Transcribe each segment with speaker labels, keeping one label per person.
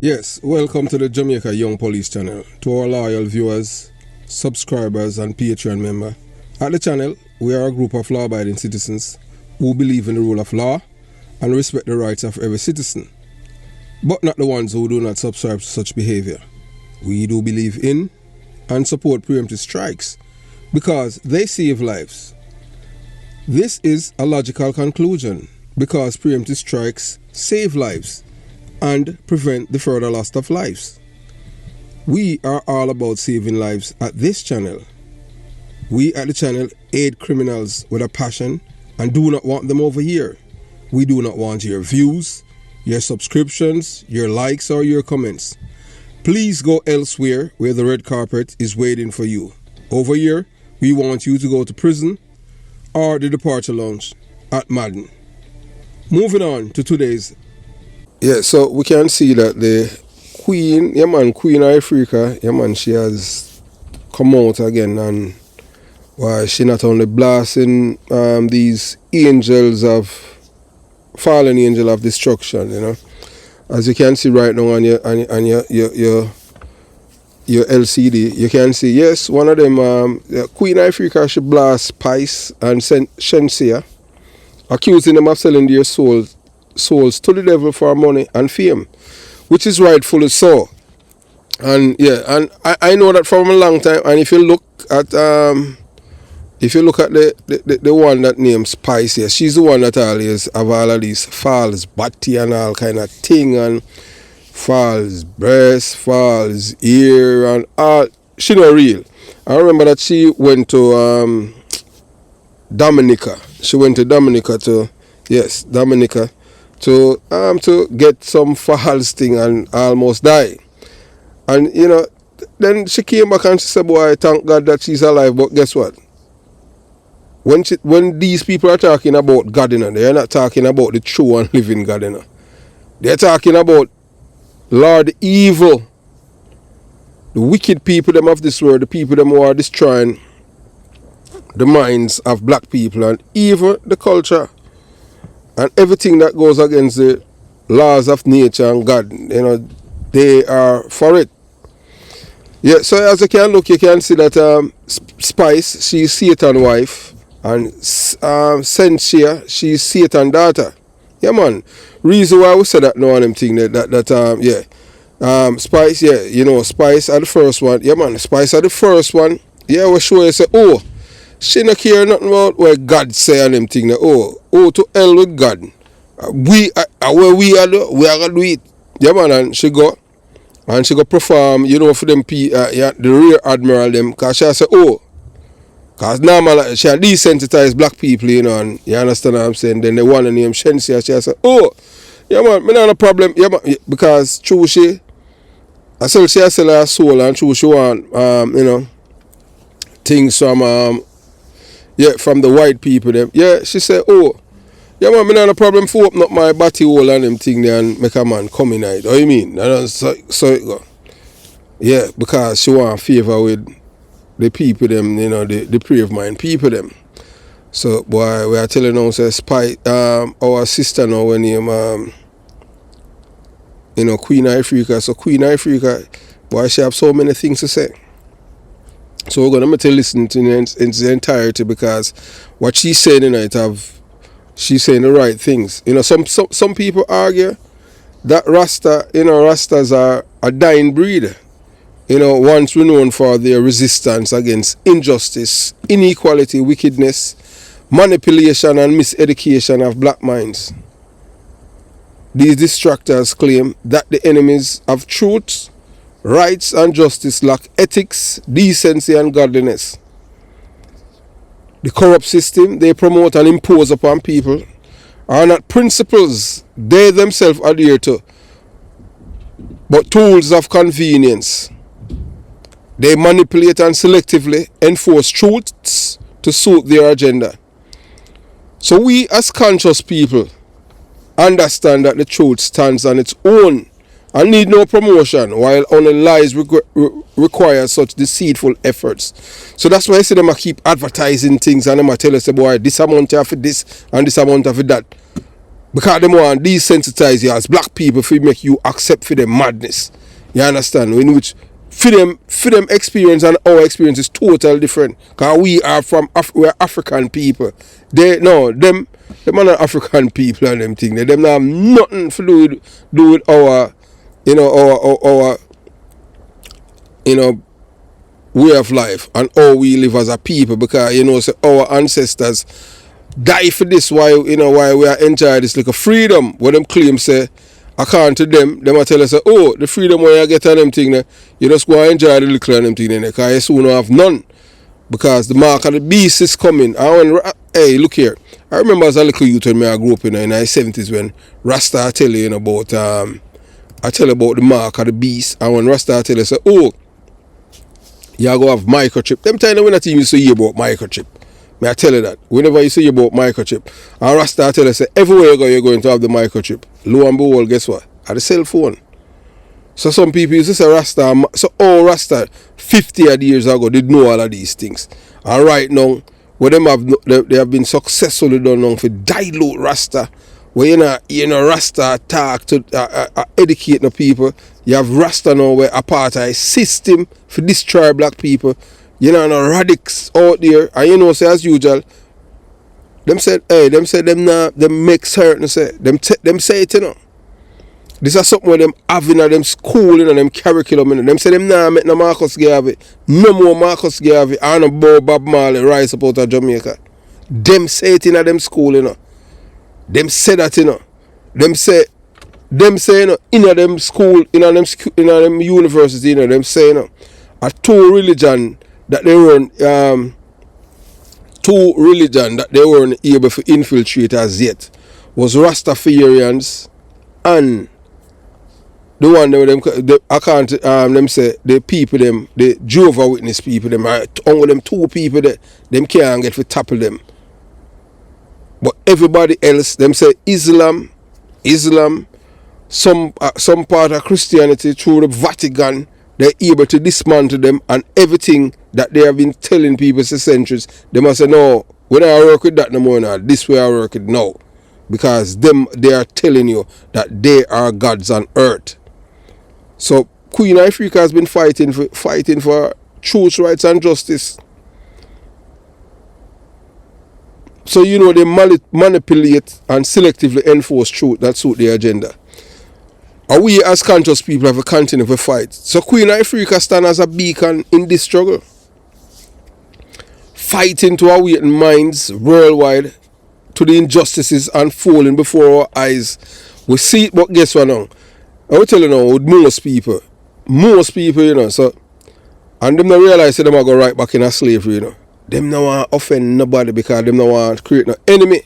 Speaker 1: Yes, welcome to the Jamaica Young Police channel. To our loyal viewers, subscribers and Patreon member. At the channel, we are a group of law-abiding citizens who believe in the rule of law and respect the rights of every citizen, but not the ones who do not subscribe to such behavior. We do believe in and support preemptive strikes because they save lives. This is a logical conclusion because preemptive strikes save lives and prevent the further loss of lives. We are all about saving lives at this channel. We at the channel aid criminals with a passion and do not want them over here. We do not want your views, your subscriptions, your likes or your comments. Please go elsewhere where the red carpet is waiting for you. Over here, we want you to go to prison or the departure lounge at Madden. Moving on to today's. Yeah, so we can see that the Queen, Queen of Africa, she has come out again, and she not only blasting these angels of, fallen angel of destruction, As you can see right now on your LCD, you can see, yes, one of them, Queen of Africa, she blast Spice and Shensia, accusing them of selling their souls to the devil for money and fame, which is rightfully so. And yeah, and I know that from a long time. And if you look at the one that named Spice, yeah, she's the one that always have all of these false body and all kind of thing, and false breast, false ear, and all. She not real. I remember that she went to Dominica. She went to Dominica to get some false thing and almost die. And then she came back and she said, boy, thank God that she's alive. But guess what? When these people are talking about God, they're not talking about the true and living God. They're talking about Lord evil, the wicked people them of this world, the people them who are destroying the minds of black people and even the culture and everything that goes against the laws of nature and God. They are for it. Yeah, so as you can look, you can see that Spice, she's Satan's wife, and Sensia, she's Satan's daughter. Yeah, man. Reason why we say that now on them thing Spice, Spice are the first one. Yeah, man. Spice are the first one. Yeah, we show you say, oh, she not care nothing about what God say on them thing. Oh, to hell with God. We are gonna do it. Yeah, man. And she go perform, for them the rear admiral them, cause she say, oh, cause normal she desensitize black people, and you understand what I'm saying. Then the one named Shensia, she say, oh, yeah, man, me not a problem. Yeah, man, because true she sell her soul, and true she want things from from the white people them. Yeah, she said, oh, yeah, man, me not a problem for open up my body hole and them thing there and make a man come in it. What you mean? And so it go. Yeah, because she want favor with the people them, the depraved mind people them. So boy, we are telling now say our sister now when name Queen of Africa. So Queen of Africa, boy, she have so many things to say. So we're gonna to listen to it in its entirety, because what she's saying she's saying the right things. Some people argue that Rastas are a dying breed. Once renowned for their resistance against injustice, inequality, wickedness, manipulation and miseducation of black minds. These distractors claim that the enemies of truth, rights and justice lack ethics, decency and godliness. The corrupt system they promote and impose upon people are not principles they themselves adhere to, but tools of convenience. They manipulate and selectively enforce truths to suit their agenda. So we as conscious people understand that the truth stands on its own and need no promotion, while only lies require such deceitful efforts. So that's why I see them keep advertising things, and them tell us, boy, this amount of this and this amount of that. Because them want desensitize you as black people for make you accept for them madness. You understand? In which for them experience and our experience is totally different. Because we are we're African people. Them are not African people and them thing. Them not have nothing to do with our our way of life and how we live as a people, because so our ancestors die for this, why we are enjoying this like a freedom. What them claim say, according to them are tell us, oh, the freedom where you get on them thing, you just go and enjoy the little on them thing, because you soon have none. Because the mark of the beast is coming. Hey, look here. I remember as a little youth when I grew up in the 70s when Rasta tell you about I tell you about the mark of the beast, and when Rasta tell you say, oh, you go have microchip. Them time when I think you used to hear about microchip. May I tell you that? Whenever you see about microchip, and Rasta tell you say, everywhere you go, you're going to have the microchip. Lo and behold, guess what? At the cell phone. So some people used to say Rasta, so Rasta 50 odd years ago did know all of these things. And right now, what they have been successfully done now for dilute Rasta, where Rasta talk to educate the people. You have Rasta now where apartheid system for destroy black people. No radicals out there, and say as usual, them make certain say them say it, This is something where them having in them school in them curriculum. Them say them nah make no Marcus Garvey, no more Marcus Garvey, and no Bob Marley rise up out of Jamaica. Them say it in them school, Them say that, Them say in them school, in them university, them say, a two religion that they weren't able to infiltrate as yet was Rastafarians and the one them say the people the Jehovah Witness people only them two people that them can't get to topple them. But everybody else, them say Islam, some part of Christianity through the Vatican, they're able to dismantle them, and everything that they have been telling people for centuries, they must say, no, we don't work with that no more now. This way I work with now. Because they are telling you that they are gods on earth. So Queen Africa has been fighting for truth, rights and justice. So they manipulate and selectively enforce truth that suit their agenda. And we as conscious people have to continue to fight. So Queen Africa stand as a beacon in this struggle. Fighting to awaken minds worldwide to the injustices unfolding before our eyes. We see it, but guess what now? I will tell you now, with most people, so, and them not realize that them are go right back in a slavery, Them not want to offend nobody because them not want to create no enemy.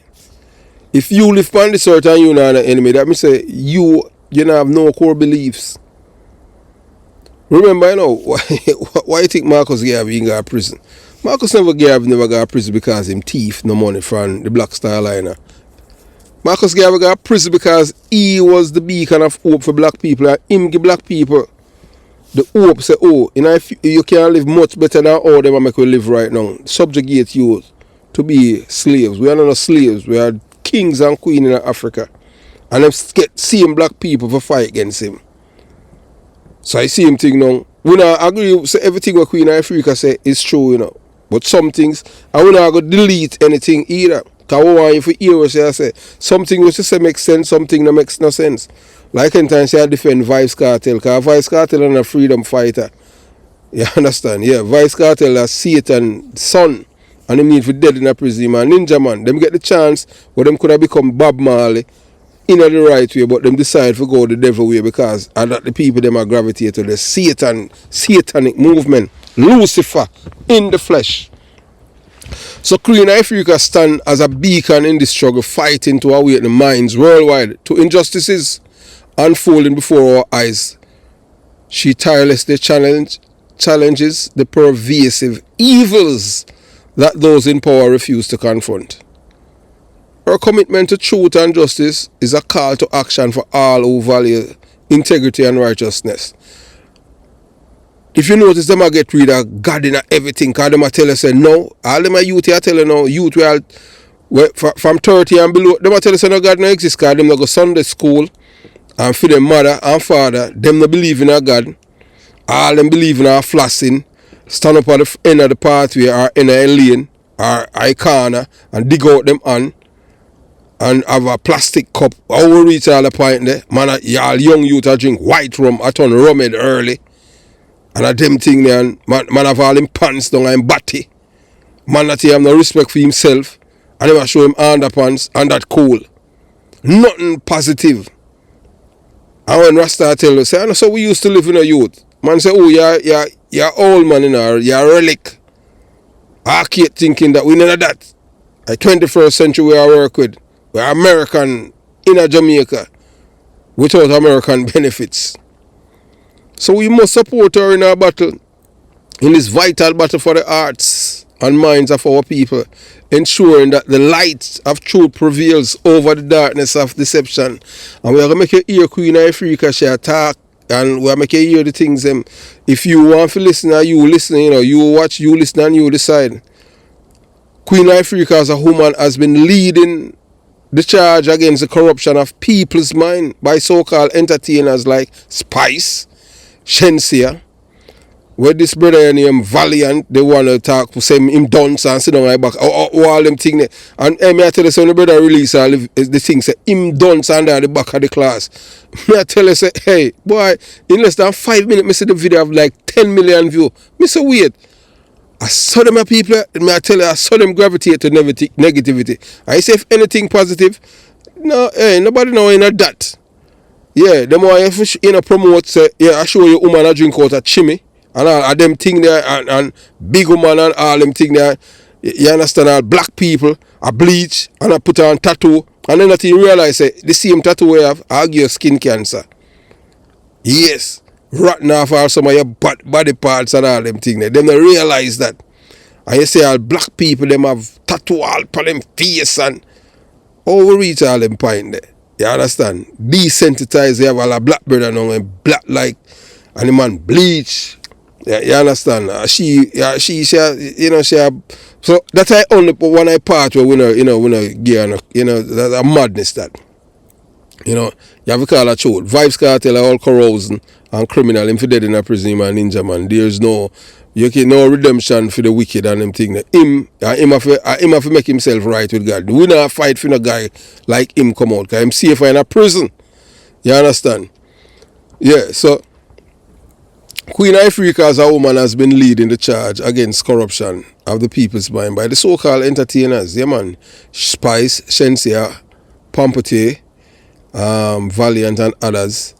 Speaker 1: If you live on this earth and you not an enemy, that means say you don't have no core beliefs. Remember, why you think Marcus Garvey got to prison? Marcus never got to prison because him thief no money from the Black Star Liner. Marcus Garvey got to prison because he was the beacon of hope for black people, and him give black people the hope, say, if you can't live much better than all them make we live right now. Subjugate you to be slaves. We are not slaves. We are kings and queens in Africa. And them seeing black people for fight against him. So I see him thing now. We not agree, say everything what Queen Africa say is true, But some things, I will not go delete anything either. Because I want you to hear what I say. Something which you say makes sense, something that makes no sense. Like in times I defend Vice Cartel, because Vice Cartel is a freedom fighter. You understand? Yeah, Vice Cartel is Satan's son. And them need for dead in a prison, man. Ninja man, them get the chance where them could have become Bob Marley in the right way, but them decide to go the devil way because that the people them are gravitate to the satanic movement, Lucifer in the flesh. So Queen Africa stand as a beacon in this struggle, fighting to awaken the minds worldwide to injustices unfolding before our eyes. She tirelessly challenges the pervasive evils that those in power refuse to confront. Her commitment to truth and justice is a call to action for all who value integrity and righteousness. If you notice, them a get rid of God in everything, because them a tell us, no, all them a youth here tell you now, youth From 30 and below, them tell us no God no exist because them no go Sunday school, and for them mother and father, them no believe in a God. All them believe in a flossing, stand up at the end of the pathway or in a lane or a corner and dig out them hand and have a plastic cup. How we reach all the point there? Man, y'all young youth a drink white rum, I turn rum head early. And a them thing there, and man have all him pants down and batty. Man that he have no respect for himself. And he show him underpants and that cool. Nothing positive. And when Rasta tell us, say, I know so we used to live in a youth. Man say, oh, you're old man, you're a relic. Arcade thinking that we none of that. The 21st century we are work with. We're American in a Jamaica without American benefits. So we must support her in our battle, in this vital battle for the hearts and minds of our people, ensuring that the light of truth prevails over the darkness of deception. And we are going to make you hear Queen Africa, she attack, and we are going to make you hear the things. If you want to listen, or you listen, you watch, you listen, and you decide. Queen Africa as a woman has been leading the charge against the corruption of people's mind by so-called entertainers like Spice, Shensia, where this brother named Valiant, they want to talk, say him dance and sit down my back, all them things. And me I tell you, so the brother release all the things, say him dance under the back of the class. Me I tell you, say, hey, boy, in less than 5 minutes, me see the video have like 10 million views. Me say, wait, I saw them people, me I tell you, I saw them gravitate to negativity. I say, if anything positive, no, hey, nobody know in that. Yeah, them why if promote say, yeah, I show you woman a drink out a chimney and all them thing there and big woman and all them thing there. You understand, all black people a bleach and I put on tattoo and then that you realize say the same tattoo we have I give you skin cancer. Yes. Rotten off all some of your body parts and all them thing there. Them don't realize that. And you say all black people them have tattoo all on them face and how we reach all them point there. You understand? Desensitized, they have all a black brother now and black like and the man bleach. Yeah, you understand? She have, so that's I only one I part where we know gear that's a madness that. You have to call a truth. Vibes cartel are all corrosion and criminal. If dead in a prison, man, ninja man. There's no redemption for the wicked and them thing. Him have to make himself right with God. We not fight for no guy like him come out. Because him safer in a prison. You understand? Yeah, so Queen Africa as a woman has been leading the charge against corruption of the people's mind by the so-called entertainers. Yeah, man. Spice, Shensia, Pompete, Valiant and others.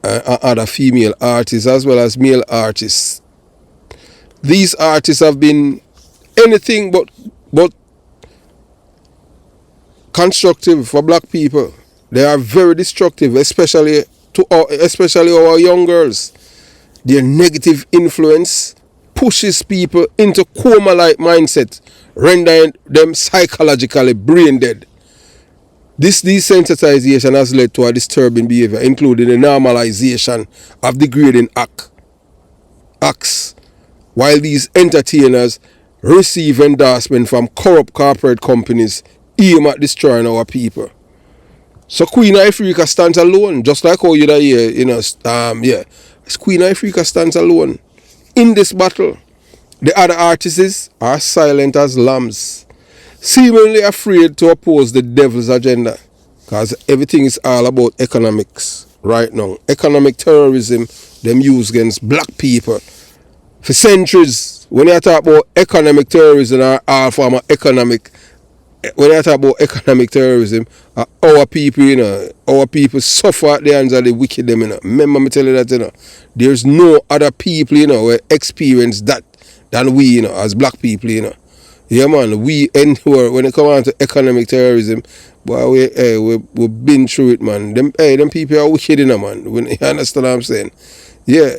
Speaker 1: Other female artists as well as male artists. These artists have been anything but constructive for black people. They are very destructive, especially our young girls. Their negative influence pushes people into coma-like mindset, rendering them psychologically brain dead. This desensitization has led to a disturbing behavior, including the normalization of degrading acts, while these entertainers receive endorsement from corrupt corporate companies aim at destroying our people. So Queen Africa stands alone, just like how you hear, Queen Africa stands alone in this battle. The other artists are silent as lambs, seemingly afraid to oppose the devil's agenda, because everything is all about economics right now. Economic terrorism, them used against black people for centuries. When you talk about economic terrorism or all form of economic, when you talk about economic terrorism, our people suffer at the hands of the wicked them. Remember me tell you that there's no other people who experience that than we as black people. Yeah, man, we endure when it comes on to economic terrorism. But we've been through it, man. Them people are wicked, man. You understand what I'm saying? Yeah,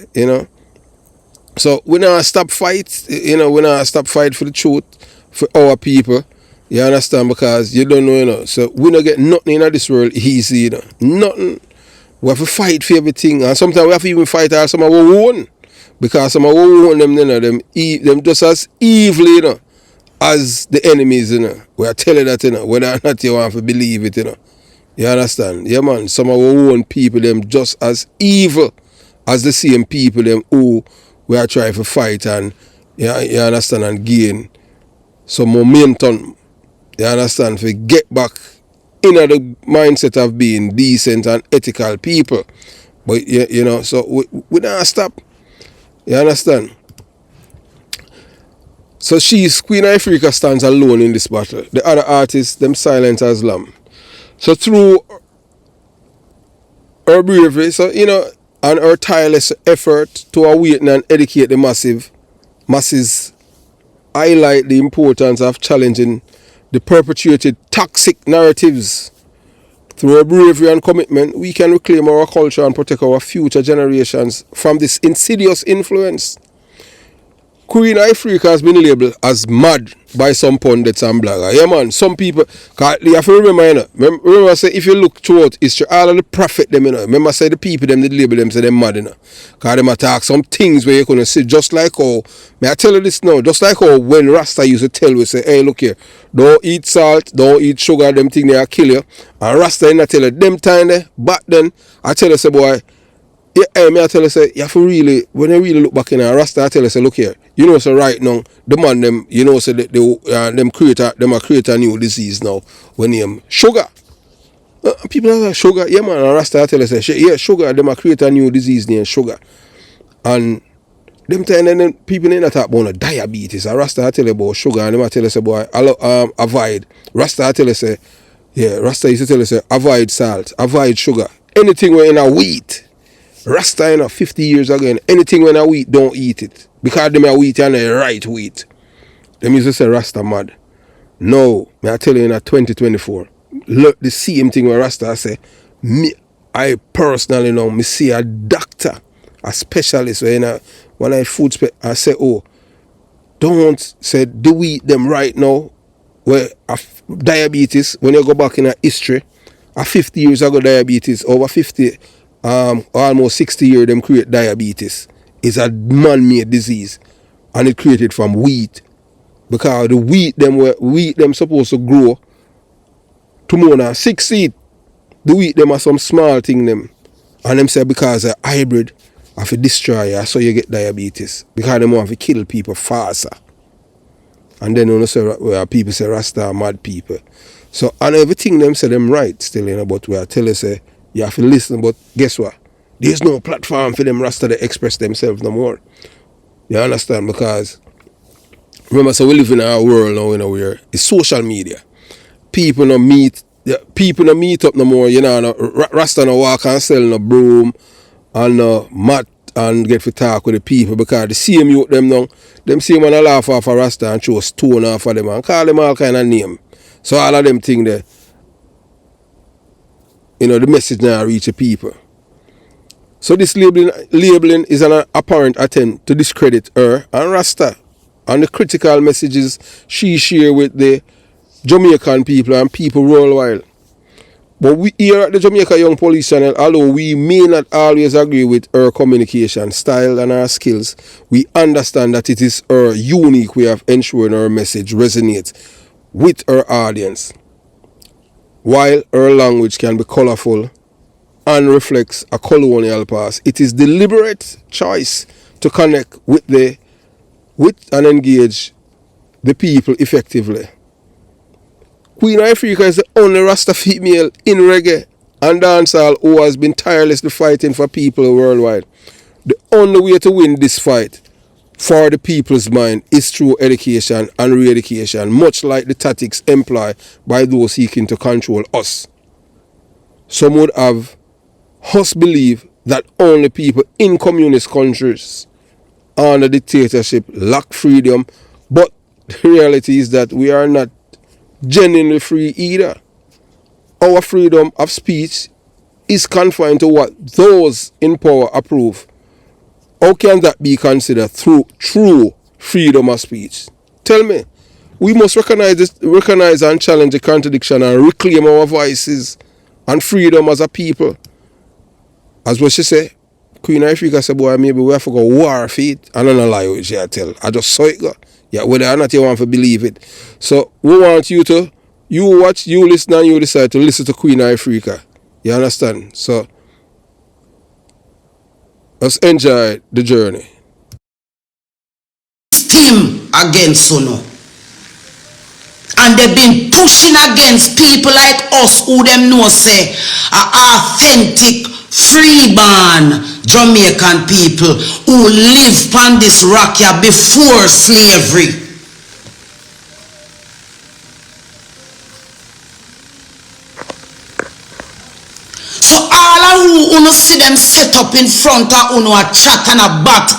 Speaker 1: So we not stop fight. We not stop fight for the truth for our people. You understand? Because you don't know, So we don't get nothing in this world easy, Nothing. We have to fight for everything, and sometimes we have to even fight some of our own, because some of our own them just as evil, as the enemies, you know. We are telling that, you know, whether or not you want to believe it, you know. You understand? Yeah, man. Some of our own people, them just as evil as the same people, them who we are trying to fight and, you understand, and gain some momentum, you understand, to get back in the mindset of being decent and ethical people. But, you know, so we don't stop. You understand? So Queen Ifrica stands alone in this battle. The other artists, them silent as lamb. So through her bravery, so, you know, and her tireless effort to awaken and educate the masses highlight the importance of challenging the perpetuated toxic narratives. Through her bravery and commitment, we can reclaim our culture and protect our future generations from this insidious influence. Queen Ifrica has been labeled as mad by some pundits and bloggers. Yeah, man, some people, you have to remember, you know, remember I say, if you look throughout history, all of the prophet them, you know, remember I say the people them, they label them, say they're mad, you know. Because them attack some things where you can see, just like how, may I tell you this now, just like how when Rasta used to tell you, say, hey, look here, don't eat salt, don't eat sugar, them things they kill you. And Rasta, you tell you, them time there, back then, I tell you, say, boy, yeah, me I tell you, say, you have to really, when you really look back in Rasta, I tell you, say, look here, you know, so right now, the man them, you know, so them create a new disease now, when them sugar. People are like, sugar, yeah, man, and Rasta, I tell you, say, yeah, sugar, them create a new disease named sugar. And them time, then people ain't talk about diabetes. And Rasta, I tell you about sugar, and them I tell you, say, boy, avoid. Rasta, I tell you, say, yeah, Rasta used to tell you, say, avoid salt, avoid sugar. Anything when in a wheat. Rasta, you know, 50 years ago, anything when I wheat, don't eat it. Because them are wheat and the right wheat. Them used to say Rasta mad. No, I tell you in 2024, look, the same thing where Rasta say, I personally know, me see a doctor, a specialist, where, you know, when I I say, oh, don't say, do we eat them right now, where diabetes, when you go back in a history, 50 years ago diabetes, over 50, almost 60 years them create diabetes. It's a man-made disease, and it created from wheat, because the wheat them supposed to grow to more than 6 feet. The wheat them are some small thing them, and them say because a hybrid have to destroy you, so you get diabetes, because them want to kill people faster. And then you know, say, people say Rasta are mad people. So and everything them say them right still, you know, but we are telling say you have to listen, but guess what? There's no platform for them Rasta to express themselves no more. You understand? Because remember, so we live in our world now, you know, where it's social media. People no meet up no more, you know, Rasta no walk and sell no broom and no mat and get to talk with the people, because the same youth them now, them same man a laugh off a Rasta and throw a stone off of them and call them all kind of name. So all of them thing there, you know, the message now reach the people. So this labeling is an apparent attempt to discredit her and Rasta and the critical messages she share with the Jamaican people and people worldwide. But we here at the Jamaica Young Police Channel, although we may not always agree with her communication style and her skills, we understand that it is her unique way of ensuring her message resonates with her audience. While her language can be colorful and reflects a colonial past, it is deliberate choice to connect with and engage the people effectively. Queen Ifrica is the only Rasta female in reggae and dancehall who has been tirelessly fighting for people worldwide. The only way to win this fight for the people's mind is through education and re-education, much like the tactics employed by those seeking to control us. Some would have us believe that only people in communist countries under dictatorship lack freedom, but the reality is that we are not genuinely free either. Our freedom of speech is confined to what those in power approve. How can that be considered true freedom of speech? Tell me. We must recognize and challenge the contradiction and reclaim our voices and freedom as a people. As what she say, Queen Ifrica said, boy, maybe we have to go war for it. I don't know lie what she tell. I just saw it go. Yeah, whether or not you want to believe it. So we want you to, you watch, you listen, and you decide to listen to Queen Ifrica. You understand? So let's enjoy the journey.
Speaker 2: Team against Uno. And they've been pushing against people like us who them know say are authentic, freeborn Jamaican people who live on this rock here before slavery. So all of who see them set up in front of Uno a chat and a bat,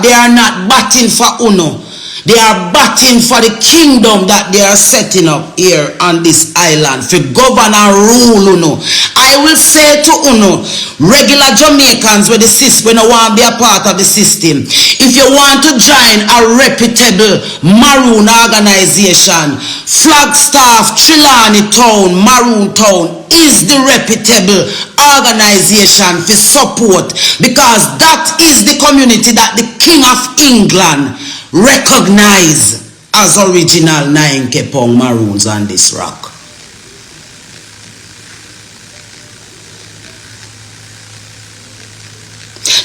Speaker 2: they are not batting for Uno. They are batting for the kingdom that they are setting up here on this island for govern and rule. Uno. I will say to Uno, regular Jamaicans when you want to be a part of the system, if you want to join a reputable Maroon organization, Flagstaff, Trelawney Town, Maroon Town is the reputable organization for support, because that is the community that the King of England recognize as original 9 Kepong Maroons on this rock.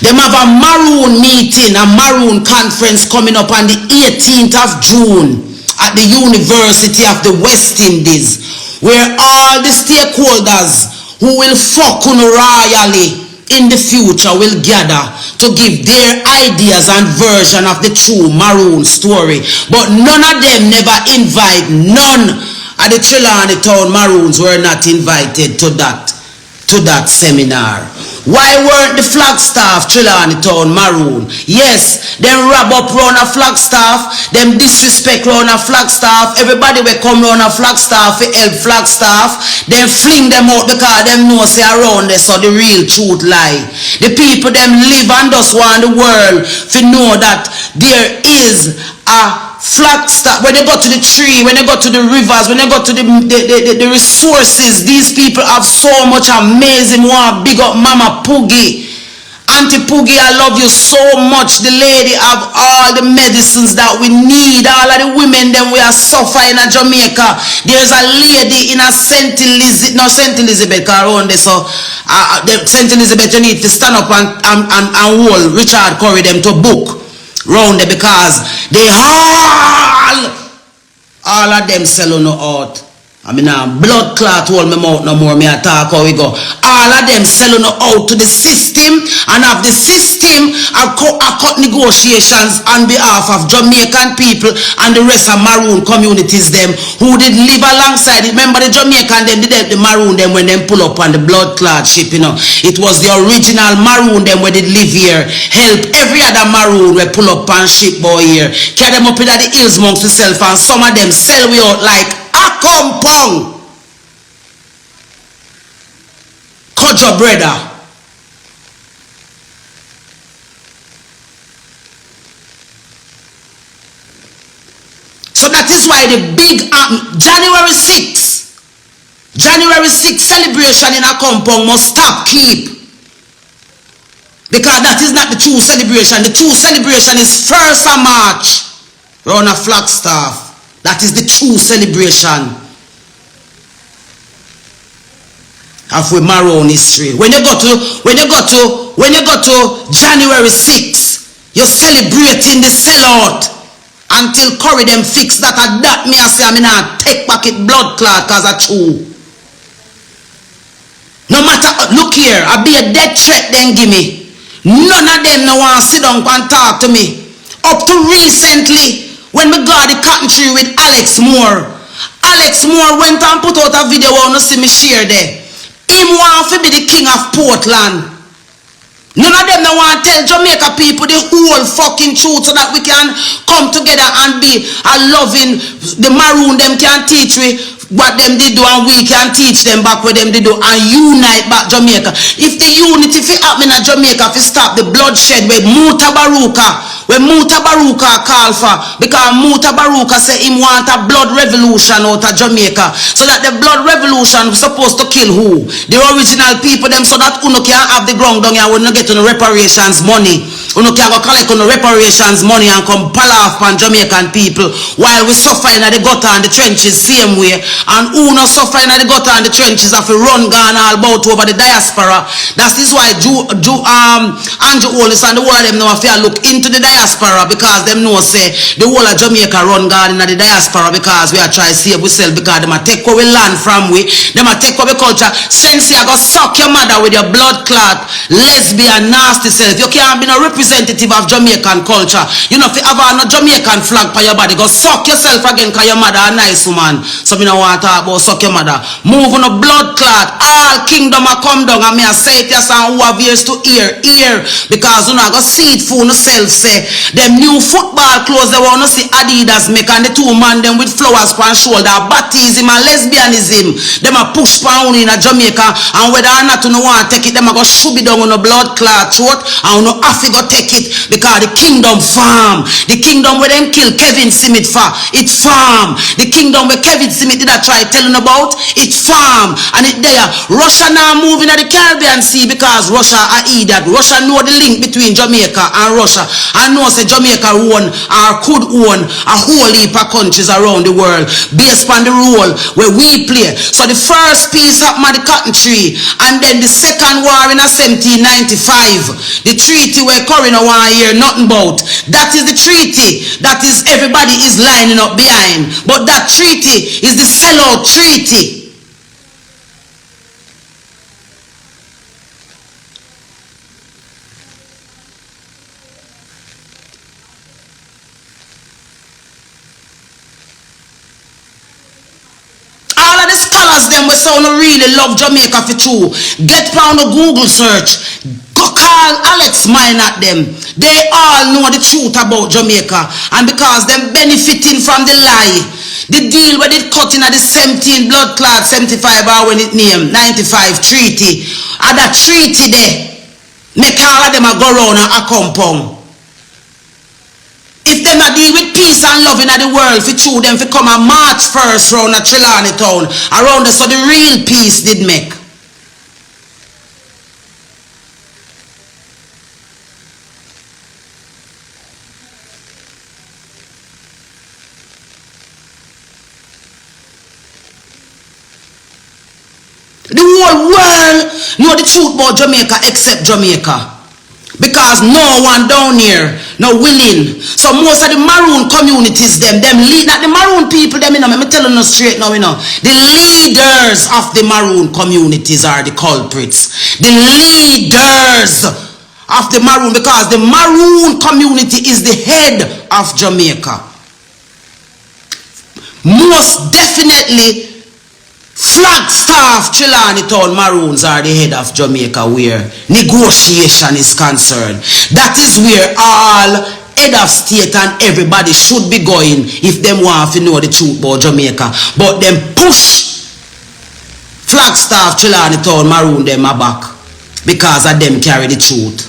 Speaker 2: Them have a Maroon meeting, a Maroon conference coming up on the 18th of June at the University of the West Indies, where all the stakeholders who will fuck on royally in the future will gather to give their ideas and version of the true Maroon story. But none of them never invite, none of the Trelawney Town Maroons were not invited to that seminar. Why weren't the Flagstaff Trelawney Town Maroon? Yes, them rob up round a Flagstaff, them disrespect round a Flagstaff, everybody will come round a Flagstaff to help Flagstaff, then fling them out because them know say around there so the real truth lie. The people them live and just want the world to know that there is a Flagstaff. When they go to the tree, when they go to the rivers, when they go to the resources, these people have so much amazing. One big up Mama Poogie, Auntie Poogie, I love you so much. The lady have all the medicines that we need. All of the women them we are suffering in Jamaica. There's a lady in a St. Elizabeth around there. So St. Elizabeth, you need to stand up and hold Richard Curry them to book round there, because they all of them sell no out. I mean, blood clot hold me mouth no more. Me a talk how we go. All of them sell no out to the system, and of the system I cut negotiations on behalf of Jamaican people and the rest of Maroon communities them who did live alongside it. Remember the Jamaican them did help the Maroon them when them pull up on the blood clot ship, you know. It was the original Maroon them when they live here, help every other Maroon we pull up on ship boy here, carry them up in the hills amongst themselves, and some of them sell we out like a compound. Cut your brother. So that is why the big January 6th celebration in a compound must stop keep. Because that is not the true celebration. The true celebration is 1st of March round a Flagstaff. That is the true celebration of we Maroon history. When you go to January 6th, you're celebrating the sellout until Curry them fix that. And that me I say I mean I take back it blood clot cause I true. No matter, look here, I be a death threat then give me. None of them no want to sit down and talk to me. Up to recently, when we got the cotton tree with Alex Moore went and put out a video. I want to see me share there. Him want to be the king of Portland. None of them no want to tell Jamaica people the whole fucking truth so that we can come together and be a loving. The Maroon them can teach we what them did do, and we can teach them back what them did do, and unite back Jamaica. If the unity fi happen in Jamaica fi stop the bloodshed with Mutabaruka call for, because Mutabaruka say him want a blood revolution out of Jamaica, so that the blood revolution was supposed to kill who? The original people them, so that uno can have the ground down here when no get no reparations money. You no can go collect on the reparations money and come pal off on Jamaican people while we suffering at the gutter and the trenches same way. And who no suffering at the gutter and the trenches have to run gone all about over the diaspora. That is why Andrew Hollis and the whole of them now have to look into the diaspora, because them know say the whole of Jamaica run gone in the diaspora because we are trying to save ourselves, because them a take away land from we, them a take away culture. Sense you go suck your mother with your blood clot, lesbian, nasty self. You can't be no representative of Jamaican culture. You know, if you have a no Jamaican flag for your body, go suck yourself again because your mother a nice woman. So me no want to talk about suck your mother. Move on a blood clot. All kingdom a come down, and me a say it yes, and who have ears to hear. Because you know I go see it for yourself say them new football clothes they want to see Adidas make, and the two man them with flowers on shoulder, baptism and lesbianism. Them a push pound in a Jamaica, and whether or not you no want to take it, them a go shove it down on a blood clot throat, and no have to go take it, because the kingdom farm, the kingdom where them kill Kevin Smith for, it farm. The kingdom where Kevin Smith did I try telling about, it farm. And it there, Russia now moving at the Caribbean Sea because Russia are idiot. Russia know the link between Jamaica and Russia, and know say Jamaica own or could own a whole heap of countries around the world based on the role where we play. So the first peace happened at the cotton tree, and then the second war in 1795, the treaty where Corina want to hear nothing about. That is the treaty that is everybody is lining up behind. But that treaty is the sellout treaty. All of the scholars them we sound really love Jamaica for true. Get round the Google search. Call Alex mine at them. They all know the truth about Jamaica, and because them benefiting from the lie, the deal when it cut in at the 17 blood clot 75 or when it named 95 treaty, and that treaty there make all of them a go round and a compound. If them a deal with peace and love in the world, for true them for come a March 1st round a Trelawney town around the, so the real peace did make. The whole world know the truth about Jamaica except Jamaica, because no one down here no willing. So most of the Maroon communities them lead, not the Maroon people them, you know, me telling you straight now, you know, the leaders of the Maroon communities are the culprits. The leaders of the Maroon, because the Maroon community is the head of Jamaica. Most definitely Flagstaff, Trelawney Town Maroons are the head of Jamaica where negotiation is concerned. That is where all head of state and everybody should be going if them want to know the truth about Jamaica. But them push Flagstaff, Trelawney Town Maroon them a back because of them carry the truth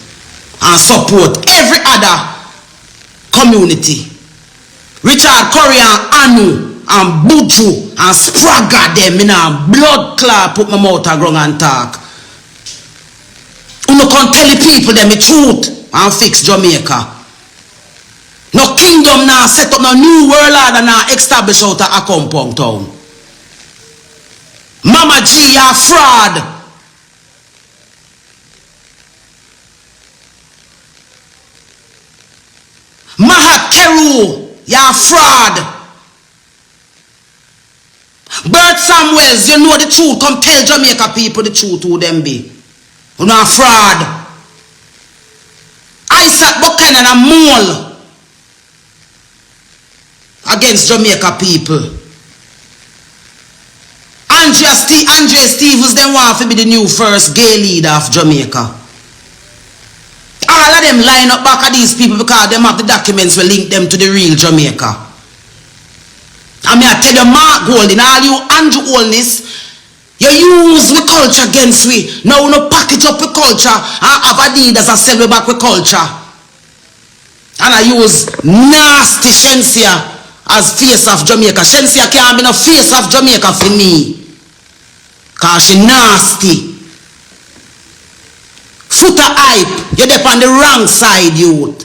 Speaker 2: and support every other community. Richard Curry and Anu and Buju and Spragga them in a blood clot put my mouth a ground and talk. You no can tell the people them the truth and fix Jamaica. No kingdom now set up no new world order now establish out a compound town. Mama G, you're fraud. Mahat Keru, you're fraud. Bert Samuels, you know the truth. Come tell Jamaica people the truth who them be. You know fraud. Isaac Buchanan and Mole against Jamaica people. Andre Stevens then want to be the new first gay leader of Jamaica. All of them line up back at these people because them have the documents will link them to the real Jamaica. I mean, I tell you, Mark Golding, all you Andrew Holness, you use the culture against we. Now we no package up with culture and have Adidas and sell we back with culture. And I use nasty Shensia as face of Jamaica. Shensia can't be no face of Jamaica for me, because she nasty. foot a hype, you're there on the wrong side, youth.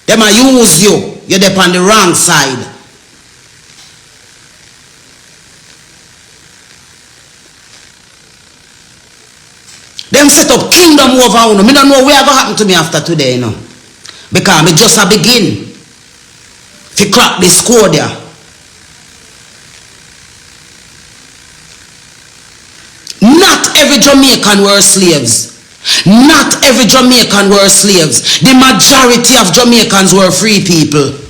Speaker 2: Them a use you, you're there on the wrong side. Them set up kingdom over you. Me don't know where go happen to me after today, you know. Because me just a begin. If you crack this code there. Not every Jamaican were slaves. Not every Jamaican were slaves. The majority of Jamaicans were free people.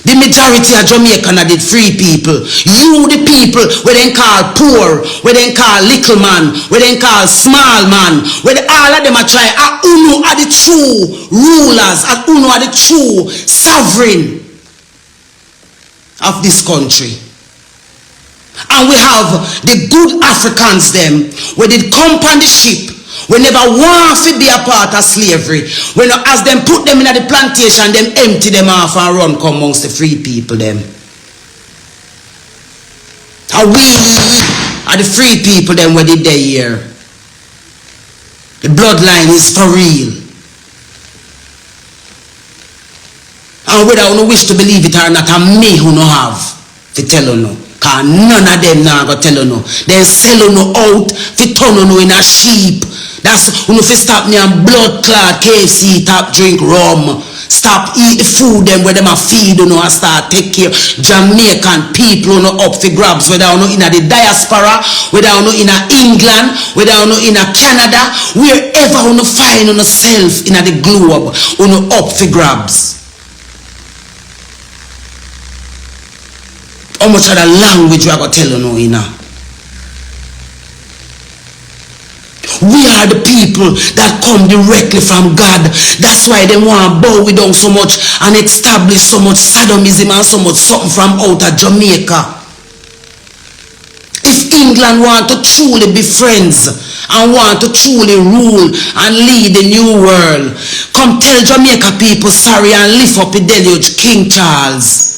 Speaker 2: The majority of Jamaican are the free people. You the people where they call poor, where they call little man, where they call small man, where all of them are trying. Uno are the true rulers, and Uno are the true sovereign of this country. And we have the good Africans them, where they come on the ship, we never want to be a part of slavery. When as them put them in the plantation, them empty them off and run come amongst the free people them. And we are the free people them where did they here. The bloodline is for real. And whether you wish to believe it or not, and me who no have to tell you no. Cause none of them now go tell you no. They sell you no out to turn you in a sheep. That's when you stop me and blood clot KFC, stop drink rum, stop eat the food them where them a feed you know and start take care Jamaican people you know up for grabs, whether you know in the diaspora, whether you know in England, whether you know in Canada, wherever you know find yourself in the globe, you know up for grabs. How much of the language you are going to tell you now, you know? We are the people that come directly from God. That's why they want to bow we down so much and establish so much sodomism and so much something from out of Jamaica. If England want to truly be friends and want to truly rule and lead the new world, come tell Jamaica people sorry and lift up the deluge King Charles.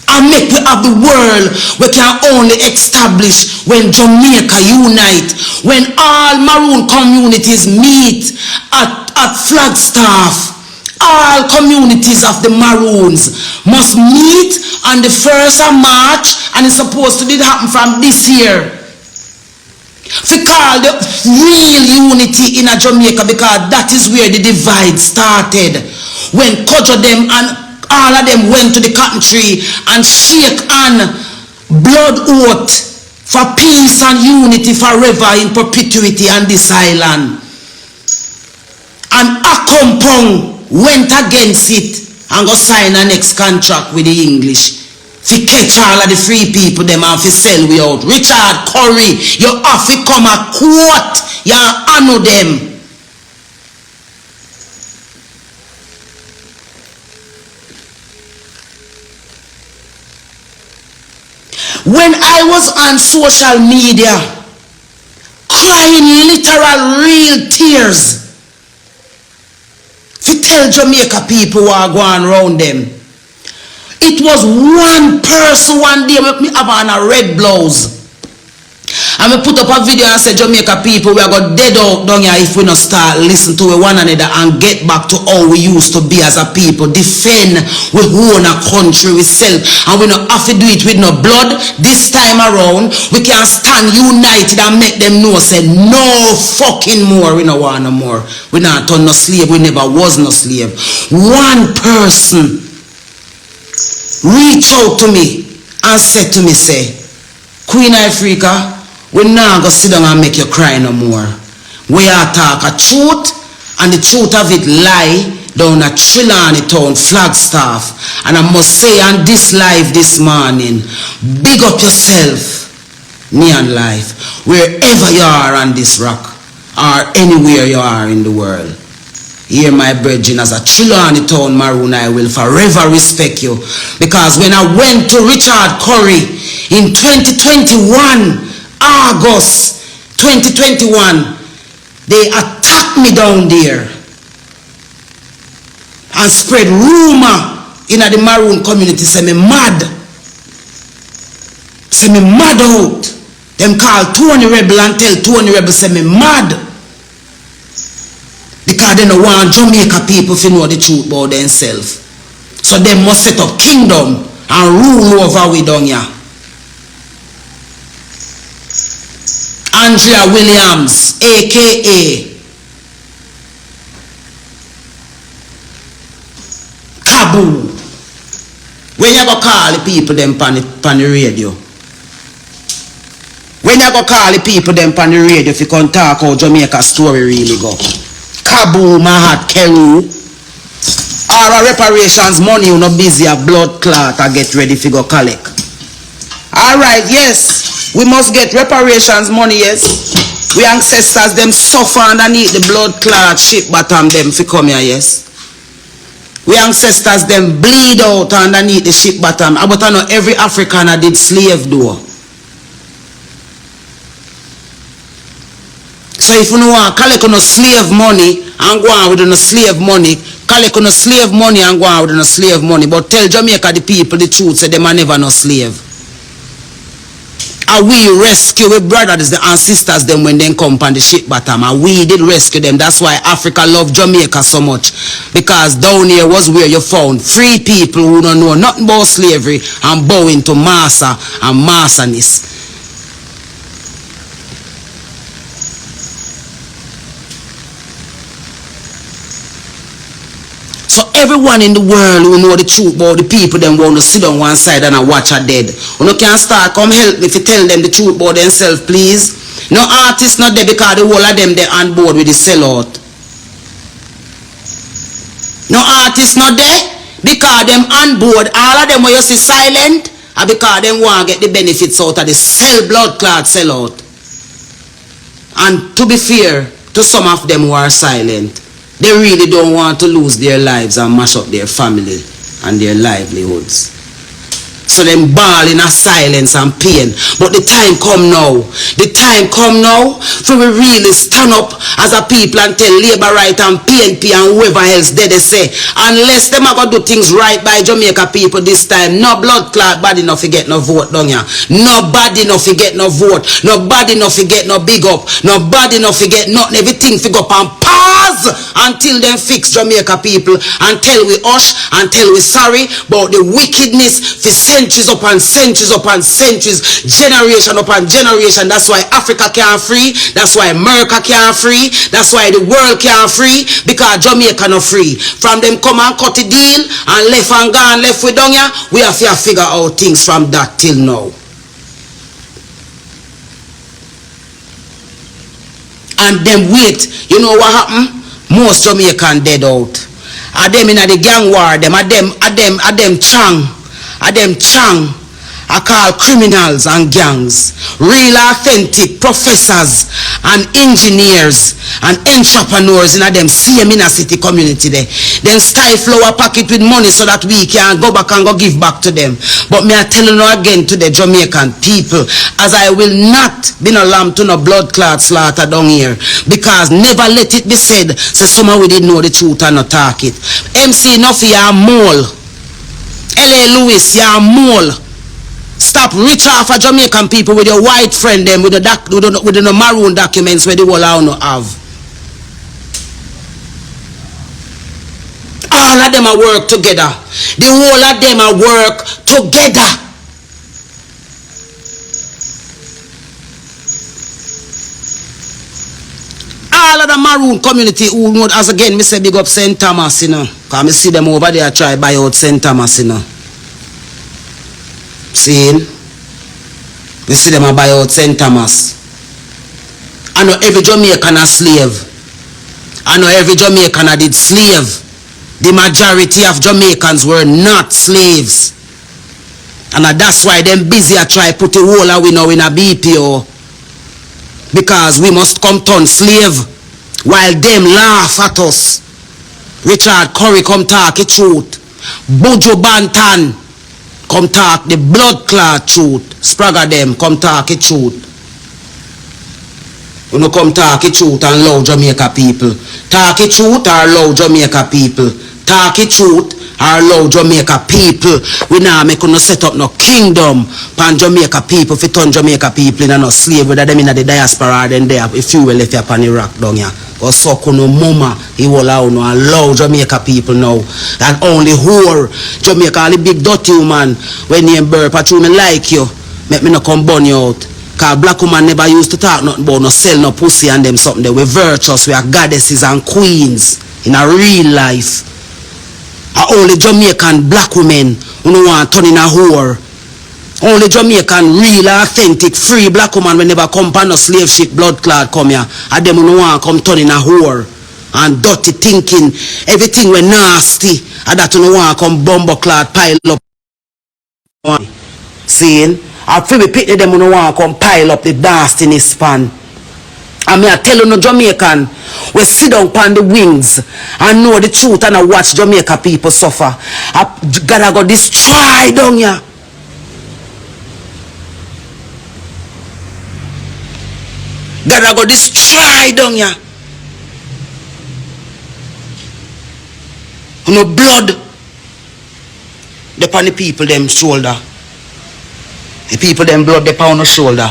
Speaker 2: And make we have the world we can only establish when Jamaica unite, when all Maroon communities meet at Flagstaff. All communities of the Maroons must meet on the 1st of March, and it's supposed to did happen from this year. We call the real unity in a Jamaica, because that is where the divide started. When Kojo them and all of them went to the cotton tree and shake on blood oath for peace and unity forever in perpetuity on this island. And Akompong went against it and go sign a next contract with the English. Fi catch all of the free people them and fi sell we out. Richard Curry, you have to come a court, you honor them. When I was on social media, crying literal real tears, to tell Jamaica people who are going around them, it was one person one day with me have on a red blouse. And we put up a video and said, Jamaica people, we are going to dead out down here if we not start listen to one another and get back to how we used to be as a people. Defend we own a country we self, and we not have to do it with no blood. This time around, we can stand united and make them know, say, no fucking more, we don't want no more. We not turn no slave, we never was no slave. One person reach out to me and said to me, say, Queen Africa, we now go sit down and make you cry no more. We are talk a truth, and the truth of it lie down at Trelawney Town, Flagstaff. And I must say on this live this morning, big up yourself, Neon Life, wherever you are on this rock, or anywhere you are in the world. Here, my brethren, as a Trelawney Town Maroon, I will forever respect you. Because when I went to Richard Curry in 2021, August 2021, they attacked me down there and spread rumor in the Maroon community, say me mad. Say me mad out. Them call Tony Rebel and tell Tony Rebel say me mad. Because they don't want Jamaica people to know the truth about themselves. So they must set up kingdom and rule over we down here. Andrea Williams, aka Kabu. When you go call the people them pan the radio? When you go call the people them pan the radio if you can talk how Jamaica story really go? Kabu, Mahat, Keru. All our reparations money you not busy a blood clot and get ready to go collect. Alright, yes. We must get reparations money, yes. We ancestors them suffer underneath the blood clot ship bottom them fi come here, yes. We ancestors them bleed out underneath the ship bottom. But I know every African did slave though. So if you know want collect on slave money and go on with no slave money, collect on slave money and go on with no slave money. But tell Jamaica the people the truth, say them are never no slave. And we rescue we brothers and sisters them when they come on the ship bottom. And we did rescue them. That's why Africa love Jamaica so much. Because down here was where you found free people who don't know nothing about slavery and bowing to master and masterness. So everyone in the world who know the truth about the people them want to sit on one side and watch her dead. You can start come help me if you tell them the truth about themselves, please. No artists not there because the whole of them they on board with the sellout. No artists not there because them on board. All of them where you see silent and because them want to get the benefits out of the sell blood clot sellout. And to be fair to some of them who are silent, they really don't want to lose their lives and mash up their family and their livelihoods. So them bawl in a silence and pain. But the time come now. The time come now for we really stand up as a people and tell Labour Right and PNP and whoever else they say. Unless them are going to do things right by Jamaica people this time. No blood clot bad enough to get no vote down here. No bad enough to get no vote. No bad enough to get no big up. No bad enough to get nothing. Everything to go up and pause until them fix Jamaica people. Until we hush. Until we sorry about the wickedness for centuries upon centuries upon centuries, generation upon generation. That's why Africa can't free. That's why America can't free. That's why the world can't free. Because Jamaica not free. From them come and cut the deal and left and gone, left with down here, we have to figure out things from that till now. And them wait, you know what happened? Most Jamaican dead out. Are them in the gang war, them chang, I call criminals and gangs, real authentic professors and engineers and entrepreneurs in them same inner city community there. Then stifle our pocket with money so that we can go back and go give back to them. But me I tell you again to the Jamaican people, as I will not be no lamb to no blood clot slaughter down here, because never let it be said, say someone we didn't know the truth and not talk it. MC Nuffy, you're a mole. L.A. Lewis, you're a mole. Stop rich off of Jamaican people with your white friend them with the Maroon documents where the whole I don't have. All of them are work together. The whole of them are work together. All of the Maroon community who know, as again, me say big up St. Thomas, you know. Because I see them over there try buy out St. Thomas, you know. See? We see them buy out St. Thomas. I know every Jamaican a slave. I know every Jamaican did slave. The majority of Jamaicans were not slaves. And that's why them busy a try put the whole of we now in a BPO. Because we must come turn slave while them laugh at us. Richard Curry come talk the truth. Bojo Bantan come talk the blood clot truth. Spragga them come talk the truth. You know come talk the truth and love Jamaica people. Talk the truth or love Jamaica people. Talk the truth or allow Jamaica people, we now make no set up no kingdom pan Jamaica people, if turn Jamaica people in no slave, whether them in the diaspora, then they have a few will left up on Iraq down here. But so no mama, he will allow Jamaica people now. And only whore Jamaica, all the big dirty woman, when you burp at you, me like you, make me no come burn you out. Cause black woman never used to talk nothing about no sell no pussy and them something. They were virtuous, we are goddesses and queens in a real life. Only Jamaican black women who don't want to turn in a whore. Only Jamaican real, authentic, free black woman will never come pan no slave ship blood clot come here. And them who don't want to come turn in a whore. And dirty thinking, everything we nasty. And that who don't want to come bumbo clot pile up. Seeing? I feel we pick them who don't want to come pile up the nastiness span. And me I tell you no Jamaican, we sit down upon the wings and know the truth and I watch Jamaica people suffer. I gotta go destroy down here. Gotta go destroy down here. No blood upon the people them shoulder. The people them blood upon the shoulder.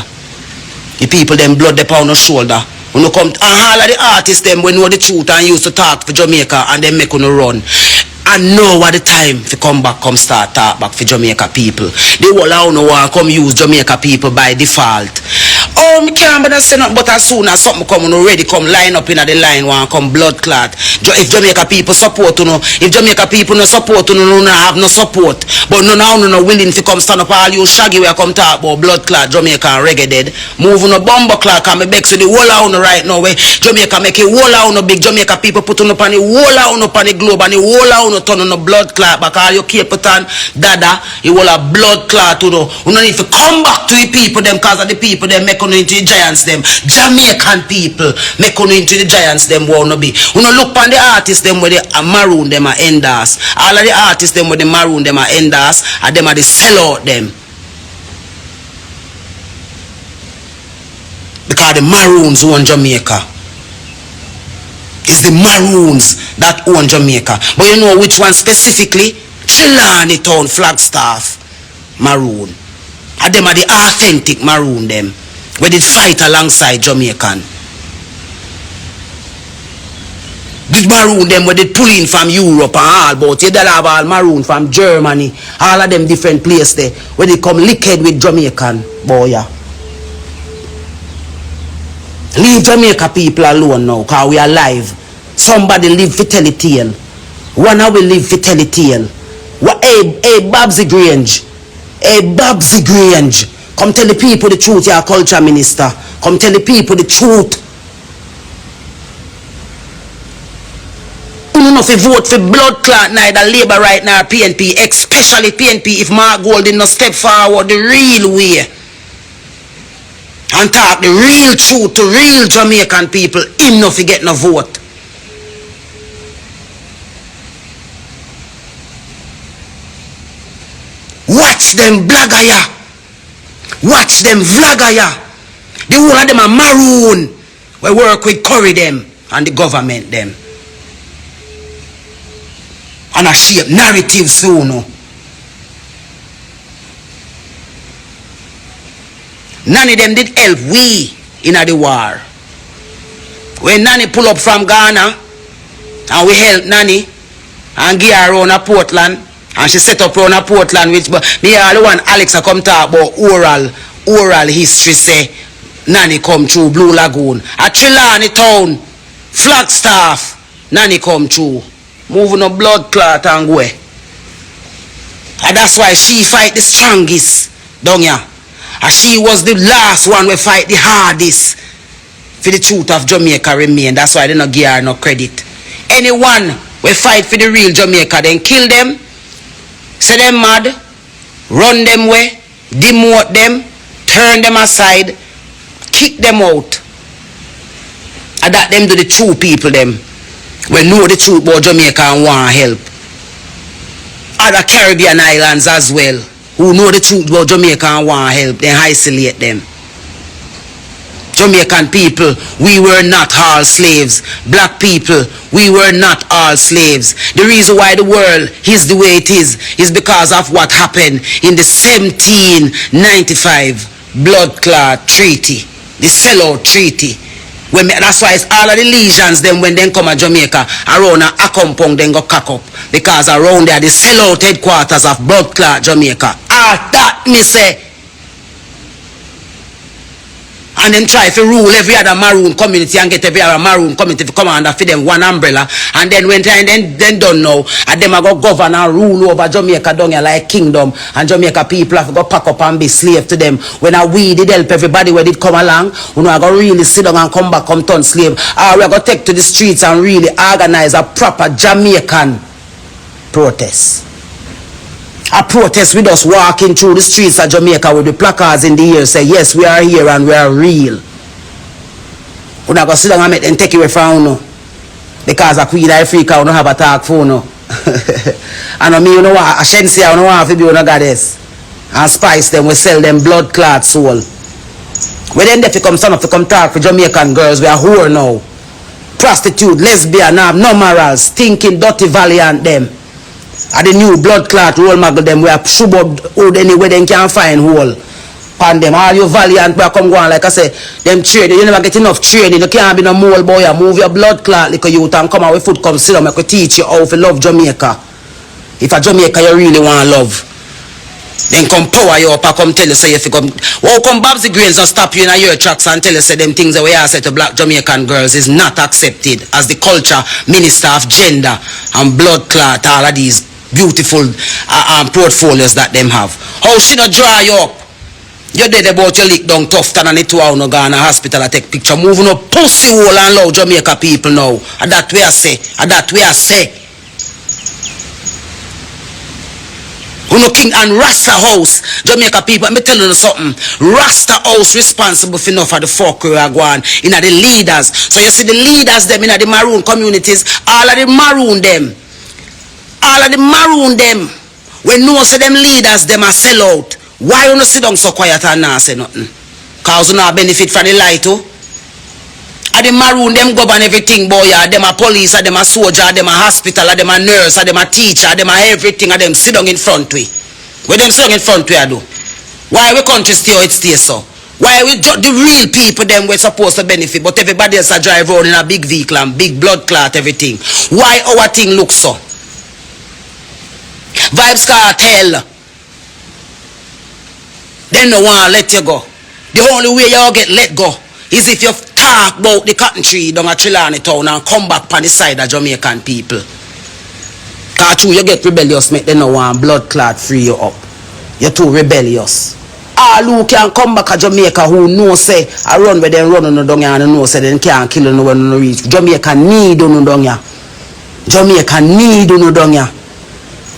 Speaker 2: The people them blood upon the shoulder. When you come all of the artists them when know the truth and used to talk for Jamaica and them make you run. And now at the time if you come back, come start talk back for Jamaica people. They will allow no one come use Jamaica people by default. Oh, me can't be say nothing, but as soon as something come already come line up in the line one come blood clot. If Jamaica people support you know, if Jamaica people no support you know, no have no support. But no now no willing to come stand up all you shaggy where come talk about blood clot, Jamaica and reggae dead. Moving a bomber clot and me begs with the whole out right now where Jamaica make a whole out big Jamaica people put on up on the whole out up on the globe and the whole out turn on a blood clot back all you keep put on dada, you will a blood clot you know. You don't need to come back to the people them cause of the people them make into the giants them. Jamaican people make into the giants them wanna be. You know look on the artists them where they are Maroon them are enders. All of the artists them where the Maroon them are enders and them are the sellout them. Because the Maroons own Jamaica. It's the Maroons that own Jamaica. But you know which one specifically? Trelawney Town Flagstaff Maroon. And them are the authentic Maroon them. Where they fight alongside Jamaican. This Maroon them where they pull in from Europe and all, but you have all Maroon from Germany, all of them different places there, where they come liquid with Jamaican, boy yeah. Leave Jamaica people alone now, cause we are alive. Somebody live for tell the tale. One will live for tell the tale. Hey Babsy Grange. Hey Babsy Grange. Come tell the people the truth, your culture minister. Come tell the people the truth. You don't know if you vote for blood clot neither Labour right now PNP, especially PNP if Mark Golding no step forward the real way. And talk the real truth to real Jamaican people, him no forget no vote. Watch them blagger ya. Watch them vlogger ya. The whole of them are Maroon. We work with Curry them and the government them. And a shape narrative soon. None of them did help we in the war. When Nanny pull up from Ghana and we help Nanny and give her around a Portland and she set up around a Portland which me all the one Alex a come talk about oral history say Nanny come through Blue Lagoon. At Trelawney Town, Flagstaff, Nanny come through. Moving a blood clot and go. And that's why she fight the strongest down here. And she was the last one we fight the hardest for the truth of Jamaica remain. That's why they don't give her no credit. Anyone we fight for the real Jamaica, then kill them, say them mad, run them way, demote them, turn them aside, kick them out. And that them do the true people them. We know the truth about Jamaica and want help. Other Caribbean islands as well, who know the truth about Jamaica and want help, then isolate them. Jamaican people, we were not all slaves. Black people, we were not all slaves. The reason why the world is the way it is because of what happened in the 1795 blood clot treaty, the sellout treaty. That's why it's all of the legions them when they come to Jamaica around a compound then go cock up, because around there the sellout headquarters of blood clot Jamaica. That me say. And then try to rule every other Maroon community and get every other Maroon community to come under for them one umbrella. And then when then don't know, and them a go govern and rule over Jamaica down here like kingdom, and Jamaica people have to go pack up and be slave to them. When we did help everybody when it come along, we know I go really sit down and come back, come turn slave. We are going to take to the streets and really organize a proper Jamaican protest. A protest with us walking through the streets of Jamaica with the placards in the air say, yes, we are here and we are real. We're not going to sit down and make them take away from you. Because a Queen Africa, we don't have a talk for you. And I mean, you know what, I shouldn't say I don't want to be one of goddess. And spice them, we sell them blood clot soul. We then if you come stand up to come talk for Jamaican girls, we are whore now. Prostitute, lesbian, have no morals, stinking, dirty, valiant them. At the new blood clot role model them we are suburb old anywhere they can find hole. Pan them all you valiant boy come go on like I say them training, you never get enough training, you can't be no mole boy, you move your blood clot like a youth and come out with food come sit down, I could teach you how to love Jamaica. If a Jamaica you really want to love, then come power you up and come tell you say if you come come Babsy Grains and stop you in your tracks and tell you say them things that we are said to black Jamaican girls is not accepted as the culture minister of gender and blood clot, all of these beautiful portfolios that them have. How she not dry you up? You're dead about your lick down tough and it 2 hours no go in a hospital and take picture. Moving up pussy hole and loud Jamaica people now. And that way I say. And that way I say. Uno King and Rasta House, Jamaica people, let me tell you something. Rasta House responsible for enough of the fuck we are going in the leaders. So you see the leaders them in the Maroon communities, all of the Maroon them. All of the Maroon them, when no say them leaders them are sell out, why you not sit down so quiet and not say nothing? Cause you not benefit from the light too. And the Maroon them govern everything, boy. Them a police, them a soldier, them a hospital, them a nurse, them a teacher, them a everything, them sit down in front way. Where them sit down in front way I do? Why we country stay how it stays so? Why we the real people them we're supposed to benefit, but everybody else a drive around in a big vehicle and big blood clot everything. Why our thing look so? Vibes Cartel. They no want to let you go. The only way you get let go is if you talk about the cotton tree down at Trelawney town and come back on the side of Jamaican people. Because you get rebellious, make them no want blood clot free you up. You're too rebellious. All who can come back to Jamaica who know say I run where they run on the down here and know say they can't kill you when you reach. Jamaica need on the down here. Jamaica need on the down here.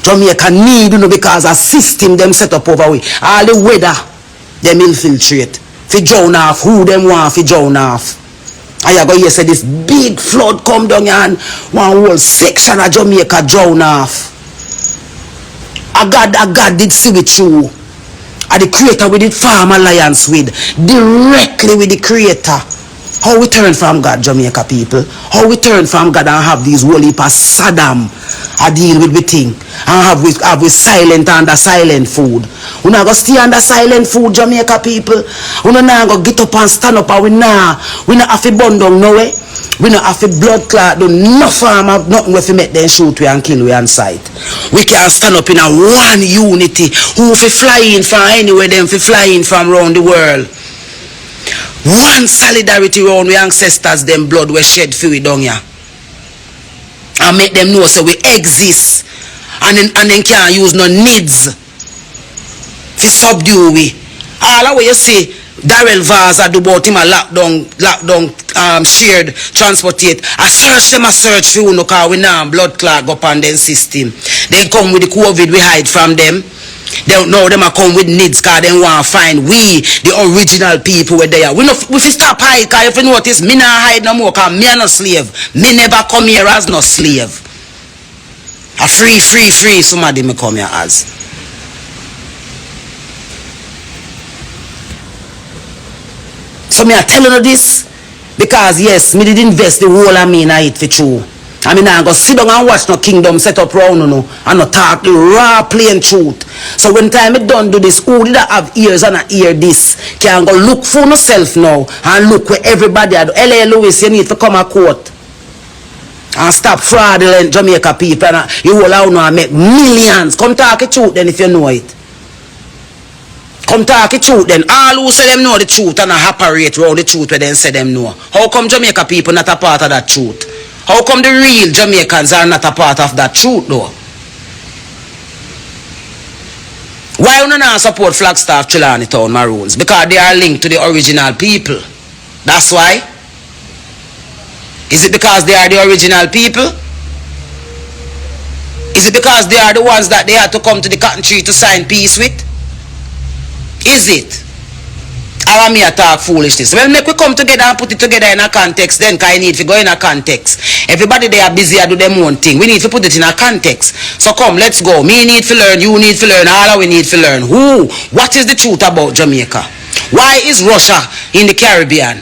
Speaker 2: Jamaica need because a system them set up over we. All the weather them infiltrate. For drown off who them want for drown off. And you go here say this big flood come down here and one whole section of Jamaica drown off. A God did see with you. And the creator we did farm alliance with. Directly with the creator. How we turn from God, Jamaica people? How we turn from God and have these whole heap of Saddam I deal with the thing and have we silent under silent food. We not go stay under silent food, Jamaica people. We not go get up and stand up and we not have to burn down no way. We not have to blood clot do no farm nothing we fi make them shoot we and kill we on sight. We can stand up in a one unity. Who fi flying from anywhere them fi flying from around the world. One solidarity around we ancestors them blood we shed for we down here. And make them know so we exist. And then can't use no needs to subdue we. All the way you see Darrell Vaz do about him a lockdown shared transportate. I search for you no cause we now blood clot go up on them system. Then come with the COVID we hide from them. They don't know them a come with needs because they want to find we, the original people were there. We stop hide because if you notice, me not hide no more because me a no slave. Me never come here as no slave. A free, somebody me come here as. So me I telling you this because yes, me did invest the whole of me in it for true. I mean I go sit down and watch no kingdom set up round and no talk the raw plain truth. So when time it done do this, who did I have ears and I hear this? Can go look for myself now and look where everybody had. L.A. Lewis, you need to come a court and stop fraudulent Jamaica people and you will allow now make millions. Come talk the truth then if you know it. Come talk the truth then. All who say them know the truth and operate around the truth where they say them know. How come Jamaica people not a part of that truth? How come the real Jamaicans are not a part of that truth though? Why do you not support Flagstaff, Trelawney Town, Maroons? Because they are linked to the original people. That's why. Is it because they are the original people? Is it because they are the ones that they had to come to the cotton tree to sign peace with? Is it? Or me talk foolishness? Well, make we come together and put it together in a context then, because I need to go in a context. Everybody they are busy and do their own thing. We need to put it in a context. So come, let's go. Me need to learn, you need to learn, all we need to learn. Who? What is the truth about Jamaica? Why is Russia in the Caribbean?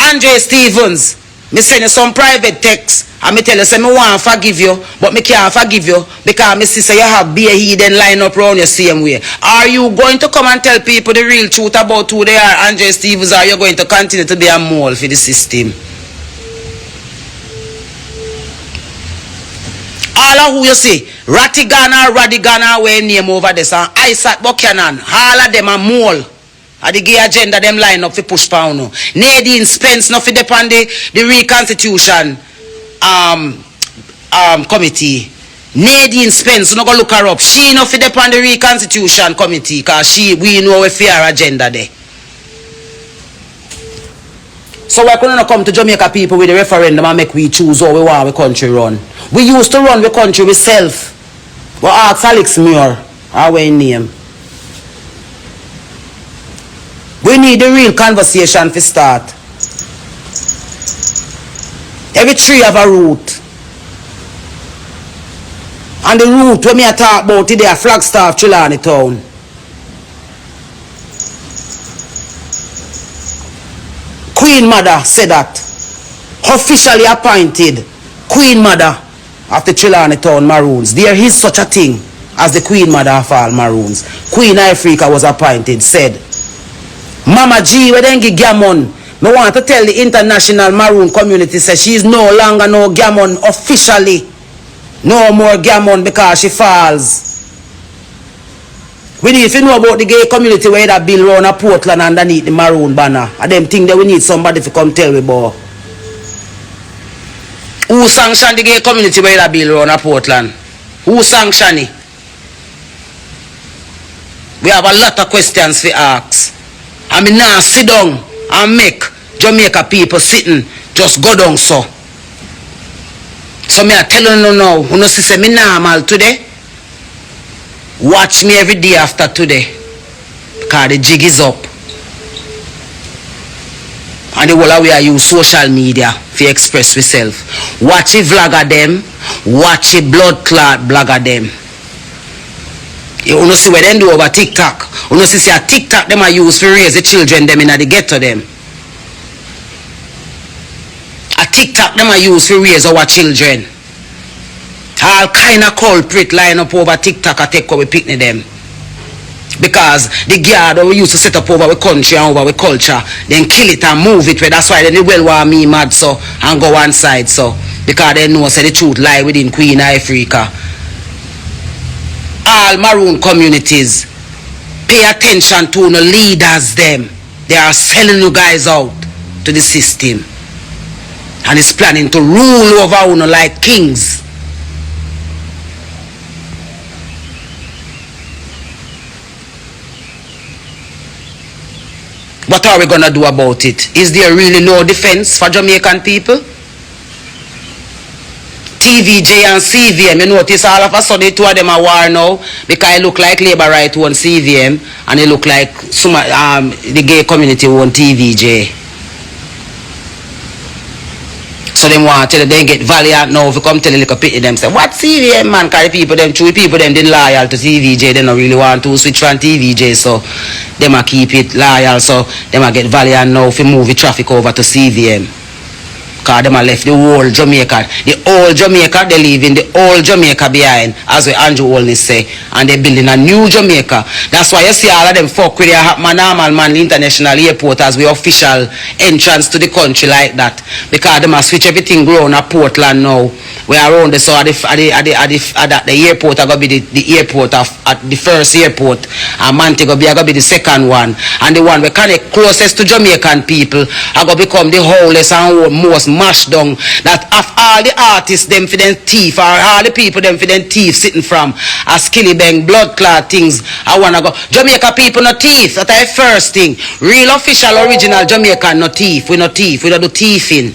Speaker 2: Andre Stevens, me send you some private text and me tell you say me want to forgive you, but me can't forgive you because me see say you have be a hidden line up around your same way. Are you going to come and tell people the real truth about who they are, Andre Stevens, or are you going to continue to be a mole for the system? All of who you see, Radigana, way name over this, and Isaac Buchanan, all of them are mole. At the gay agenda, them line up for push pound. Nadine Spence, nothing depend the reconstitution committee. Nadine Spence, no go look her up. She nothing depend the reconstitution committee, cause we know we fear agenda there. So we're gonna come to Jamaica people with the referendum and make we choose how we want our country run. We used to run the country ourselves. But ask Alex Muir, our name. We need a real conversation to start. Every tree have a root. And the root when me talk about today are Flagstaff, Trelawney Town. Queen Mother said that. Officially appointed Queen Mother of the Trelawney Town Maroons. There is such a thing as the Queen Mother of all Maroons. Queen Africa was appointed, said, Mama G, we then give Gammon. Me want to tell the international Maroon community say she is no longer no Gammon officially. No more Gammon because she falls. We need to know about the gay community where that bill round a Portland underneath the Maroon banner. And them think that we need somebody to come tell me about. Who sanctioned the gay community where that bill round a Portland? Who sanctioned it? We have a lot of questions to ask. I mean now sit down and make Jamaica people sitting just go down so. So me I telling you now, you know say me normal today. Watch me every day after today. Because the jig is up. And the whole way I use social media to express myself. Watch a vlogger them, watch a blood clot blogger them. You know see what they do over TikTok. You know see a TikTok them I use to raise the children them in the ghetto them. A TikTok them I use to raise our children. All kind of culprit line up over TikTok and take over picnic them. Because the guard that we used to set up over our country and over our culture, then kill it and move it. That's why they well want me mad so and go one side so. Because they know say the truth lie within Queen Africa. All Maroon communities, pay attention to the leaders them. They are selling you guys out to the system. And it's planning to rule over you like kings. What are we going to do about it? Is there really no defense for Jamaican people? TVJ and CVM, you notice all of a sudden the two of them are war now because it look like Labour Right won CVM and it look like some, the gay community won TVJ. So them want to tell you, they get valiant now if you come tell a little pity them say, what CVM man, carry people them true people them didn't loyal to TVJ, they don't really want to switch from TVJ, so them a keep it loyal, so them a get valiant now if you move the traffic over to CVM. Because them a left the whole Jamaica, the old Jamaica, they leave in the old Jamaica behind, as we Andrew Olney say, and they building a new Jamaica. That's why you see all of them fuck with their normal man international airport as we official entrance to the country like that. Because them a switch everything grown at Portland now. We are around the so at the airport are gonna be the airport of at the first airport, and Montego Bay are gonna be the second one, and the one we connect closest to Jamaican people are gonna become the wholest and most mashed down. That of all the artists them for them thief, or all the people them for them thief sitting from a skilly bang blood clot things, I wanna go Jamaica people no thief. That's the first thing. Real official original Jamaican no thief. We no thief. We don't do thieving.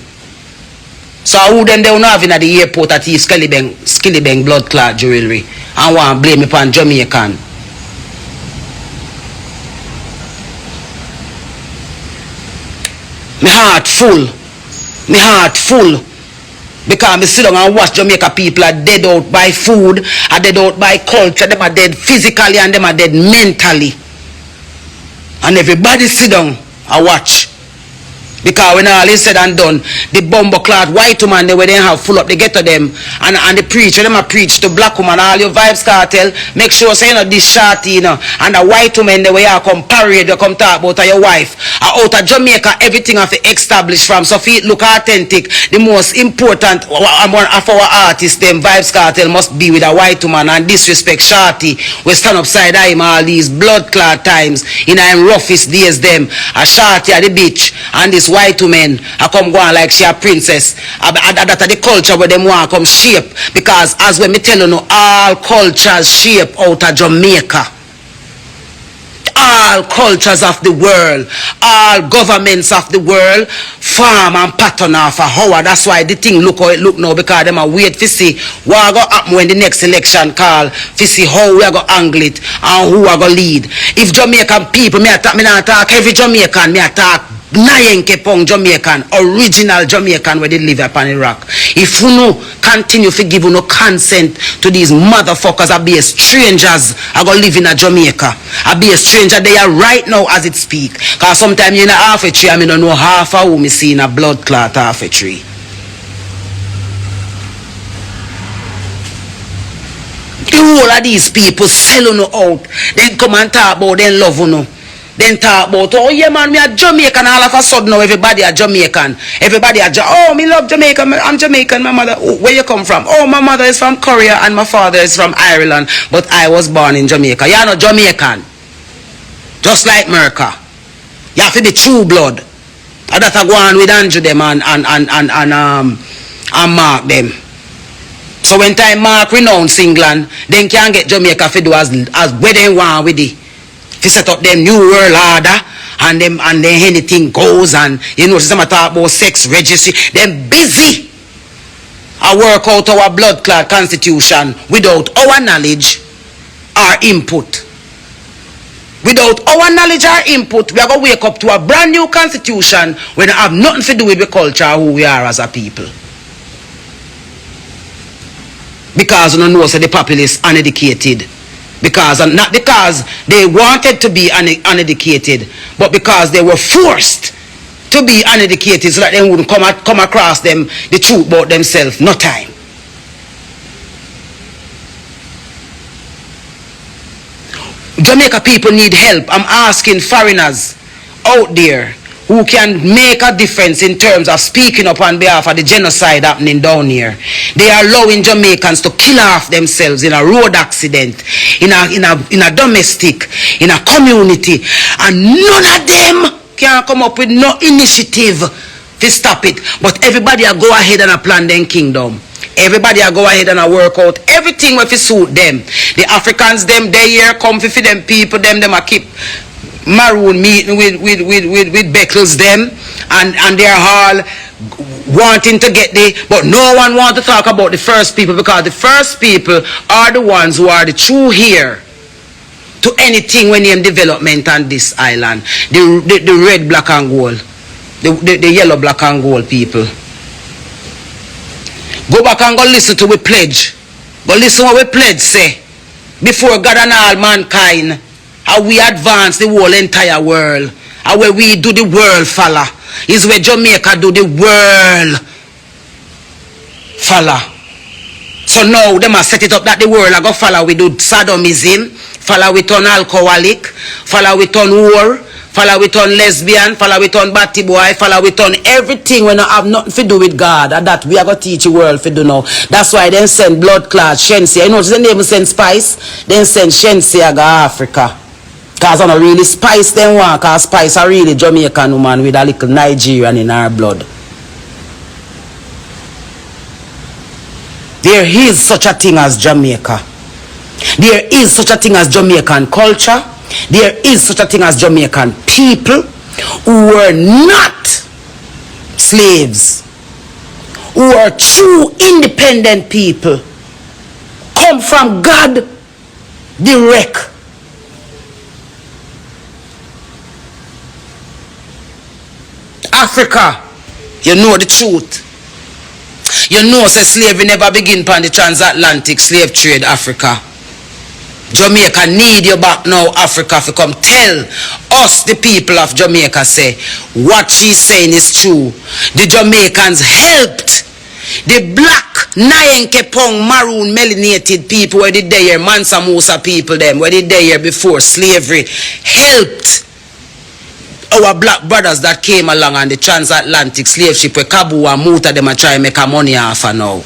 Speaker 2: So who them they don't have in at the airport at thief skilly bang blood clot jewelry and want to blame me upon Jamaican. My heart full. Because I sit down and watch Jamaica people are dead out by food, are dead out by culture, them are dead physically and them are dead mentally. And everybody sit down and watch. Because when all is said and done, the bumbo clad white woman they where they have full up the ghetto them and the preacher them a preach to black woman, all your vibes cartel, make sure say you know this shorty, you know, and the white woman they where you come parade, you come talk about your wife. Out of Jamaica, everything have to establish from so if it look authentic, the most important one of our artists, them vibes cartel must be with a white woman and disrespect shorty. We stand upside him all these blood clot times in our roughest days them. A shorty at the beach and this white woman I come go on like she a princess. That the culture where them want come shape. Because as when me tell you, all cultures shape out of Jamaica. All cultures of the world, all governments of the world farm and pattern off of how. That's why the thing look how it look now, because them are wait to see what go happen when the next election call, to see how we are going to angle it and who are going to lead. If Jamaican people, me not talk every Jamaican, me talk Nayenke Pong Jamaican, original Jamaican where they live upon Iraq. If you no continue to give you no consent to these motherfuckers, I be a strangers I go live in a Jamaica. I be a stranger there right now as it speak. Because sometimes you know half a tree, I mean don't know half of who me see in a blood clot half a tree. The whole of these people sell you out. Then come and talk about them love you. Then talk about, oh yeah man, me a Jamaican, all of a sudden now everybody a Jamaican. Everybody a oh, me love Jamaica, I'm Jamaican, my mother, oh, where you come from? Oh, my mother is from Korea and my father is from Ireland, but I was born in Jamaica. You're not Jamaican. Just like America. You have to be true blood. And that I go on with Andrew them and mark them. So when time mark renounce England, then can get Jamaica to do as where they want with it. To set up them new world order and then anything goes, and you know some talk about sex registry. Them busy I work out our blood clot constitution without our knowledge or input. Without our knowledge or input, we are going to wake up to a brand new constitution when it have nothing to do with the culture or who we are as a people. Because you don't know so the populace uneducated. Because not because they wanted to be uneducated, but because they were forced to be uneducated so that they wouldn't come across them the truth about themselves. No time. Jamaica people need help. I'm asking foreigners out there who can make a difference in terms of speaking up on behalf of the genocide happening down here. They are allowing Jamaicans to kill off themselves in a road accident, in a domestic, in a community, and none of them can come up with no initiative to stop it. But everybody will go ahead and plan their kingdom. Everybody will go ahead and work out everything will suit them. The Africans, them, they here come for them people, them will keep Maroon meeting with Beckles them and they're all wanting to get there, but no one wants to talk about the first people, because the first people are the ones who are the true heir to anything when name development on this island. The red, black and gold, the yellow, black and gold people. Go back and go listen to we pledge. Go listen what we pledge say. Before God and all mankind, how we advance the whole entire world. How where we do the world follow. Is where Jamaica do the world follow. So now them are set it up that the world I go follow. We do sodomism, follow with on alcoholic, follow with on war, follow with on lesbian, follow with on batty boy, follow with on everything when I have nothing to do with God. And that we are going to teach the world to do now. That's why they send blood clot, Shensi. You know, they never send spice. Then send Shensi to Africa. Because I don't really spice them one. Because spice are really Jamaican woman with a little Nigerian in our blood. There is such a thing as Jamaica. There is such a thing as Jamaican culture. There is such a thing as Jamaican people who were not slaves, who are true independent people, come from God direct. Africa, you know the truth. You know say slavery never begin upon the transatlantic slave trade, Africa. Jamaica need you back now, Africa, to come tell us, the people of Jamaica, say what she's saying is true. The Jamaicans helped the black Nyenke Pong Maroon melanated people where did they here, Mansa Musa people them, where did they here before slavery, helped our black brothers that came along on the transatlantic slave ship where Kabu and Muta them are trying to make a money off now.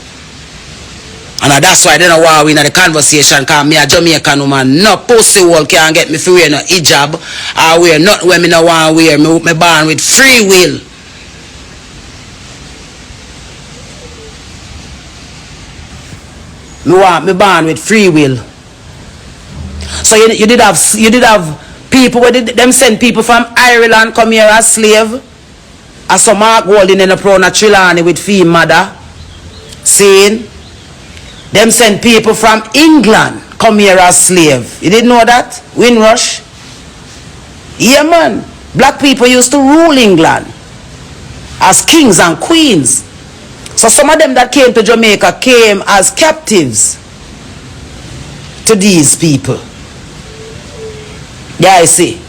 Speaker 2: And that's why they don't want to win the conversation because me a Jamaican woman, no pussy wall can't get me to wear no hijab or wear not when me no want to wear. Me born with free will. Me born with free will. So you did have people where them send people from Ireland come here as slave. As some Mark Walden in a pro Trelawney with fee mother. Saying them send people from England come here as slave. You didn't know that? Windrush? Yeah, man. Black people used to rule England as kings and queens. So some of them that came to Jamaica came as captives to these people. Yeah, I see.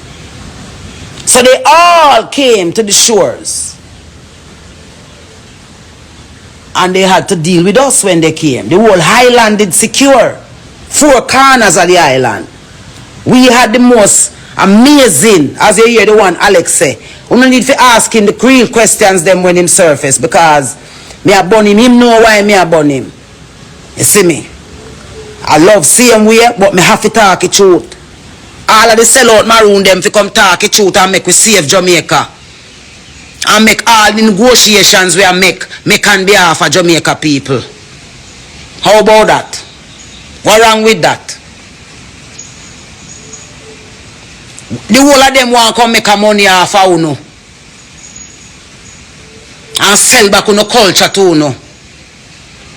Speaker 2: So they all came to the shores. And they had to deal with us when they came. The whole island did secure. 4 corners of the island. We had the most amazing, as you hear the one Alex say. We don't need to ask him the real questions them when him surface. Because me a burn him know why me a burn him. You see me? I love same way, but me have to talk the truth. All of the sellout Maroon them to come talk the truth and make we save Jamaica. And make all the negotiations we make on behalf of Jamaica people. How about that? What wrong with that? The whole of them want to come make a money off of uno. And sell back uno culture to uno.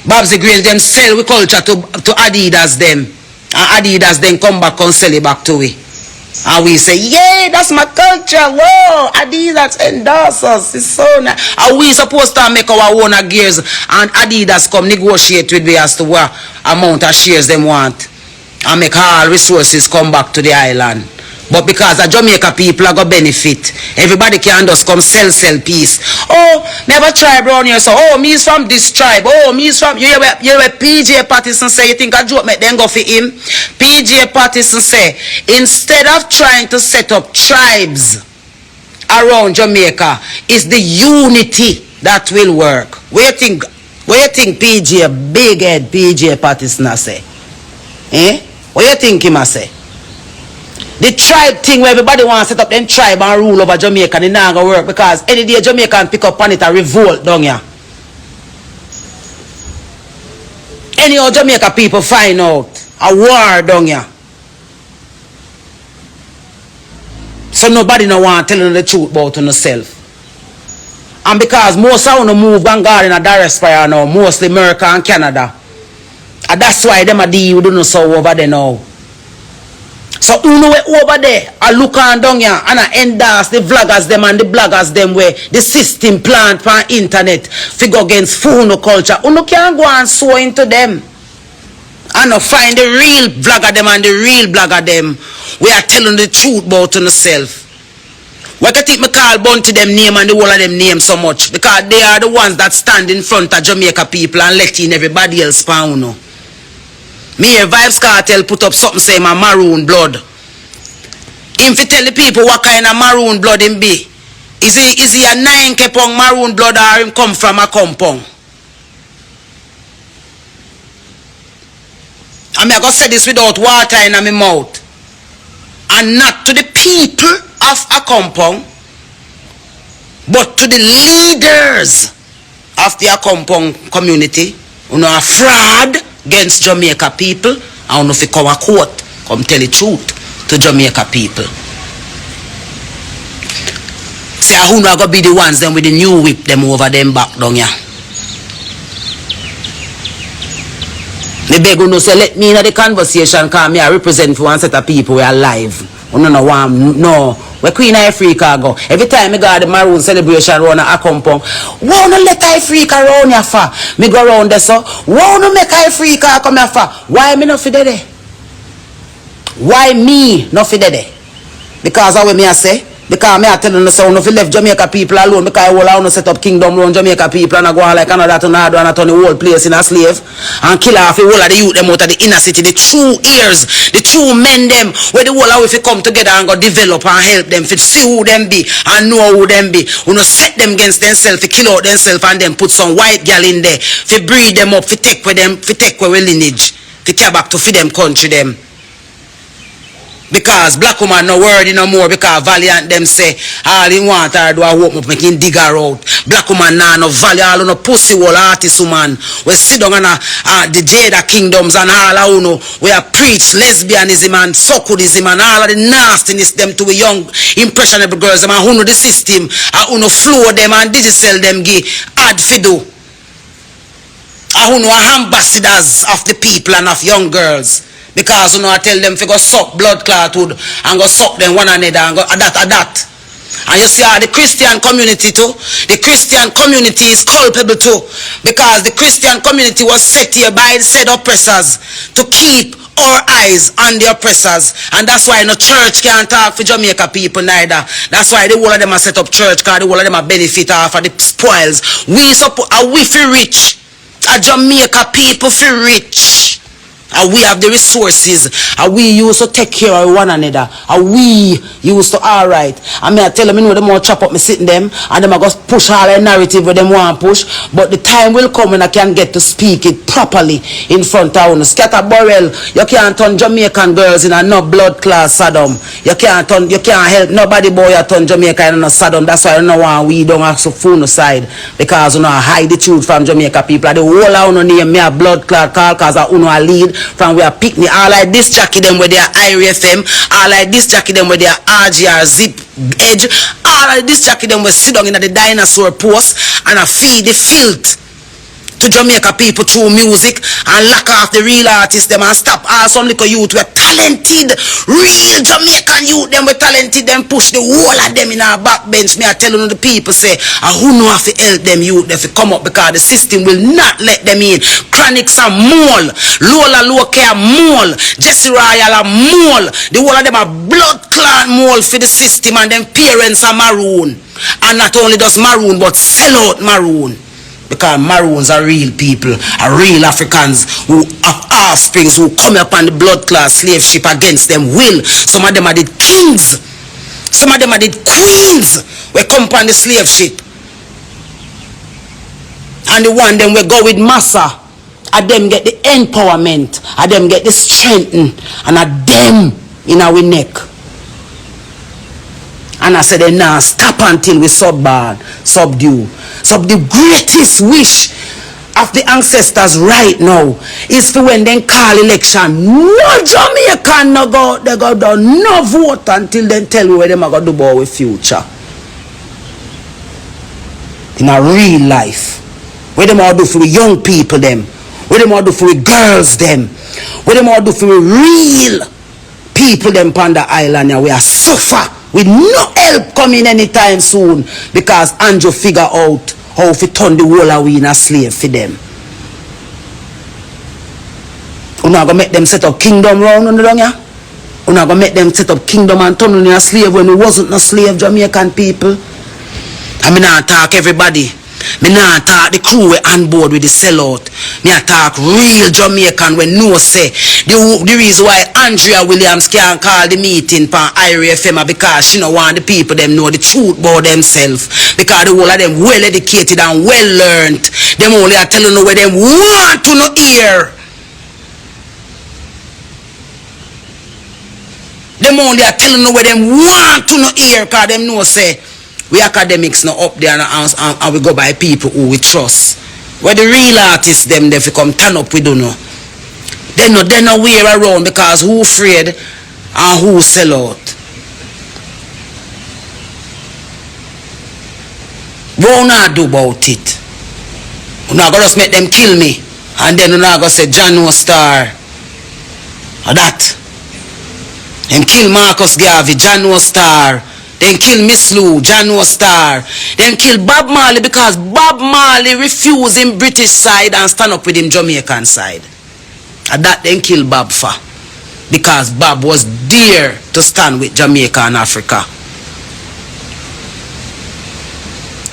Speaker 2: Babsy Grail them sell we culture to Adidas them. And Adidas then come back and sell it back to we. And we say, yeah, that's my culture. Whoa, Adidas endorse us. It's so nice. And we supposed to make our own gears and Adidas come negotiate with me as to what amount of shares them want. And make all resources come back to the island. But because the Jamaica people are going to benefit, everybody can just come sell peace. Oh, never tribe around here. So, oh, me is from this tribe. Oh, me is from... You hear PJ Patterson say, you think a joke make them go for him? PJ Patterson say, instead of trying to set up tribes around Jamaica, it's the unity that will work. What you think PJ, big head PJ Patterson say? Eh? What you think him say? The tribe thing where everybody wants to set up them tribe and rule over Jamaica, and it not gonna work because any day Jamaica can pick up on it and revolt down here. Any of Jamaica people find out a war down here. So nobody no want telling the truth about themselves. And because most of them move and go in a Diaspora now, mostly America and Canada. And that's why them a deal with us over there now. So who know over there, I look on down here and I endorse the vloggers them and the bloggers them where the system plant on internet figure against Funo culture. Who can go and sow into them. And not find the real vlogger them and the real blogger them. We are telling the truth about yourself. Why can I call Bunty them name and the whole of them name so much? Because they are the ones that stand in front of Jamaica people and let in everybody else pound. Me here Vibes Cartel put up something saying my Maroon blood. Him fi tell the people what kind of Maroon blood him be. Is he a 9 kepong Maroon blood or him come from a compound? I mean I gotta say this without water in my mouth. And not to the people of a compound, but to the leaders of the compound community who are fraud against Jamaica people and who come a court, come tell the truth to Jamaica people. Say who are gonna be the ones them with the new whip them over them back down here. Me beg you no say let me in the conversation because me I represent for one set of people who are alive. No where Queen Africa go. Every time I go to the Maroon celebration around a compound, why no let Africa around here for? Me go around there so, why no make Africa come here for? Why me not fit there? Why me not fit there? Because how me I say? Because me I tell you so, no if you left Jamaica people alone because I will allow no set up kingdom around Jamaica people and I go on like another to another and I turn the whole place in a slave and kill off the whole of the youth them out of the inner city, the true ears, the true men them where the whole of if you come together and go develop and help them to see who them be and know who them be. We no set them against themselves, to kill out themselves and then put some white girl in there, to breed them up, to take with them, to take with lineage, to take back to feed them country them. Because black woman no worthy no more because Valiant them say all he want her do a hope up making dig her out. Black woman nah no value all no pussy wall artist woman. We sit down on the Jada kingdoms and all I know we are preach lesbianism and suckudism and all of the nastiness them to a young impressionable girls them and who know the system and who know flow them and digital them give ad fido. And who know ambassadors of the people and of young girls. Because you know I tell them to go suck blood clot wood and go suck them one another and go that. And you see the Christian community too. The Christian community is culpable too. Because the Christian community was set here by the said oppressors to keep our eyes on the oppressors. And that's why no church can't talk for Jamaica people neither. That's why the whole of them are set up church because the whole of them are benefit off of the spoils. We feel rich. A Jamaica people feel rich. And we have the resources, and we used to take care of one another, and we used to alright. I mean, I tell them, you know, them all chop up me sitting them, and them I go push all the narrative where them want to push. But the time will come when I can get to speak it properly in front of you. Scatter Burrell, you can't turn Jamaican girls in a no blood class Saddam. You can't help nobody boy you turn Jamaica in a Saddam. That's why I don't want we don't ask for phone side because you know I hide the truth from Jamaica people. The whole of you name me a blood clot call because I know a lead. From where picnic, all like this Jackie them with their IRFM, all like this Jackie them with their RGR zip edge, all like this Jackie them will sit down in the dinosaur post and I feed the filth to Jamaica people through music and lock off the real artists them and stop all some little youth were talented, real Jamaican youth them were talented, them push the whole of them in our backbench. Me I tell you the people say, who know how to help them youth if they come up because the system will not let them in. Chronics are mole, Lola Loke are mole, Jesse Royal are mole, the whole of them are blood clot mole for the system and them parents are Maroon. And not only does Maroon but sell out Maroon. Because Maroons are real people, are real Africans who have offsprings who come upon the blood class slave ship against them will. Some of them are the kings, some of them are the queens we come upon the slave ship. And the one them we go with massa, and them get the empowerment, and them get the strength, and at them in our neck. And I said, they now stop until we subdue. So the greatest wish of the ancestors right now is for when they call election, no Jamaican no go, they go down, no vote until they tell me where they are going to do about the future. In a real life. What they are do for the young people them. What they are do for the girls them. What they are do for the real People them on the island here, we are suffer with no help coming anytime soon because Andrew figure out how to turn the whole of we in a slave for them. We're not going to make them set up kingdom round on the down here. We're not going to make them set up kingdom and turn on a slave when we wasn't no slave Jamaican people. I mean, I talk everybody. Me not talk the crew we on board with the sellout. Me I talk real Jamaican when no say the reason why Andrea Williams can't call the meeting for IRA FM because she don't want the people them know the truth about themselves. Because the whole of them well educated and well learned. Them only are telling you where them want to no hear. Them only are telling you where them want to no hear because them know say we academics now up there and we go by people who we trust. Where the real artists them they come turn up we don't know. They no wear around because who afraid and who sell out. What not do about it? We not gonna just make them kill me and then we not gonna say John no star or that. Them kill Marcus Garvey, John no star. Then kill Miss Lou, John no star. Then kill Bob Marley because Bob Marley refused him British side and stand up with him Jamaican side. And that then kill Bob for. Because Bob was dare to stand with Jamaica and Africa.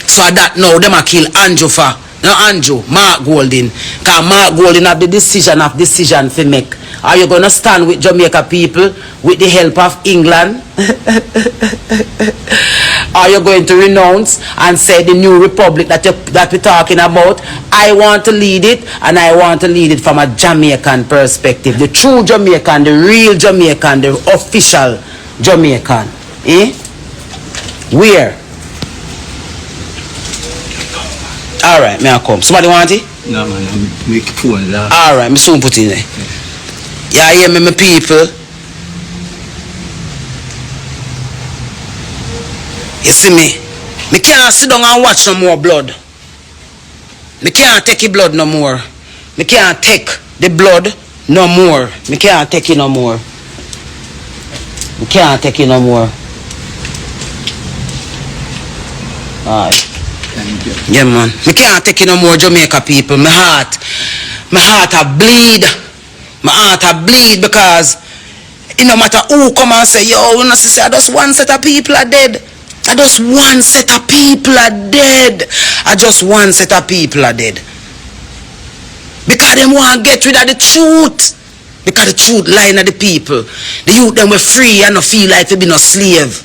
Speaker 2: So at that now them a kill Andrew for. No Andrew, Mark Golding. Because Mark Golding have the decision to make. Are you going to stand with Jamaica people with the help of England? Are you going to renounce and say the new republic that we're talking about? I want to lead it and I want to lead it from a Jamaican perspective. The true Jamaican, the real Jamaican, the official Jamaican. Eh? Where? Alright, may I come? Somebody want it?
Speaker 3: No man, I'm make phone laugh.
Speaker 2: Alright, me soon put it in there. Yeah, hear me, my people. You see me? Me can't sit down and watch no more blood. Me can't take the blood no more. Me can't take the blood no more. Me can't take it no more. Me can't take it no more. Alright. Yeah man. Me can't take it no more, Jamaica people. My heart a bleed. My heart a bleed because it no matter who come and say, yo, you know, say, just one set of people are dead. I just one set of people are dead. I just one set of people are dead. Because them want to get rid of the truth. Because the truth lying at the people. The youth them were free and no feel like they be no slave.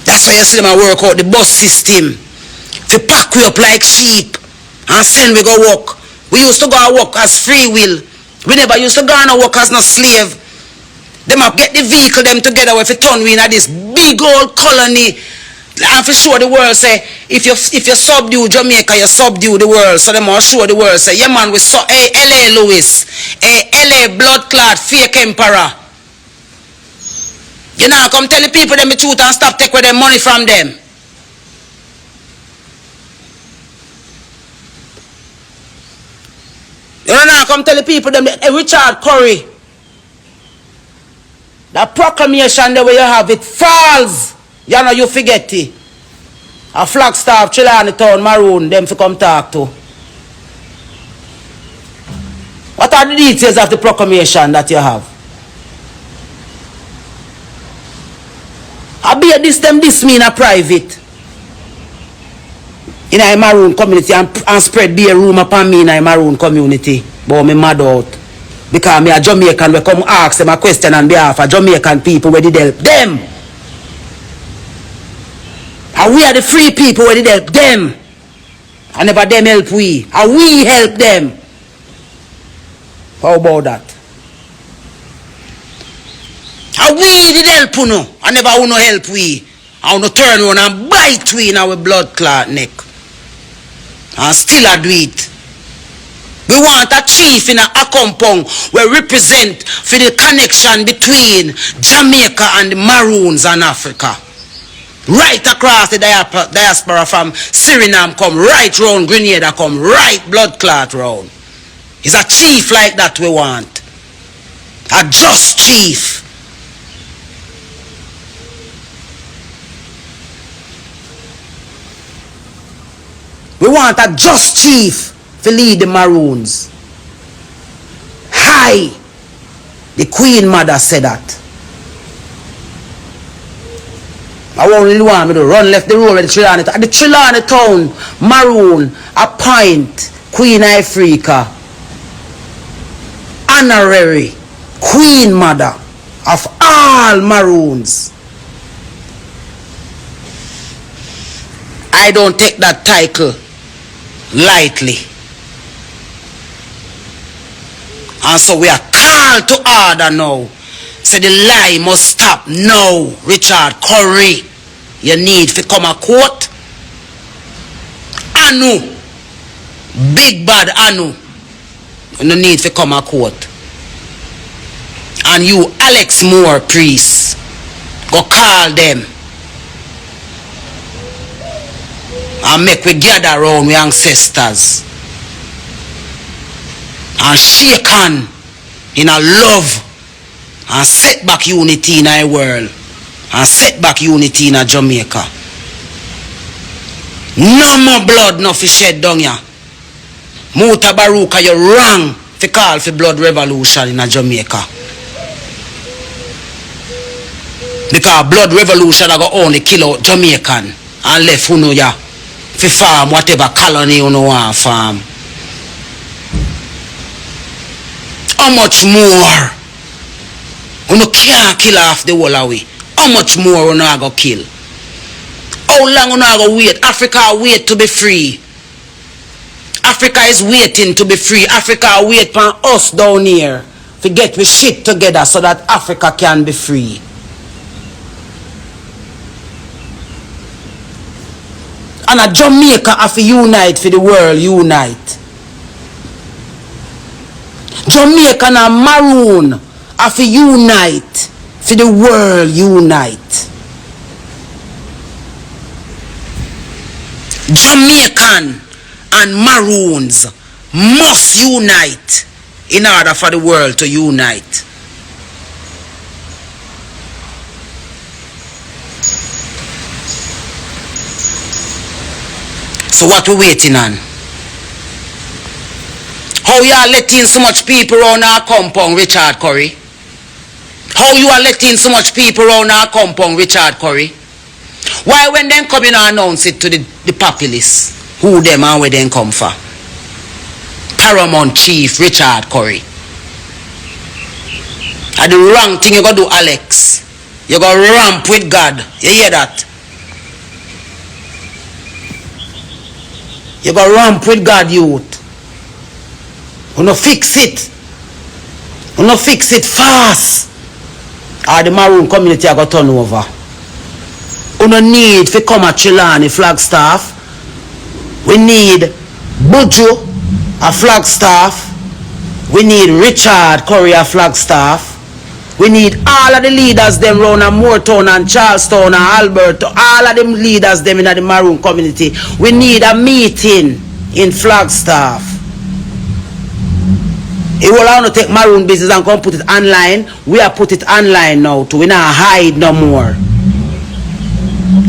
Speaker 2: That's why you see them work out the bus system. To pack we up like sheep. And send we go work. We used to go and work as free will. We never used to go and work as no slave. Them up get the vehicle them together with a turn we in this big old colony. And for sure the world say, if you subdue Jamaica, you subdue the world. So them all show the world say, yeah man, we saw LA Lewis, LA blood clot, fake emperor. You know, come tell the people them the truth and stop take with them money from them. You know, come tell the people them Richard Curry. That proclamation the way you have it falls. You know you forget it. A Flagstaff, Chilani Town, Maroon, them to come talk to. What are the details of the proclamation that you have? I be this mean a private. In a Maroon community and spread be a room upon me in a Maroon community. But me mad out. Because me a Jamaican we come ask them a question on behalf of Jamaican people where did help them. And we are the free people where did help them. And never them help we. And we help them. How about that? And we did help you know. And never you no help we. And you turn around and bite we in our blood clot neck. And still I do it. We want a chief in a compound where represent for the connection between Jamaica and the Maroons and Africa. Right across the diaspora from Suriname come right round Grenada come right blood clot round. It's a chief like that we want. A just chief. We want a just chief to lead the Maroons. Hi! The Queen Mother said that. I won't really want me to run left the road with the Trelawney. At the Trelawney town, Maroon, appoint Queen Ifrica, honorary Queen Mother of all Maroons. I don't take that title lightly. And so we are called to order now. So the lie must stop now. Richard Curry, you need to come a court. Anu, big bad Anu, you need to come a court. And you Alex Moore priest, go call them. And make we gather around with ancestors. And shake hand in a love. And set back unity in our world. And set back unity in a Jamaica. No more blood no fi shed down here. Muta Baruka, you wrong to call for blood revolution in a Jamaica. Because blood revolution are going only kill out Jamaican. And left who know ya fi farm whatever colony you know want farm. How much more? You can't kill off the whole away. How much more you not go kill? How long you not go wait? Africa wait to be free. Africa is waiting to be free. Africa wait for us down here to get we shit together so that Africa can be free. And a Jamaica have to unite for the world unite. Jamaica and Maroon have to unite for the world unite. Jamaican and Maroons must unite in order for the world to unite. So what we waiting on? How you are letting so much people around our compound, Richard Curry? How you are letting so much people around our compound, Richard Curry? Why when them come in and announce it to the populace, who them and where them come for? Paramount Chief Richard Curry. And the wrong thing you gotta do, Alex. You gotta ramp with God. You hear that? You gotta ramp with God, youth. You no fix it. You no fix it fast. Or the Maroon community are gonna turn over. You no need to come at Trelawney Flagstaff. We need Buju, a Flagstaff. We need Richard Curry, a Flagstaff. We need all of the leaders them round at Moortown and Charlestown and Alberta. All of them leaders them in the Maroon community. We need a meeting in Flagstaff. If we want to take Maroon business and come put it online, we are put it online now too. We not hide no more.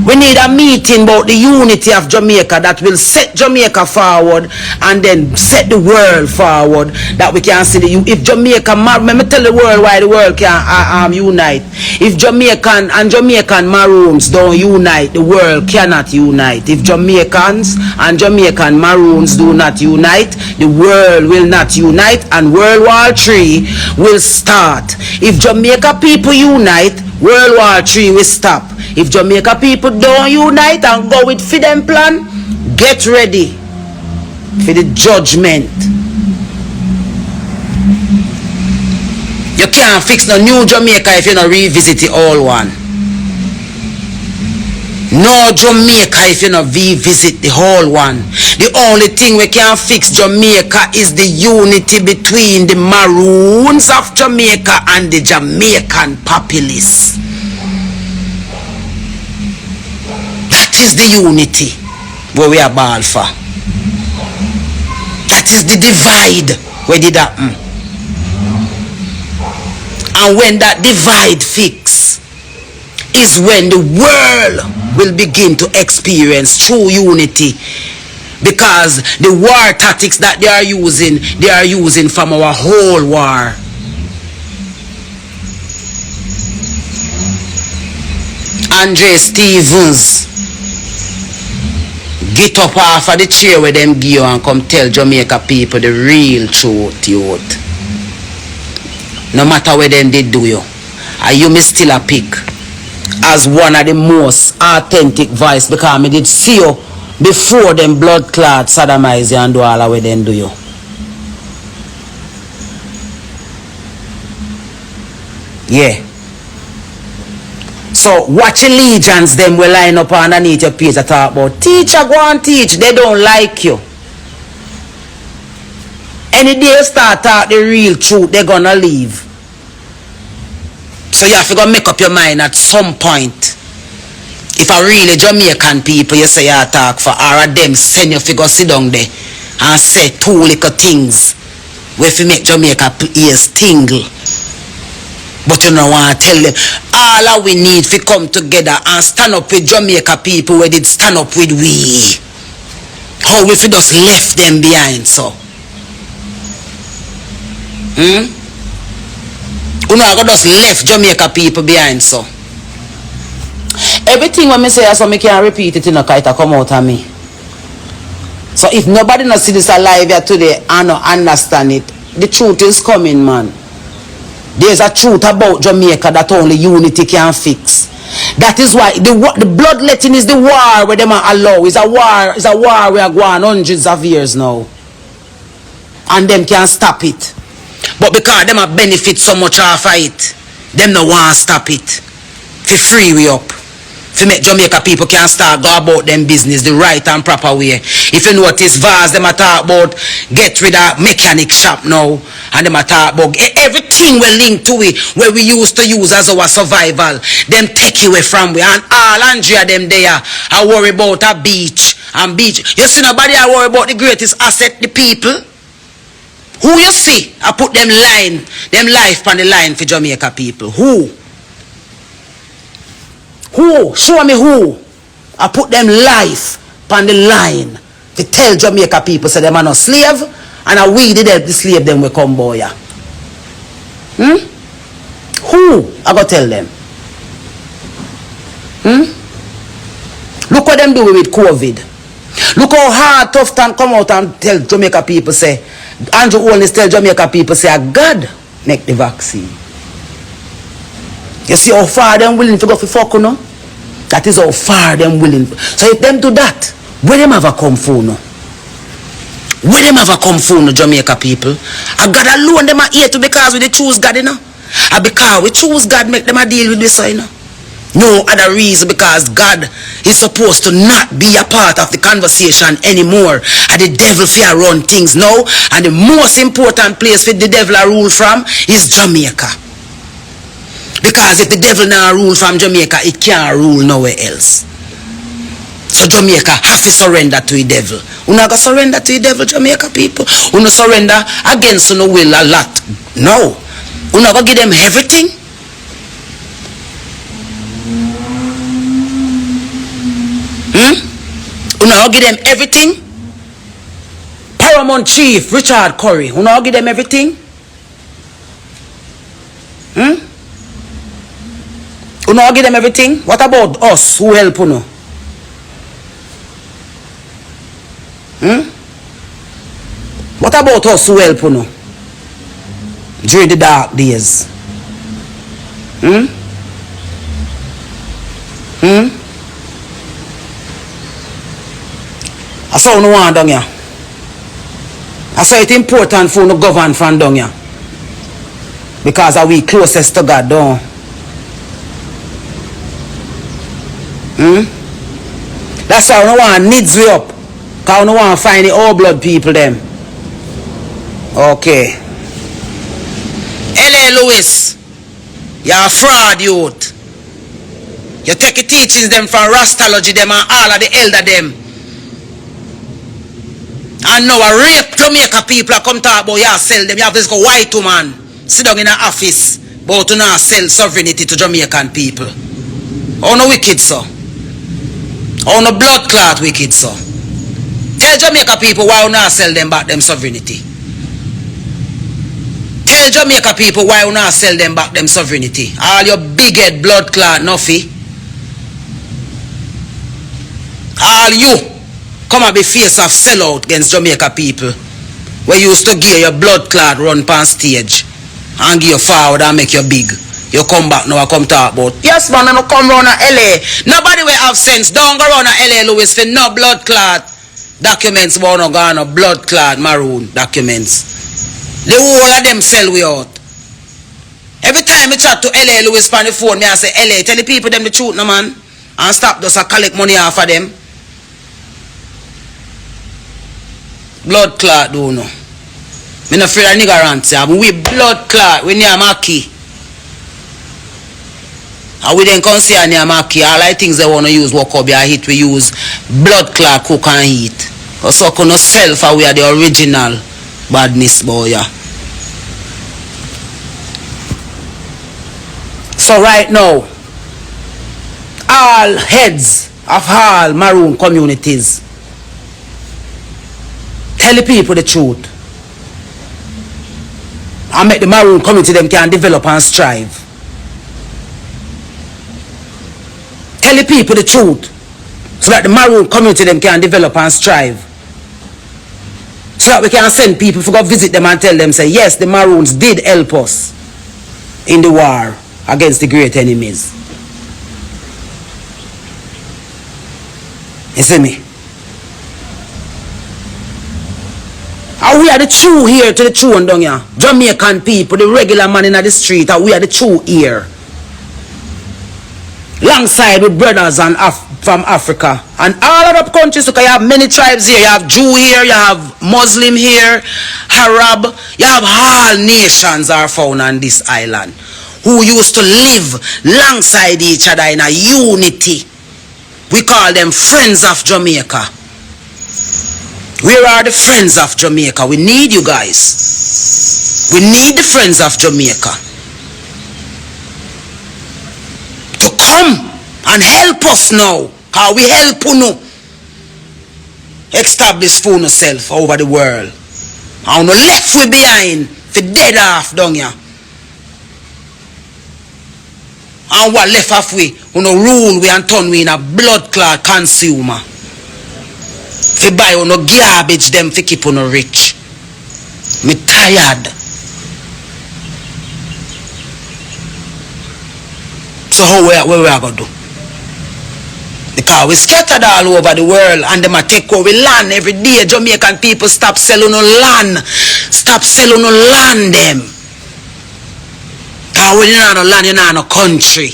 Speaker 2: We need a meeting about the unity of Jamaica that will set Jamaica forward and then set the world forward, that we can see the if Jamaica, let me tell the world why the world can unite. If Jamaican and Jamaican Maroons don't unite, the world cannot unite. If Jamaicans and Jamaican Maroons do not unite, the world will not unite and World War III will start. If Jamaica people unite, World War III will stop. If Jamaica people don't unite and go with Fidem plan, get ready for the judgment. You can't fix no new Jamaica if you don't revisit the old one. No Jamaica if you don't revisit the whole one. The only thing we can fix Jamaica is the unity between the Maroons of Jamaica and the Jamaican populace. That is the unity where we are ball for. That is the divide where did happen. And when that divide fix is when the world will begin to experience true unity. Because the war tactics that they are using from our whole war. Andre Stevens, get up off of the chair where them give you and come tell Jamaica people the real truth, youth. No matter where them they do you, and you may still a pick as one of the most authentic voice, because I did see you before them blood clot sodomize you and do all of what them do you. Yeah. So watch allegiance them will line up underneath your page to talk about teacher go and teach, they don't like you. Any day you start talk the real truth, they're gonna leave. So you have to go make up your mind at some point. If I really Jamaican people you say you talk for, or them send you to go sit down there and say two little things where if you make Jamaica ears tingle. But you don't want to tell them all we need to come together and stand up with Jamaica people where they stand up with we. How if we just left them behind so? You know I just left Jamaica people behind so. Everything when I say so I can repeat it in a kite come out of me. So if nobody not see this alive here today and not understand it, the truth is coming, man. There's a truth about Jamaica that only unity can fix. That is why the bloodletting is the war where them are allowed. It's a war we are going hundreds of years now. And them can't stop it. But because them are benefit so much off of it, them no want to stop it. For free we up. To make Jamaica people can start go about them business the right and proper way. If you notice Vaz, them a talk about get rid of mechanic shop now. And them a talk about everything we link to it where we used to use as our survival. Them take away from we. And all Andrea them there I worry about a beach and beach. You see nobody I worry about the greatest asset, the people. Who you see? I put them life on the line for Jamaica people. Who? Who? Show me who. I put them life on the line to tell Jamaica people say them are not slave and I we did help the slave them will come boy. Who? I go tell them. Look what them do with COVID. Look how hard tough time come out and tell Jamaica people say Andrew Holness tell Jamaica people say God make the vaccine. You see how far them willing to go for fuck, you know? That is how far them willing. So if them do that, where them have a come for no? Where them have a come for no, Jamaica people? And God alone them are here to because we they choose God, you know? And because we choose God, make them a deal with this, you know? No other reason because God is supposed to not be a part of the conversation anymore. And the devil fear run things now. And the most important place for the devil to rule from is Jamaica. Because if the devil now rule from Jamaica, it can't rule nowhere else. So Jamaica have to surrender to the devil. You not gonna surrender to the devil, Jamaica people. You not surrender against no will a lot. No. You not gonna give them everything. You not gonna give them everything. Paramount Chief Richard Curry. You not gonna give them everything. You know, give them everything. What about us who help you know? What about us who help you know? During the dark days. I saw no one down here. I saw it important for no govern from down here. Because are we closest to God down. That's why I don't want needs we up. Because I don't want to find the all blood people them. Okay. L.A. Lewis, you're a fraud youth. You take the teachings them from Rastology them and all of the elder them. And now a rape Jamaica people come talk about you sell them. You have this go white woman sit down in an office but to not sell sovereignty to Jamaican people. Oh no wicked so. Oh no blood clot wicked so. Tell Jamaica people why you not sell them back them sovereignty. Tell Jamaica people why you not sell them back them sovereignty. All your big head blood clot nuffy. All you come and be face of sellout against Jamaica people. Where you used to give your blood clot run pan stage and give you forward and make you big. You come back now and come talk about yes man, I no come round a LA. Nobody will have sense. Don't go round a LA Louis for no blood clot documents but no go no blood clot Maroon documents. The whole of them sell we out. Every time I chat to LA Louis on the phone, me I say LA, tell the people them the truth no man. And stop just collect money off of them. Blood clot do no. Me no afraid of niggerants. We blood clot, we near Maki. And we then come see near Maki. All the things they want to use work up your heat, we use blood clot cook and heat. So can no sell for we are the original badness boy. Yeah. So right now, all heads of all Maroon communities, tell the people the truth and make the Maroon community them can develop and strive. Tell the people the truth so that the Maroon community them can develop and strive. So that we can send people to go visit them and tell them, say, yes, the Maroons did help us in the war against the great enemies. You see me? And we are the true here to the true and down here. Jamaican people, the regular man in the street, and we are the true here. Alongside with brothers and from Africa and all other countries. So you have many tribes here. You have Jew here, you have Muslim here, Arab. You have all nations are found on this island who used to live alongside each other in a unity. We call them friends of Jamaica. Where are the friends of Jamaica? We need you guys. We need the friends of Jamaica to come and help us now. How we help you now establish for yourself over the world. And no left we behind for dead off down here. And what left off we no rule we and turn we in a blood clot consumer. Fi buy no garbage them fi keep no rich. Me tired. So how we are going to do? Because we scattered all over the world and them a take over land every day. Jamaican people stop selling no land. Stop selling no land them. Because when you're not no land, you're not no country.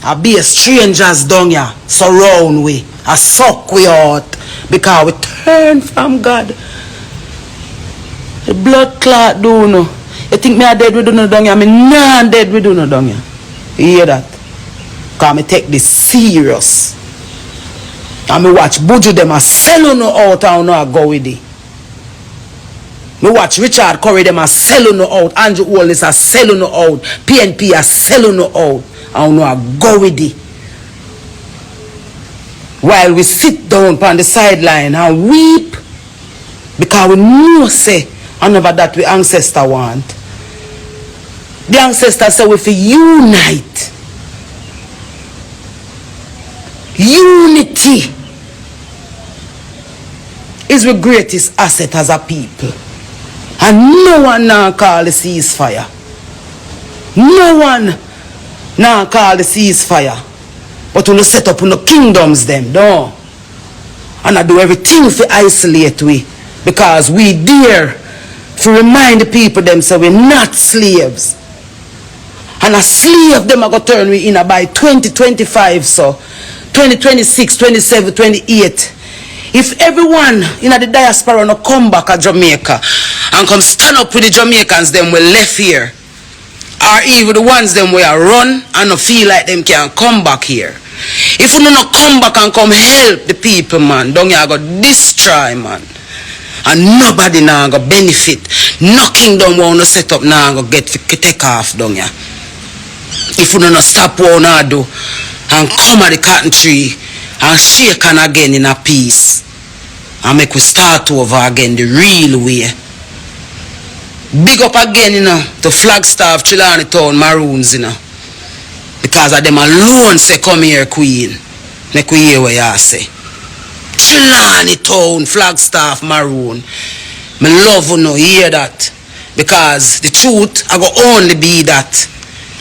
Speaker 2: I be a strangers down here, surround we, I suck we out, because we turn from God. The blood clot do no. You think me a dead we do no down here? Me nah dead we do no down here. You hear that? Because me take this serious. And me watch Buju them a sell no out and no a go with it. Me watch Richard Curry them a sell no out, Andrew Wallace a sell no out, PNP a sell no out. I don't know, I go with it. While we sit down on the sideline and weep because we know say and never that we ancestor want. The ancestors say we fi unite. Unity is the greatest asset as a people. And no one now call the ceasefire. No one now call the ceasefire. But when you set up no kingdoms them, no. And I do everything to isolate we. Because we dare to remind the people them say we're not slaves. And a slave them are going to turn we in by 2025 so. 2026, 27, 28. If everyone in the diaspora no come back to Jamaica and come stand up with the Jamaicans them we left here. Or even the ones them where run and no feel like them can come back here. If you not come back and come help the people, man, don't you go destroy, man. And nobody now go benefit. No kingdom wanna set up now go get take off, don't ya? If you not stop what you do and come at the cotton tree and shake on again in a peace and make we start over again the real way. Big up again, you know, to Flagstaff, Trelawney Town, Maroons, you know. Because of them alone say, come here, Queen. Make we hear what you say. Trelawney Town, Flagstaff, Maroon. Me love you know, hear that. Because the truth I go only be that.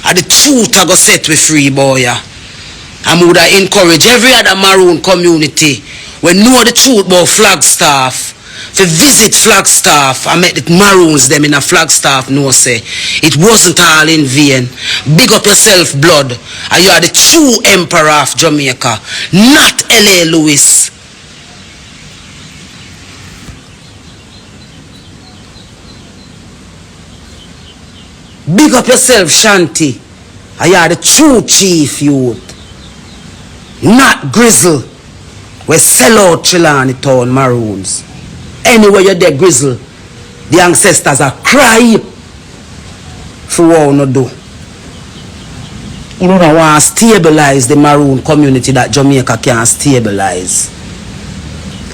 Speaker 2: And the truth I go set we free, boy. I would encourage every other Maroon community we know the truth about Flagstaff to visit Flagstaff and make the Maroons them in a Flagstaff know say it wasn't all in vain. Big up yourself, blood, and you are the true emperor of Jamaica, not L.A. Lewis. Big up yourself, Shanti, and you are the true chief youth, not Grizzle. We sell out Trelawney Town Maroons. Anywhere you're there, Grizzle, the ancestors are crying for what you do. You don't want to stabilize the Maroon community that Jamaica can stabilize.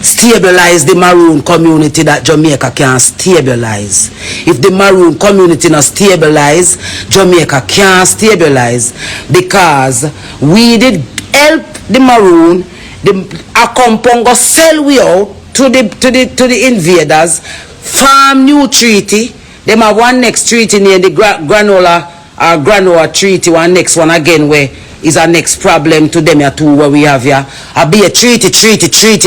Speaker 2: Stabilize the Maroon community that Jamaica can stabilize. If the Maroon community not stabilize, Jamaica can't stabilize, because we did help the Maroon. The Akompongo sell we out to the invaders, farm new treaty. Them have one next treaty near the Granola treaty, one next one again where is a next problem to them here too, where we have here. I be a treaty,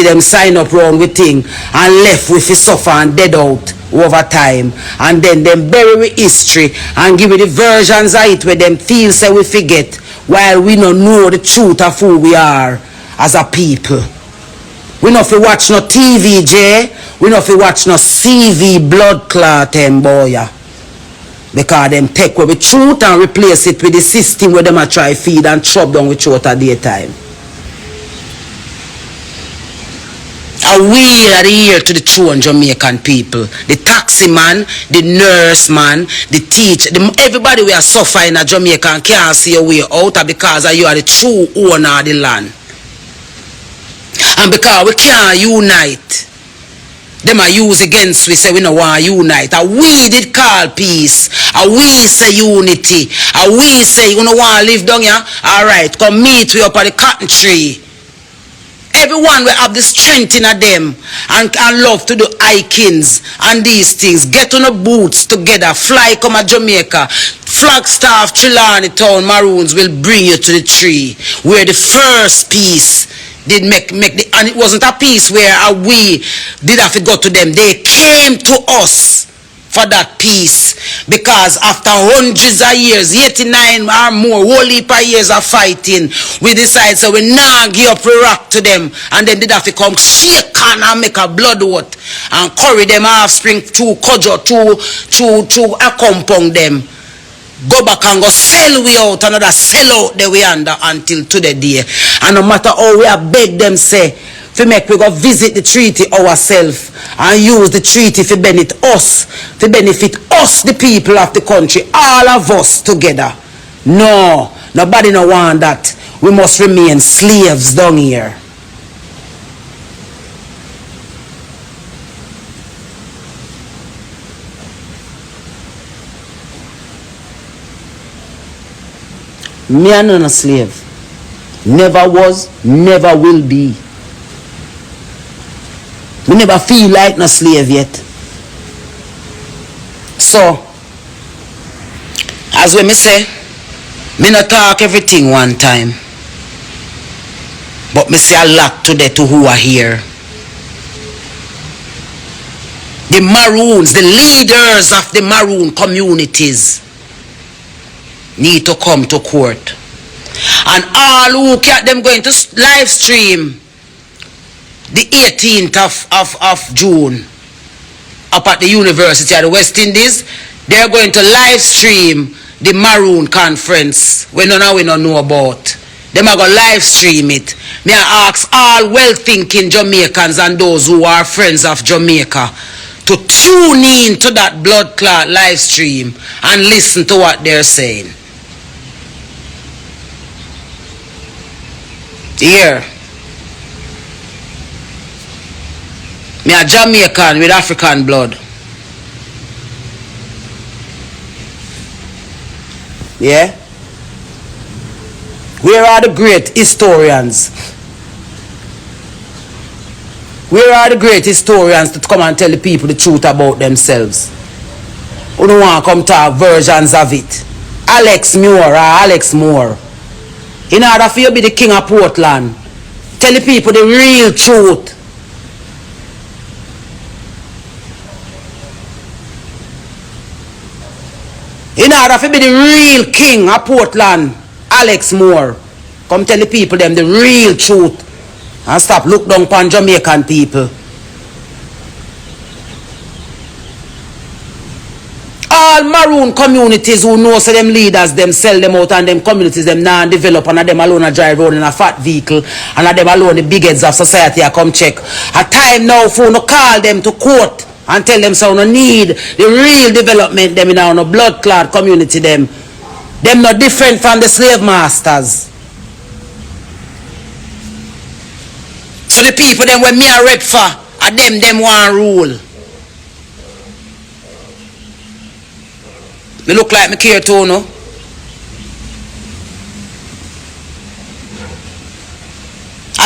Speaker 2: them sign up round with thing and left with the suffer and dead out over time. And then them bury with history and give it the versions of it where them feel say we forget, while we don't know the truth of who we are as a people. We not fi watch no TV, J. We not fi watch no CV blood clot them boy. Because them take away the truth and replace it with the system where them a try feed and chop down with truth at daytime. And we are here to the true Jamaican people. The taxi man, the nurse man, the teacher, everybody we are suffering in Jamaica and can't see a way out because you are the true owner of the land. And because we can't unite, them are used against we say we don't want to unite. And we did call peace. And we say unity. And we say you don't want to live down here. Alright, come meet we up at the cotton tree. Everyone will have the strength in them and love to do hikings and these things. Get on the boots together. Fly come to Jamaica. Flagstaff, Trelawney Town, Maroons will bring you to the tree where the first peace did make the, and it wasn't a peace where we did have to go to them. They came to us for that peace, because after hundreds of years, 89 or more, whole heap of years of fighting, we decided so we now give up the rock to them, and then did have to come shake and make a blood oath and carry them offspring through Kojo, through a compound them. Go back and go sell we out, another sell out the way under until to the day. And no matter how we have begged them say, to make we go visit the treaty ourselves and use the treaty to benefit us, the people of the country, all of us together. No, nobody no want that. We must remain slaves down here. Me am not a slave. Never was, never will be. We never feel like no slave yet. So, as we say, me not talk everything one time. But me say a lot today to who are here. The Maroons, the leaders of the Maroon communities need to come to court. And all who can them going to live stream the 18th of June up at the University of the West Indies, they're going to live stream the Maroon conference we don't know about. them are going to live stream it. Me I ask all well-thinking Jamaicans and those who are friends of Jamaica to tune in to that blood clot live stream and listen to what they're saying. Here, me a Jamaican with African blood. Yeah? Where are the great historians? Where are the great historians to come and tell the people the truth about themselves? Who don't want to come talk versions of it? Alex Moore. In order for you to be the king of Portland, tell the people the real truth. In order for you to be the real king of Portland, Alex Moore, come tell the people them the real truth and stop look down upon Jamaican people. All Maroon communities who know so them leaders them sell them out and them communities them now develop and them alone a drive around in a fat vehicle and them alone the big heads of society a come check. A time now for no call them to court and tell them so no need the real development them in our no blood clot community them. Them not different from the slave masters. So the people them when me a rep for are them want rule. Me look like me care too, no?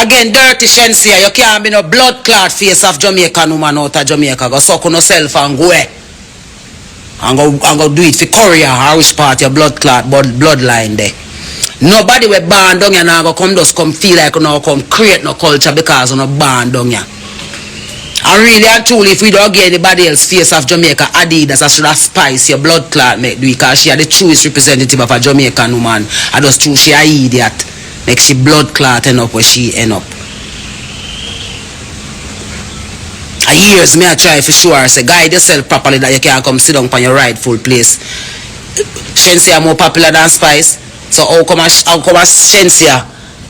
Speaker 2: Again, dirty Shensia, you can't be no blood clot face of Jamaican woman out of Jamaica. Go suck on yourself and go away. And go do it for Korea or which part your blood clot bloodline there. Nobody will ban down here now go come just come feel like you know come create no culture because you no ban down here. And really and truly, if we don't get anybody else face of Jamaica, Adidas, I should have spice your blood clot make do because she are the truest representative of a Jamaican woman. I just true she a idiot. Make she blood clot end up where she end up. And years me I try for sure say guide yourself properly that you can come sit down on your rightful place. Shensia more popular than Spice. So how come Shensia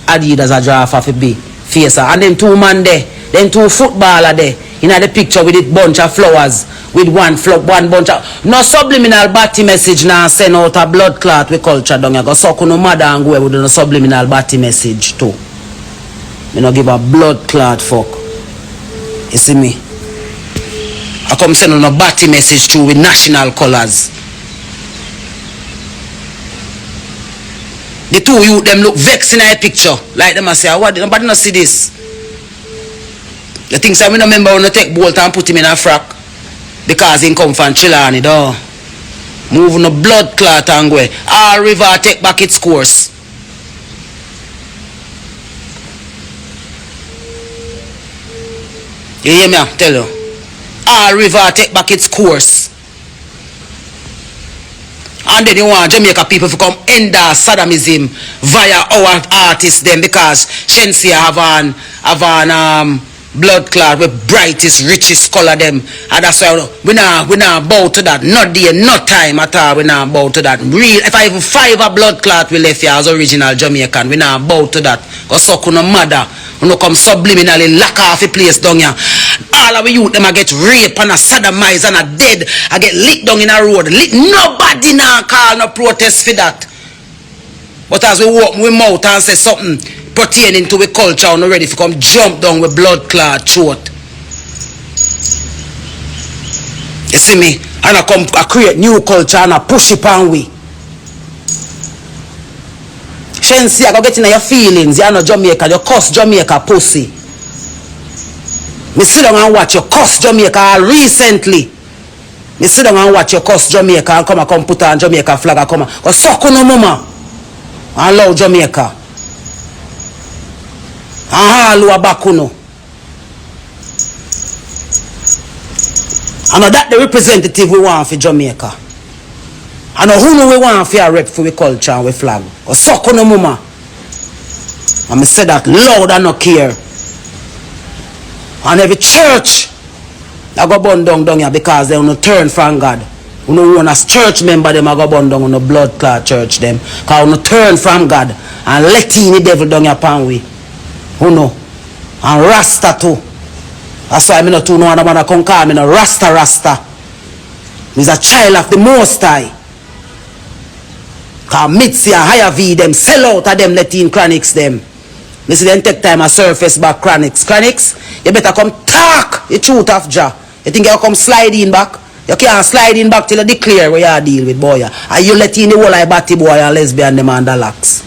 Speaker 2: Adidas a draft of a big face and them two man there. Them two footballer there in the picture with a bunch of flowers with one bunch of no subliminal batty message now send out a blood clot with culture down. You go suck no mother and go with no subliminal batty message too. Me no give a blood clot fuck. You see me? I come send on a batty message too with national colors. The two you them look vexed in a picture like them I say what nobody no see this. The things I remember when I take Bolt and put him in a frack because he come from Chilani, though. Moving the blood clot and go. All river take back its course. You hear me? I tell you. All river take back its course. And then you want Jamaica people to come end Saddamism via our artists them because Shensia have an blood clot with brightest, richest color them. And that's why we not bow to that. Not day, not time at all. We not bow to that. Real, if I even 5 a blood clot we left here as original Jamaican, we not bow to that. Because so no mother, we no come subliminally lock off a place down here. All of the youth them a get raped and a sodomized and a dead. I get lit down in a road. Nobody now call no protest for that. But as we walk we mouth and say something pertaining to the culture and ready to come jump down with blood clot throat. You see me? And I create new culture and I push it on we. Shensi, I go get in your feelings. You know Jamaica, you cuss Jamaica pussy. Me sit down and watch you cuss Jamaica recently. Me sit down and watch you cuss Jamaica and come put on Jamaica flag and come and go suck on no mama and love Jamaica. And all back no. I know that the representative we want for Jamaica. I know who we want for a rep for we culture and we flag. Or suck on no mama. And I say that loud and no care. And every church that go burn down here because they don't turn from God. You know, one as church member, them a go burn down on the blood clot church them. Because you turn from God and let in the devil down your pan way. You know. And Rasta too. That's why I not too know another man come call me no Rasta. He's a child of the Most High. Because Mitzi and Higher V them sell out of them let in chronics them. Me see them take time a surface back chronics. Chronics, you better come talk the truth of Jah. You think you come slide in back? You can't slide in back till you declare where you deal with boy. And you let in the whole like batty boy and lesbian them and the locks.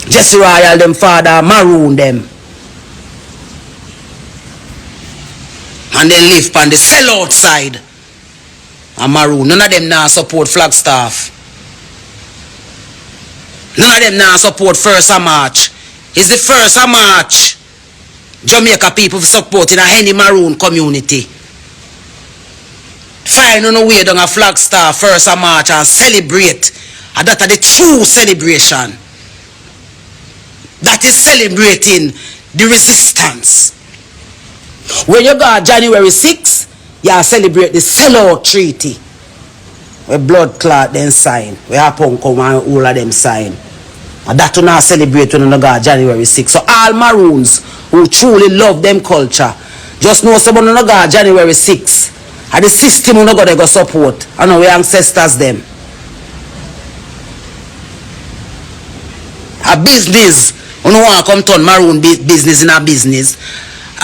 Speaker 2: Jesse Royal them father Maroon them. And they live on the sellout side. And Maroon. None of them now support Flagstaff. None of them now support 1st of March. It's the 1st of March. Jamaica people supporting a any Maroon community. Find on the way down a Flagstaff 1st of March and celebrate. And that is the true celebration. That is celebrating the resistance. When you go January 6th, you celebrate the sellout treaty. Where blood clot then sign. Where Apon come and all of them sign. And that will not celebrate when you go January 6th. So all Maroons who truly love them culture, just know someone you go January 6th. And the system you go they go support. I know we ancestors them. A business. You don't want to come turn Maroon business in a business.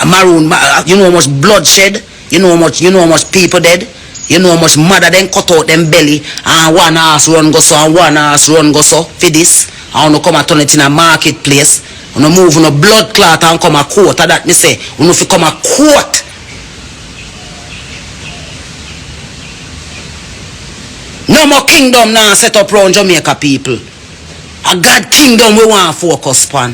Speaker 2: A Maroon, you know how much bloodshed, you know how much people dead, you know how much mother then cut out them belly, and one ass run go so and one ass run go so for this. And you come and turn it in a marketplace. You move on a blood clot and come a court. That me say, you know if you come a court. No more kingdom now set up around Jamaica people. A God kingdom we want to focus upon.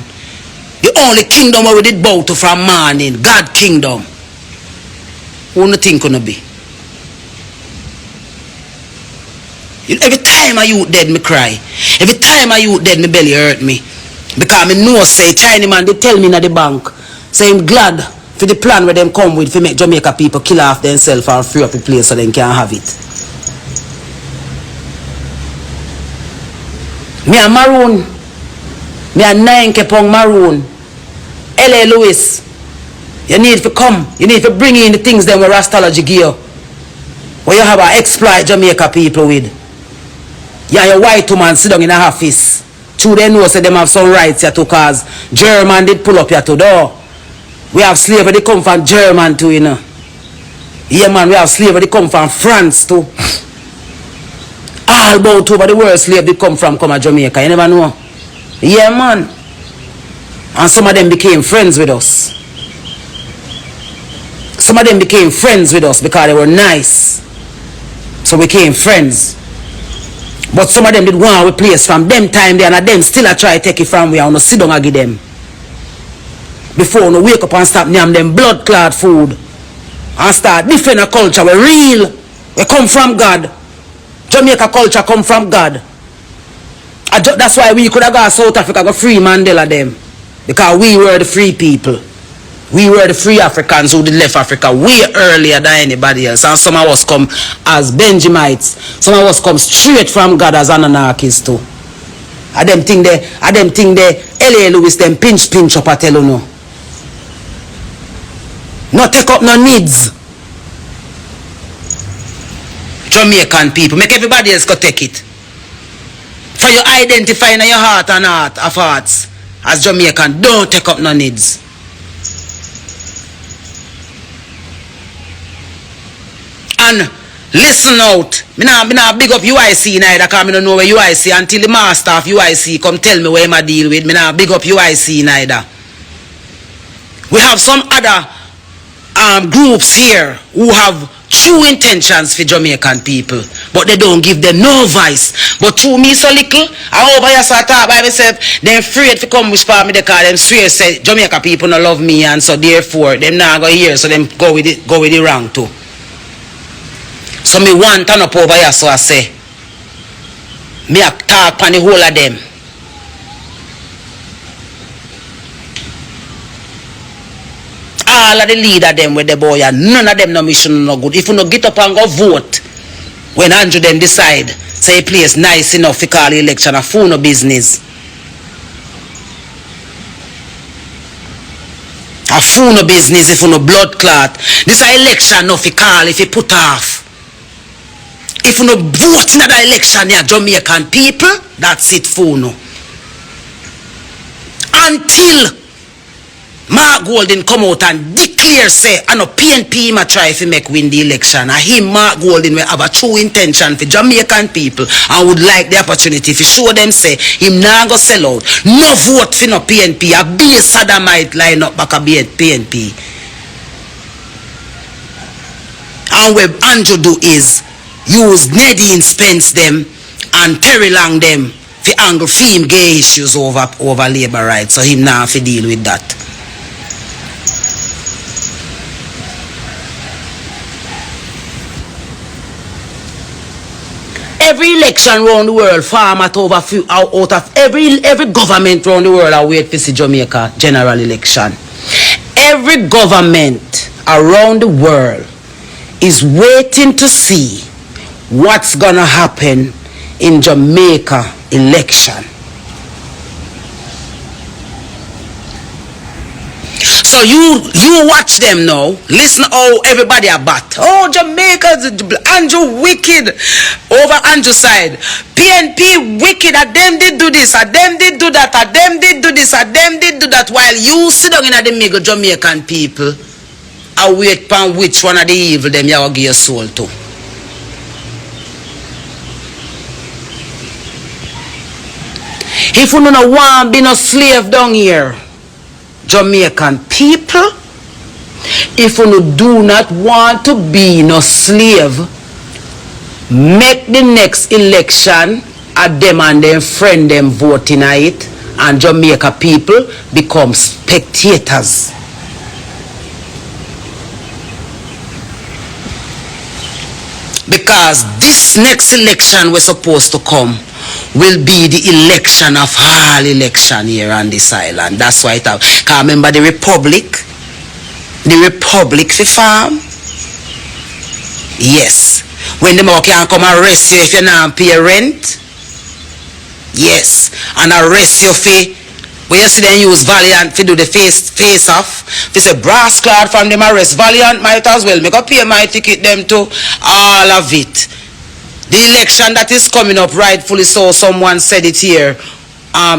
Speaker 2: The only kingdom we did bow to from morning. God kingdom. Who do you think gonna be? Every time a youth dead me cry. Every time a youth dead me belly hurt me. Because me know say Chinese man they tell me in the bank. Say I'm glad for the plan where them come with to make Jamaica people kill off themselves and free up the place so they can have it. Me a Maroon. Me a 9 kepong Maroon. L.A. Lewis. You need to come. You need to bring in the things that where Rastology give you. Where you have a exploit Jamaica people with. You and your white woman sit down in a office. True they know say them have some rights here to cause German did pull up here to door. We have slavery they come from German too, you know. Yeah man, we have slavery they come from France too. All about over the world slave they come from Jamaica. You never know. Yeah man. And some of them became friends with us. Some of them became friends with us because they were nice. So we became friends. But some of them did want to replace from them time there and them still I try to take it from we and sit down and give them. Before we wake up and stop name them blood clot food. And start different a culture. We real. We come from God. Jamaica culture come from God. That's why we could have gone South Africa go free Mandela them. Because we were the free people. We were the free Africans who did left Africa way earlier than anybody else. And some of us come as Benjamites. Some of us come straight from God as Anarchists too. I them think they L.A. Lewis them pinch up at tell you no. No take up no needs. Jamaican people. Make everybody else go take it. For you identifying your heart and heart of hearts as Jamaican, don't take up no needs. And listen out. Me nah big up UIC neither because I don't know where UIC until the master of UIC come tell me where I deal with. Me nah big up UIC neither. We have some other groups here who have true intentions for Jamaican people, but they don't give them no voice. But to me so little, I over here so I talk by myself, they're afraid to come whisper me because them swear say Jamaica people no love me and so therefore them not go here so them go with the wrong too. So me want turn up over here so I say, me a talk on the whole of them. all of the leader them with the boy, and none of them no mission no good. If you no get up and go vote, when Andrew them decide, say place nice enough to call the election, a fool no business. A fool no business if you no blood clot. This a election no fi call if you put off. If you no vote in the election, yeah, Jamaican people, that's it fool no. Until Mark Golden come out and declare say, I know PNP ma try to make win the election. And him, Mark Golden, will have a true intention for Jamaican people and would like the opportunity to show them say, him now go sell out. No vote for no PNP. A be sodomite line up back a PNP. And what Andrew do is use Nadine Spence them and Terry Long them for angle film gay issues over labor rights. So him now have to deal with that. Every election around the world, farm at over few out of every government around the world are wait to see Jamaica general election. Every government around the world is waiting to see what's gonna happen in Jamaica election. So you watch them now. Listen how everybody about. Oh, Jamaica, Andrew wicked over Andrew side. PNP wicked. And them did do this. And them did do that. And them did do this. And them did do that. While you sit down in the middle Jamaican people, I wait upon which one of the evil them you will give your soul to. If you don't want to be no slave down here, Jamaican people, if you do not want to be no slave, make the next election at them and their friend them voting on it, and Jamaica people become spectators. Because this next election we're supposed to come will be the election of all election here on this island. That's why it have. Because remember the Republic for farm. Yes. When them can come arrest you if you not pay rent. Yes. And arrest you for when you see them use Valiant to do the face off. If it's a brass card from them arrest Valiant, might as well make a pay my ticket them to all of it. The election that is coming up, rightfully so, someone said it here,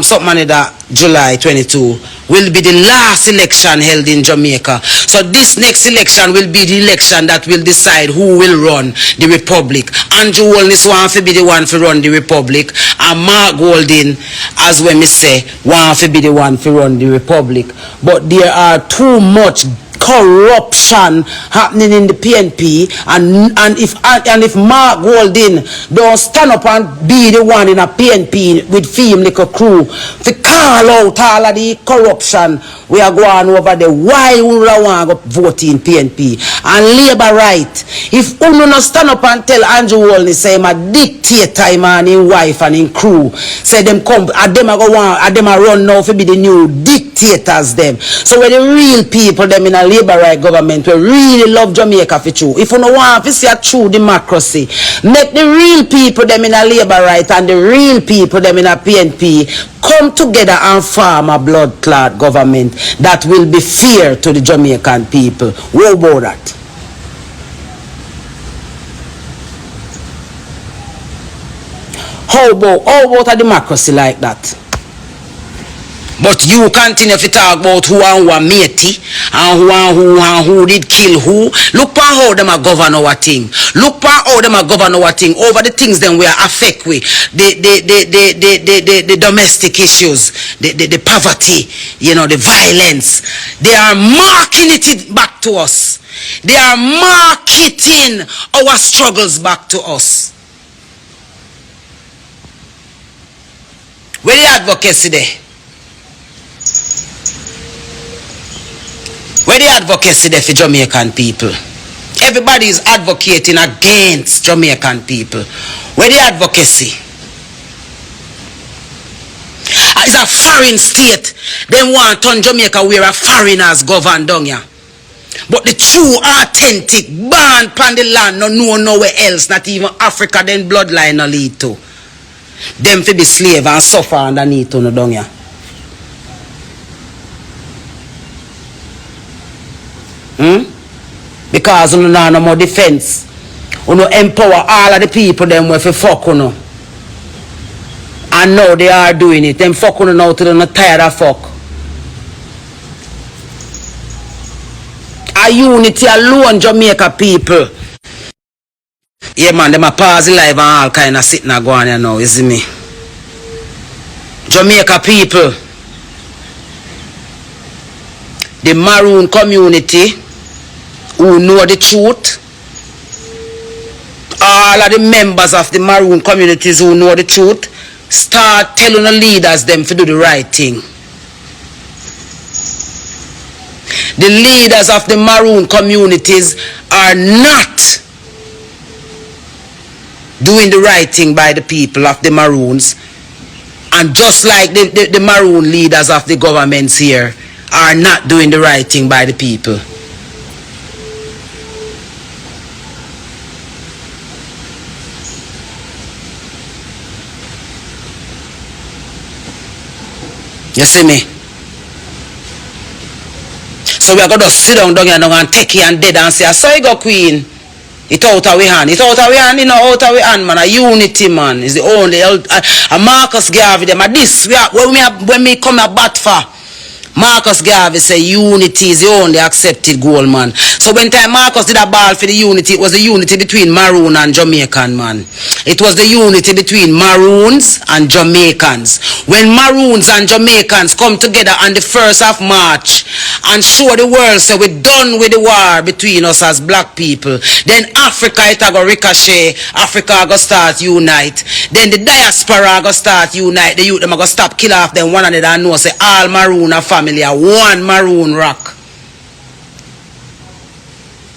Speaker 2: something that July 22, will be the last election held in Jamaica. So this next election will be the election that will decide who will run the Republic. Andrew Holness want to be the one to run the Republic, and Mark Golden, as when me say, want to be the one to run the Republic. But there are too much corruption happening in the PNP, and if Mark Golden don't stand up and be the one in a PNP with film like a crew to call out all of the corruption we are going over there, why we want to vote in PNP and labor right? If you not stand up and tell Andrew Holness say him a dictator and his wife and his crew say them come and them a go on and them a run now to be the new dictators them. So when the real people them in a labor right government we really love Jamaica for true. If you don't want to see a true democracy, make the real people them in a labor right and the real people them in a PNP come together and form a blood clot government that will be fair to the Jamaican people. What about that? How about a democracy like that? But you continue to talk about who are matey and who did kill who. Look at how them are govern our thing. Look at how them are govern our thing over the things them we are affect with. The domestic issues, the poverty, you know, the violence. They are marketing it back to us. They are marketing our struggles back to us. Where the advocacy there? Where the advocacy there for Jamaican people? Everybody is advocating against Jamaican people. Where the advocacy? It's a foreign state. They want to turn Jamaica where a foreigners govern down here. But the true, authentic, born upon the land, no know nowhere else, not even Africa, then bloodline no lead to. Them to be slave and suffer underneath on the down here. Because you know no more defense. You know empower all of the people them with a fuck you know. And now they are doing it. Them fuck you know now to them not tired of fuck. A unity alone Jamaica people. Yeah man, them a pause the live and all kind of sitting and going here now, you see me? Jamaica people. The Maroon community who know the truth. All of the members of the Maroon communities who know the truth start telling the leaders them to do the right thing. The leaders of the Maroon communities are not doing the right thing by the people of the Maroons. And just like the Maroon leaders of the governments here are not doing the right thing by the people. You see me? So we are going to sit down here and take it and dead and say, so you go queen. It out of we hand. It out of we hand, you know, out of we hand, man. A unity, man, is the only. A Marcus Garvey, them. This, when we come a bat for, Marcus Garvey say unity is the only accepted goal, man. So when time Marcus did a ball for the unity, it was the unity between Maroon and Jamaican, man. It was the unity between Maroons and Jamaicans. When Maroons and Jamaicans come together on the 1st of March and show the world say we're done with the war between us as black people, then Africa it go ricochet, Africa go start unite. Then the diaspora go start unite. The youth them go stop kill off them one another and know say all Maroon are family. One Maroon rock.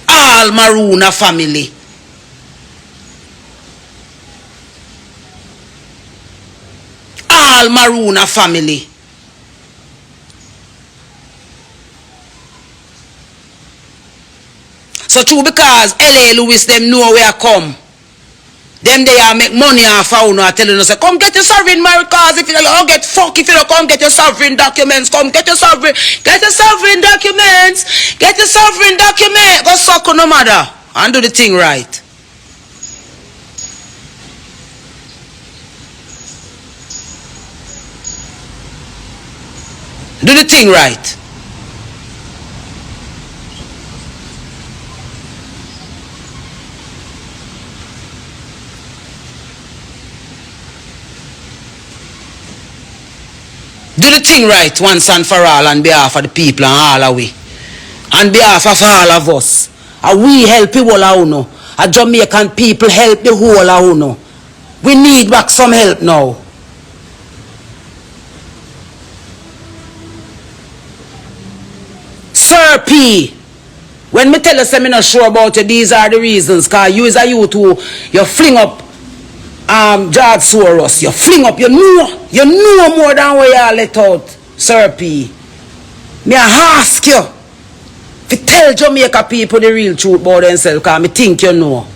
Speaker 2: All Maroon are family. All Maroon are family. So true because L.A. Lewis them know where I come. Them they are make money off of you telling us, come get your sovereign Americas if you don't get fuck if you don't come get your sovereign documents, come get your sovereign documents, get your sovereign document, go suck on no matter and do the thing right. Do the thing right. Do the thing right once and for all on behalf of the people and all of we. On behalf of all of us. And we help the whole of uno. A Jamaican people help the whole of uno. We need back some help now. Sir P. When me tell us I'm not sure about you, these are the reasons. Because you is a youth who you fling up George Soros, you fling up, you know more than what you let out, Sir P. Me I ask you to tell Jamaica people the real truth about themselves, because me think you know.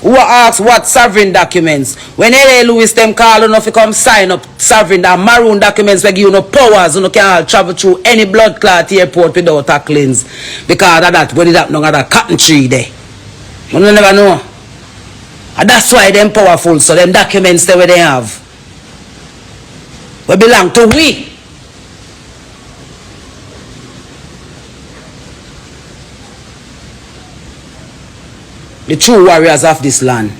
Speaker 2: Who asks what sovereign documents? When L.A. Lewis them call enough to come sign up sovereign and Maroon documents where give you no powers, you can't travel through any blood clot airport without a cleanse. Because of that, when it happen on that cotton tree there. You never know. And that's why them powerful, so them documents there where they have. We belong to we. The true warriors of this land.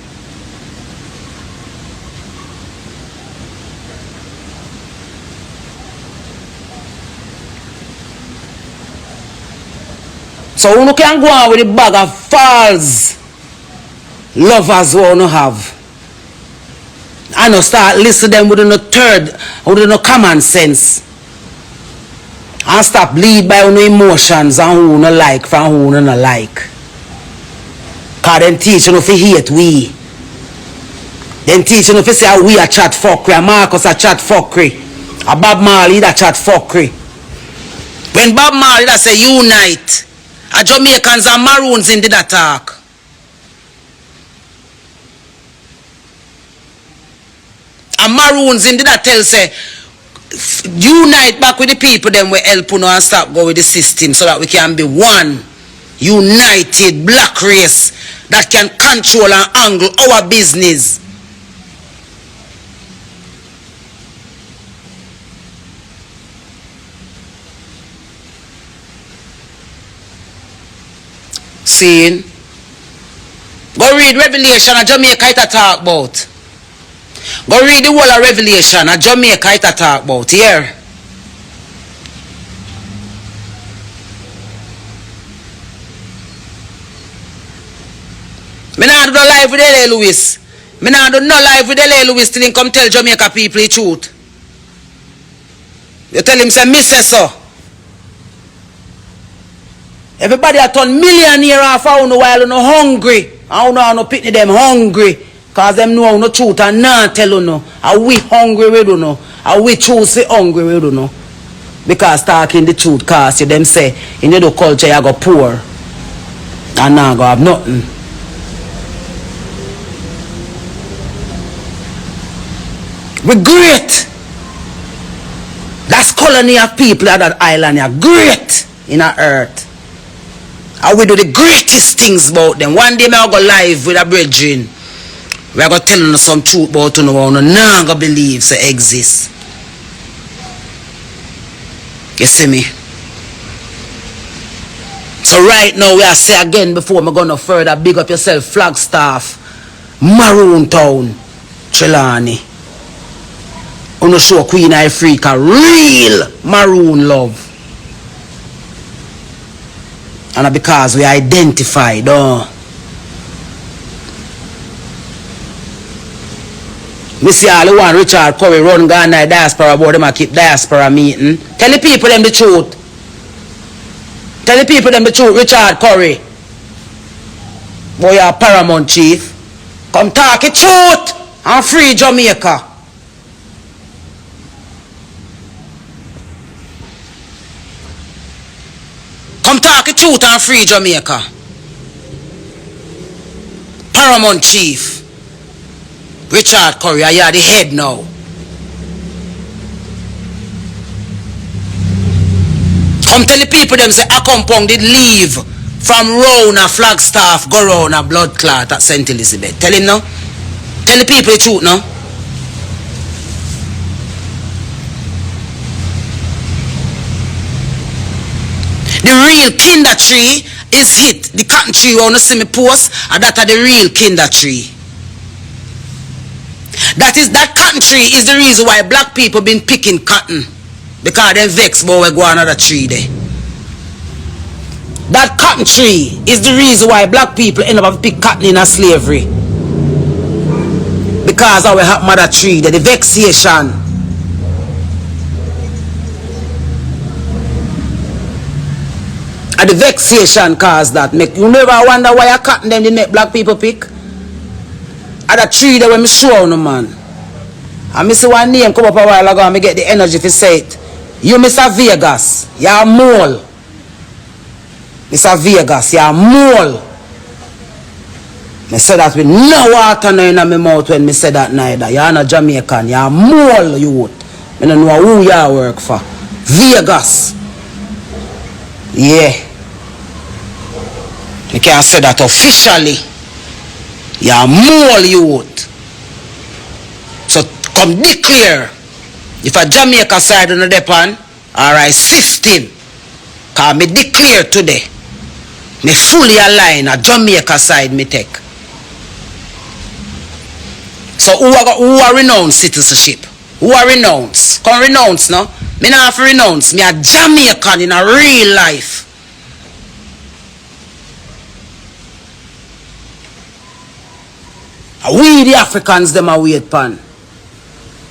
Speaker 2: So you can go on with a bag of false lovers who you have. And you start listening to them with no common sense. And stop lead by no emotions and who you like from who you not like. Because them teach you to hate we. Them teach you to say we a chat fuckery and Marcus a chat fuckery. A Bob Marley that chat fuckery. When Bob Marley that say unite, a Jamaicans and Maroons in the attack. And Maroons in the tell say unite back with the people them we help you and stop go with the system so that we can be one united black race that can control and angle our business. Seeing? Go read Revelation a Jamaica it a talk about. Go read the whole of Revelation a Jamaica it a talk about here. Me nah do no live with ZELLE Lewis. Me nah do no live with ZELLE Lewis till him come tell Jamaica people the truth. You tell him say me say so. Everybody a turn millionaire off a uno while uno hungry. And uno pitney them hungry. Cause them know no truth and not tell uno. And we hungry with uno. And we choose to hungry with uno. Because talking the truth cause you them say in the culture you go poor. And now go have nothing. We great. That's colony of people at that island are great in our earth. And we do the greatest things about them. One day I go live with a brethren. We are going to tell them some truth about them. No one go believe they exist. You see me? So right now we are say again before I'm going to further big up yourself, Flagstaff, Maroon Town, Trelawney. Uno show Queen Africa real Maroon love. And because we identified, we see all the one Richard Curry run Ghana Diaspora about them and keep Diaspora meeting. Tell the people them the truth. Tell the people them the truth, Richard Curry. Boy, you're a paramount chief. Come talk the truth and free Jamaica. Come talk the truth and free Jamaica. Paramount Chief Richard Curry, you are the head now. Come tell the people them say Accompong did leave from round a Flagstaff, go round a blood clot at St. Elizabeth. Tell him now. Tell the people the truth now. The real kinder tree is hit. The cotton tree you want to see me post, and that are the real kinder tree. That cotton tree is the reason why black people been picking cotton. Because they vex but we go another tree there. That cotton tree is the reason why black people end up pick cotton in a slavery. Because of our mother tree, the vexation. And the vexation caused that. Make you never wonder why a cotton them didn't make black people pick. And that tree that when me show no man. And me see one name come up a while ago and me get the energy to say it. You Mr. Vegas, you're a mole. Mr. Vegas, you're a mole. Me say that with no water in my mouth when me say that neither. You're not Jamaican, you're a mole youth. I don't know who you work for. Vegas. Yeah. You can't say that officially. You're a mole youth. So come declare. If a Jamaica side on the depan, alright, sift him. Cause me declare today. Me fully align a Jamaica side me take. So who are renounce citizenship? Who are renounce? Come renounce now. Me not have to renounce. Me a Jamaican in a real life. We the Africans them a wait pan.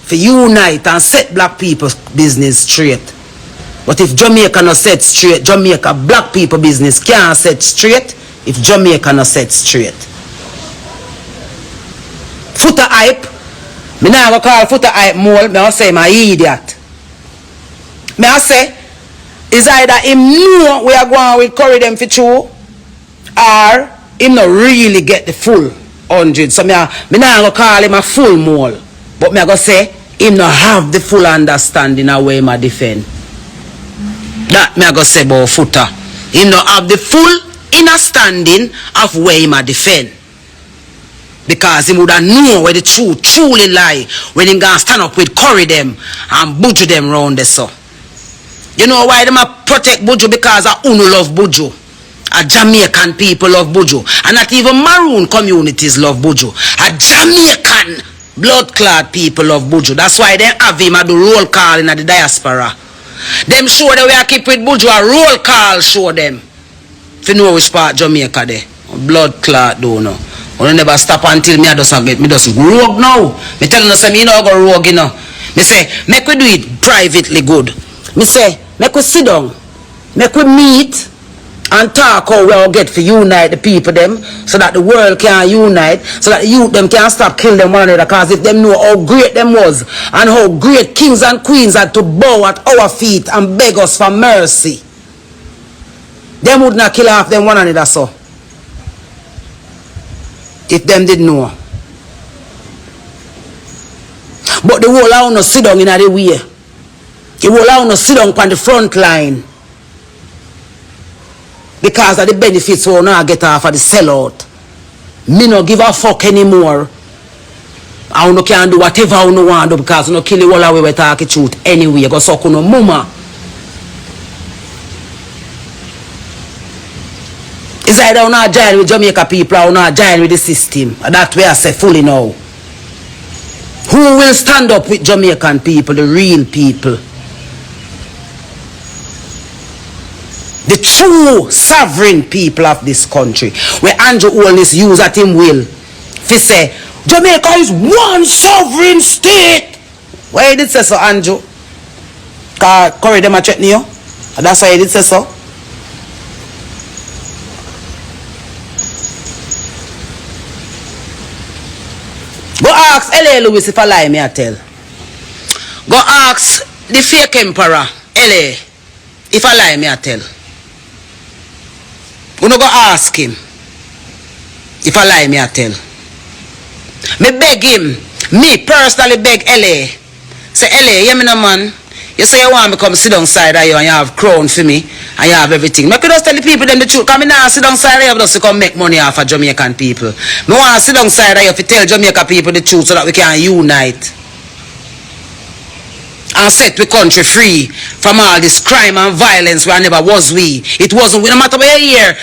Speaker 2: For unite and set black people's business straight. But if Jamaica not set straight, Jamaica black people business can't set straight if Jamaica not set straight. Footer hype. Me now go call footer hype mole, me I'll say my idiot. Me I say, is either him know we are going with curry them for true, or him not really get the full 100. So me not go call him a full mole, but me I go say him not have the full understanding of where him a defend. That me I go say about Footer. Him not have the full understanding of where him a defend. Because he would have known where the truth truly lie when he gonna stand up with curry them and butcher them round the so. You know why them a protect Buju? Because a Uno love Buju. A Jamaican people love Buju. And not even Maroon communities love Buju. A Jamaican blood clot people love Buju. That's why they have him at the roll call in the diaspora. Them show that we are keep with Buju, a roll call show them. If you know which part Jamaica there. Blood clot don't know. I never stop until me just rogue now. Me tell you say me no go rogue, you know. Me say make we do it privately good. Me say make we sit down, make we meet and talk how we all get for unite the people them, so that the world can unite, so that the youth them can stop killing them one another. Because if them know how great them was and how great kings and queens had to bow at our feet and beg us for mercy, them would not kill off them one another so. If them did know. But the whole I no sit down in the way. The whole I no sit down on the front line. Because of the benefits we now get off of the sellout. Me no give a fuck anymore. I no can do whatever I no want to do because I no kill the whole away we talk the truth anyway. Go suck on no mama. It's either we not join with Jamaica people or we not join with the system. And that's where I say fully now. Who will stand up with Jamaican people, the real people? The true sovereign people of this country. Where Andrew Holness use at him will. If he say, Jamaica is one sovereign state. Why did say so, Andrew? Because Corey them a threaten you. And that's why he did say so. Go ask L.A. Lewis if I lie, me I tell. Go ask the fake emperor, L.A. if I lie, me I tell. You no go ask him if I lie, me I tell. Me beg him, me personally beg L.A. Say, L.A., you me no man. You say you want me come sit down side of you and you have crown for me and you have everything. I could just tell the people them the truth. Because I now sit down side of you just to come make money off of Jamaican people. I want to sit down side of you to tell Jamaican people the truth so that we can unite. And set the country free from all this crime and violence where never was we. It wasn't we. No matter where you hear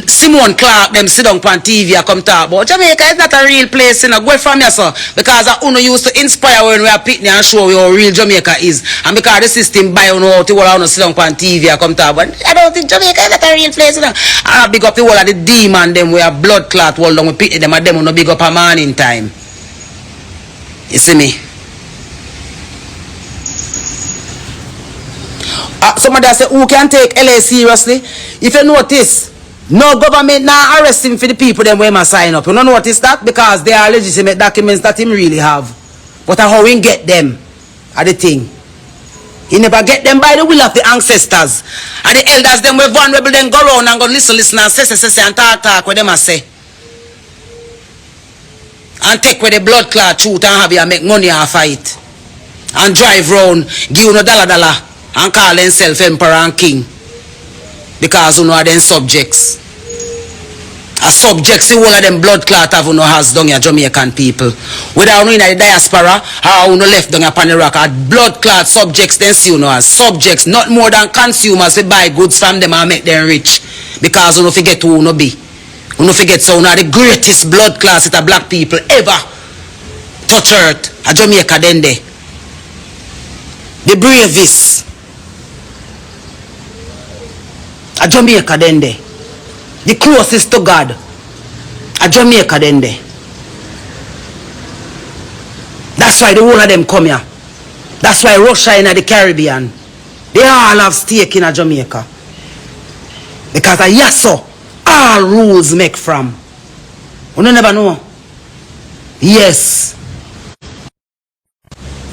Speaker 2: Simone Clark them sit down on TV and come talk about Jamaica is not a real place, you know. Go from here, sir. Because I only used to inspire when we are pitting and show you how real Jamaica is. And because the system buy on out, the whole of sit down on TV and come talk about I don't think Jamaica is not a real place, you know. And I big up the whole of the demon them where blood clot hold down we pitting them and them no big up a morning time. You see me? Somebody say, who can take LA seriously? If you notice, no government now arrest him for the people them where must sign up. You don't notice that? Because they are legitimate documents that him really have. But how he get them are the thing. He never get them by the will of the ancestors. And the elders them were vulnerable then go around and go listen and say and talk what them must say. And take with the blood clot truth and have you make money off of it. And drive round, give you no dollar. And call themselves emperor and king. Because you know are them subjects. As subjects, the whole of them blood clot have no has down your Jamaican people. Whether you know in the diaspora or you know left down upon the rock, blood clot subjects then see you know as subjects, not more than consumers who buy goods from them and make them rich. Because you know forget who you know be. You know forget so you know the greatest blood clots that black people ever touch earth at Jamaica then there. The bravest. A Jamaica then there. The closest to God. A Jamaica then there. That's why the whole of them come here. That's why Russia in the Caribbean. They all have stake in a Jamaica. Because a yasso, all rules make from. You never know. Yes.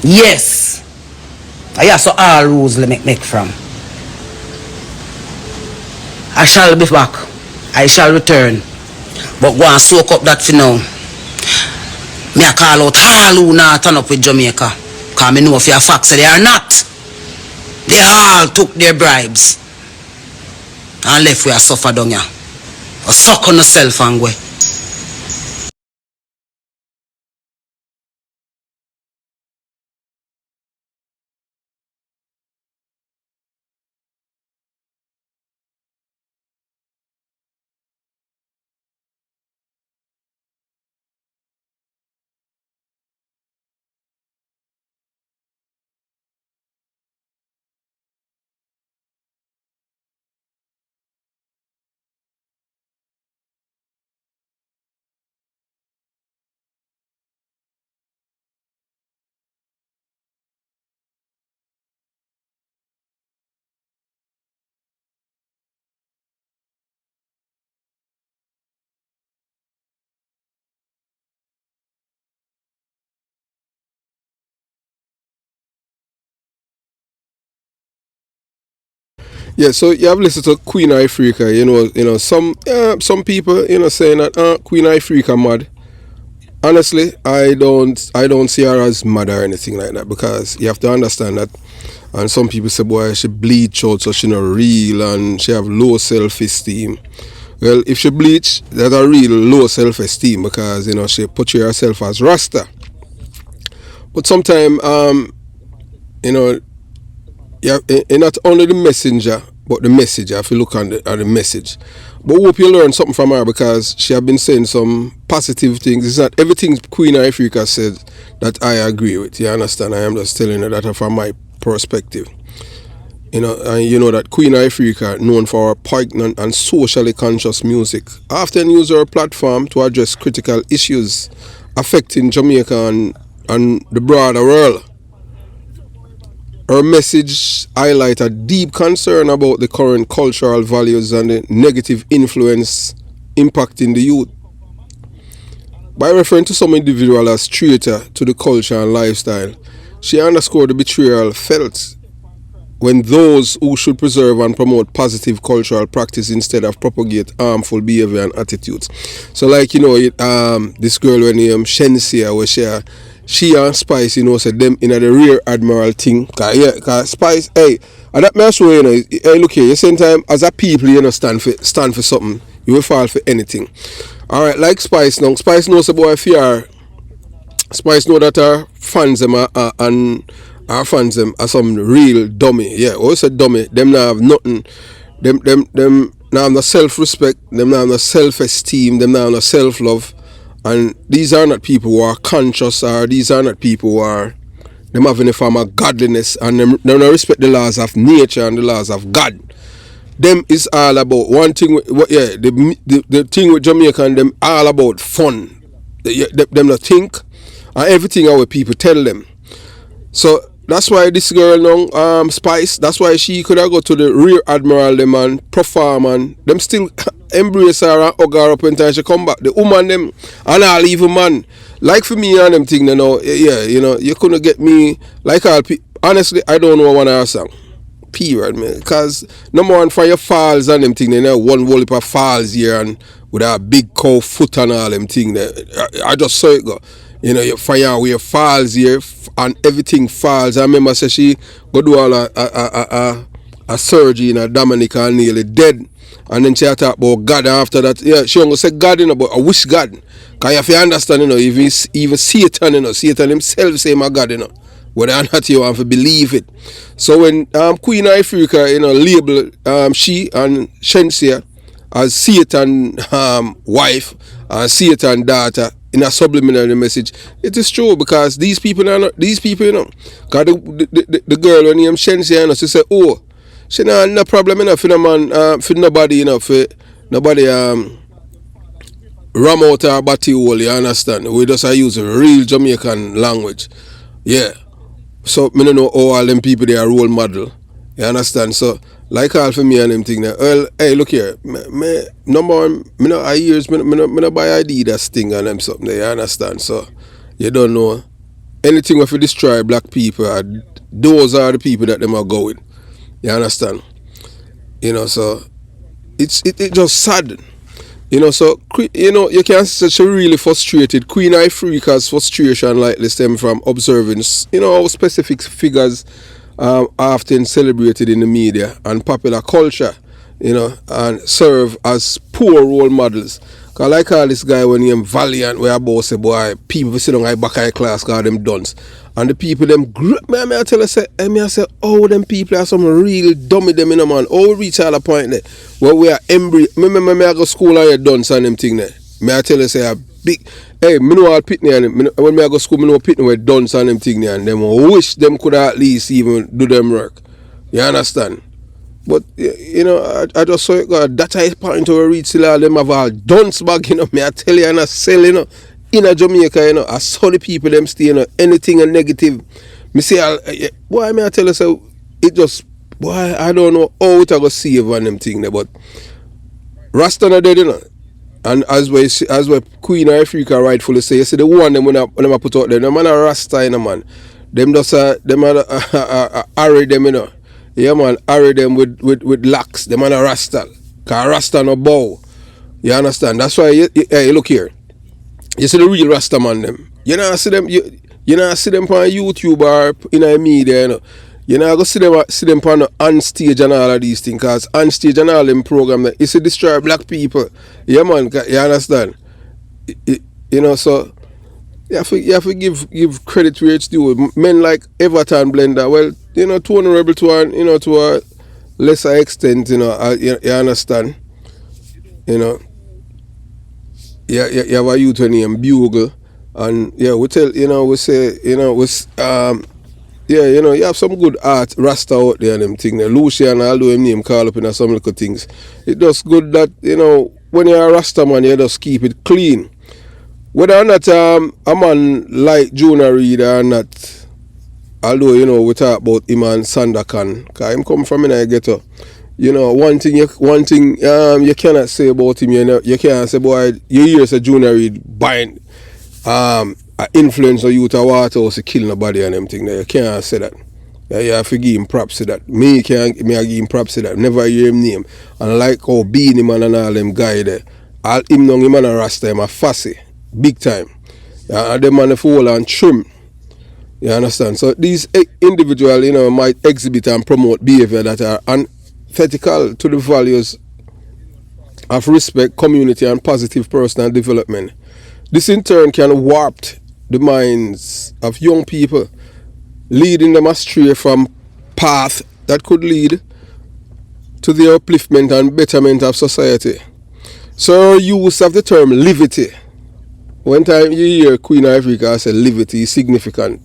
Speaker 2: Yes. I saw all rules let me make from. I shall be back. I shall return. But go and soak up that for now. Me a call out all who not turn up with Jamaica. Because I know if you're facts they are not. They all took their bribes. And left where I suffer down here. Or suck on yourself and go.
Speaker 1: Yeah, so you have listened to Queen Ifrica, some people, saying that Queen Ifrica mad. Honestly, I don't see her as mad or anything like that, because you have to understand that, and some people say, boy, she bleach out so she not real and she have low self-esteem. Well, if she bleach, that's a real low self-esteem, because, she portray herself as Rasta. But sometimes, yeah, not only the messenger, but the messenger, if you look at the message. But hope you learn something from her, because she have been saying some positive things. It's not everything Queen Ifrica said that I agree with. You understand? I am just telling you that from my perspective. And you know that Queen Ifrica, known for her poignant and socially conscious music, often uses her platform to address critical issues affecting Jamaica and the broader world. Her message highlights a deep concern about the current cultural values and the negative influence impacting the youth. By referring to some individual as traitor to the culture and lifestyle, she underscored the betrayal felt when those who should preserve and promote positive cultural practice instead of propagate harmful behavior and attitudes. So like, this girl when Shensia, where she and Spice, said them in the rear admiral thing. Cause Spice, hey, and that may show, hey, look here, you same time as a people, stand for something, you will fall for anything. Alright, like Spice now, Spice knows about fear. Spice know that her fans them our fans them are some real dummy. Yeah, also dummy. Them now have nothing. Them now have no self-respect. Them now have no self-esteem. Them now have no self-love. And these are not people who are conscious, or these are not people who are them having a form of godliness, and them don't respect the laws of nature and the laws of God. Them is all about one thing. The thing with Jamaica and them all about fun. Them not think, and everything our people tell them. So that's why this girl now, Spice, that's why she could have go to the rear admiral them and perform, and them still embrace her and hug her up when time she come back. The woman them and all even man. Like for me and them thing, you couldn't get me like all people. Honestly, I don't know one of her song. Period, man. Because number one, for your falls and them thing, one whole heap of falls here and with a big cow foot and all them thing there. I just saw it go. Your fire where falls here and everything falls. I remember say she go do all a surgery in a Dominica and nearly dead. And then she talk about God, and after that, yeah, she only say God, but I wish God. Because if you understand, even Satan, Satan himself say my God, whether or not you want to believe it. So when Queen Ifrica, label she and Shensia as Satan wife and Satan daughter in a subliminal message, it is true, because these people are not these people, Because the girl when named Shensia, she said, oh, she not no problem enough for no man, for nobody, for nobody ram out her body hole, you understand? We just use a real Jamaican language. Yeah. So me don't know how all them people they are role model. You understand? So like all for me and them thing there. Well, hey, look here. Me number one, me no I buy Adidas thing and them something there, you understand? So you don't know anything if you destroy black people, those are the people that them are going. You understand? You know, so it just sad. You know, so you can see she really frustrated. Queen Ifrica's frustration likely stem from observing, how specific figures are often celebrated in the media and popular culture, and serve as poor role models. Cause like all this guy when he Valiant, where about say boy, people sit on back high class, cause them duns. And the people them me I tell you say, oh them people are some real dummy them man. Oh we reach all the point there where we are me I go school and you dunce and them thing there. Me I tell you say a big me know all Pitney and when me I go school me know Pitney where dunce and them thing there and them wish them could at least even do them work. You understand? But I just saw it got that I point to reach till all them have all dunce bag, me I tell you and I sell, in a Jamaica, I saw the people them stay, anything a negative. Me say, why me I tell you so it just I don't know how it I go save on them thing there, but Rasta not dead, And as we Queen Africa rightfully say, you see the one them when I put out there, the man a Rasta, man. Them just them array them, Yeah man, array them with locks. Them man a Rasta. Cause Rasta no bow. You understand? That's why you look here. You see the real Rasta man them. You know see them you know see them on YouTube or in the media, You know go see them on stage and all of these things, cause on stage and all them program that it's to destroy black people. Yeah man, you understand? So you have to give credit where it's due. Men like Everton Blender, well, to honorable to a lesser extent, you understand? You have a youth named Bugle, and we tell, we say, you have some good art, Rasta out there and them thing. Lucian, although him name call up in some little things. It does good that, when you're a Rasta man, you just keep it clean. Whether or not a man like Junior Reid or not, although, we talk about him and Sandakan, because him come from in a ghetto. One thing you cannot say about him, you can't say, boy, you hear say Junior Reid buying influence of youth or water to kill nobody and them thing. You can't say that. You have to give him props to that. Me I give him props to that. Never hear him name. And like how Beanie Man and all them guy there, all him know him and a Rasta, him a fussy. Big time. And them man fall and trim. You understand? So these individuals, might exhibit and promote behavior that are antithetical to the values of respect, community, and positive personal development. This in turn can warp the minds of young people, leading them astray from path that could lead to the upliftment and betterment of society. So use of the term levity. One time you hear Queen Africa say levity is significant,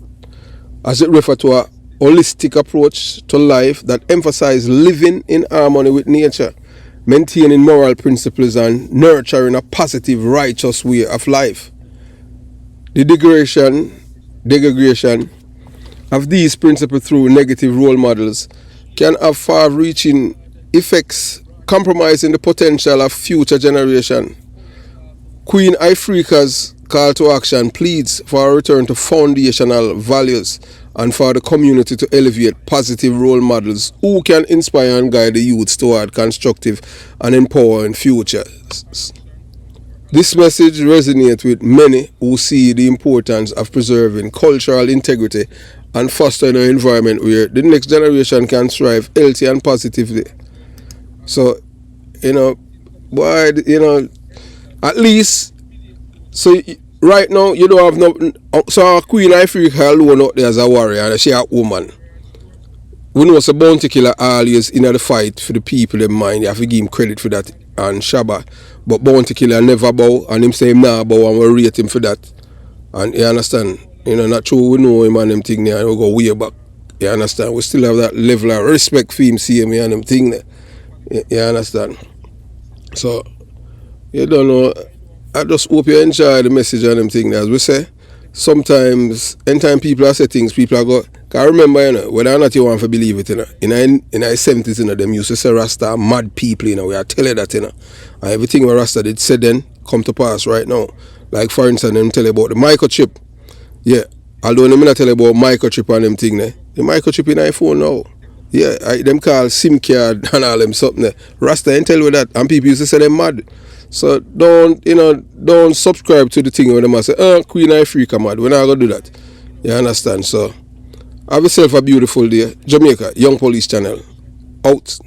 Speaker 1: as it refers to a holistic approach to life that emphasizes living in harmony with nature, maintaining moral principles and nurturing a positive, righteous way of life. The degradation of these principles through negative role models can have far-reaching effects, compromising the potential of future generations. Queen Ifrica's call to action pleads for a return to foundational values and for the community to elevate positive role models who can inspire and guide the youth toward constructive and empowering futures. This message resonates with many who see the importance of preserving cultural integrity and fostering an environment where the next generation can thrive healthy and positively. So, at least, so right now, you don't have no. So, Queen Africa alone out there as a warrior, and she a woman. We know it's a bounty killer always in the fight for the people in mind. You have to give him credit for that and Shabba. But bounty killer never bow, and him say him nah bow, and we rate him for that. And you understand? Not true, we know him and them thing there, and we go way back. You understand? We still have that level of respect for him, see him and them thing there. You understand? So, you don't know. I just hope you enjoy the message and them thing. As we say, sometimes, anytime people are say things, people are go. Cause remember, whether or not you want to believe it, in the 70s, them used to say Rasta mad people, we are telling you that, and everything what Rasta did say then come to pass right now. Like for instance, them tell you about the microchip. Yeah, Although I'm not tell you about microchip and them thing there. The microchip in iPhone now. Yeah, them call SIM card and all them something there. Rasta ain't tell you that, and people used to say them mad. So don't subscribe to the thing when them say, Queen Africa mad. We're not gonna do that. You understand? So have yourself a beautiful day. Jamaica, Young Police Channel. Out.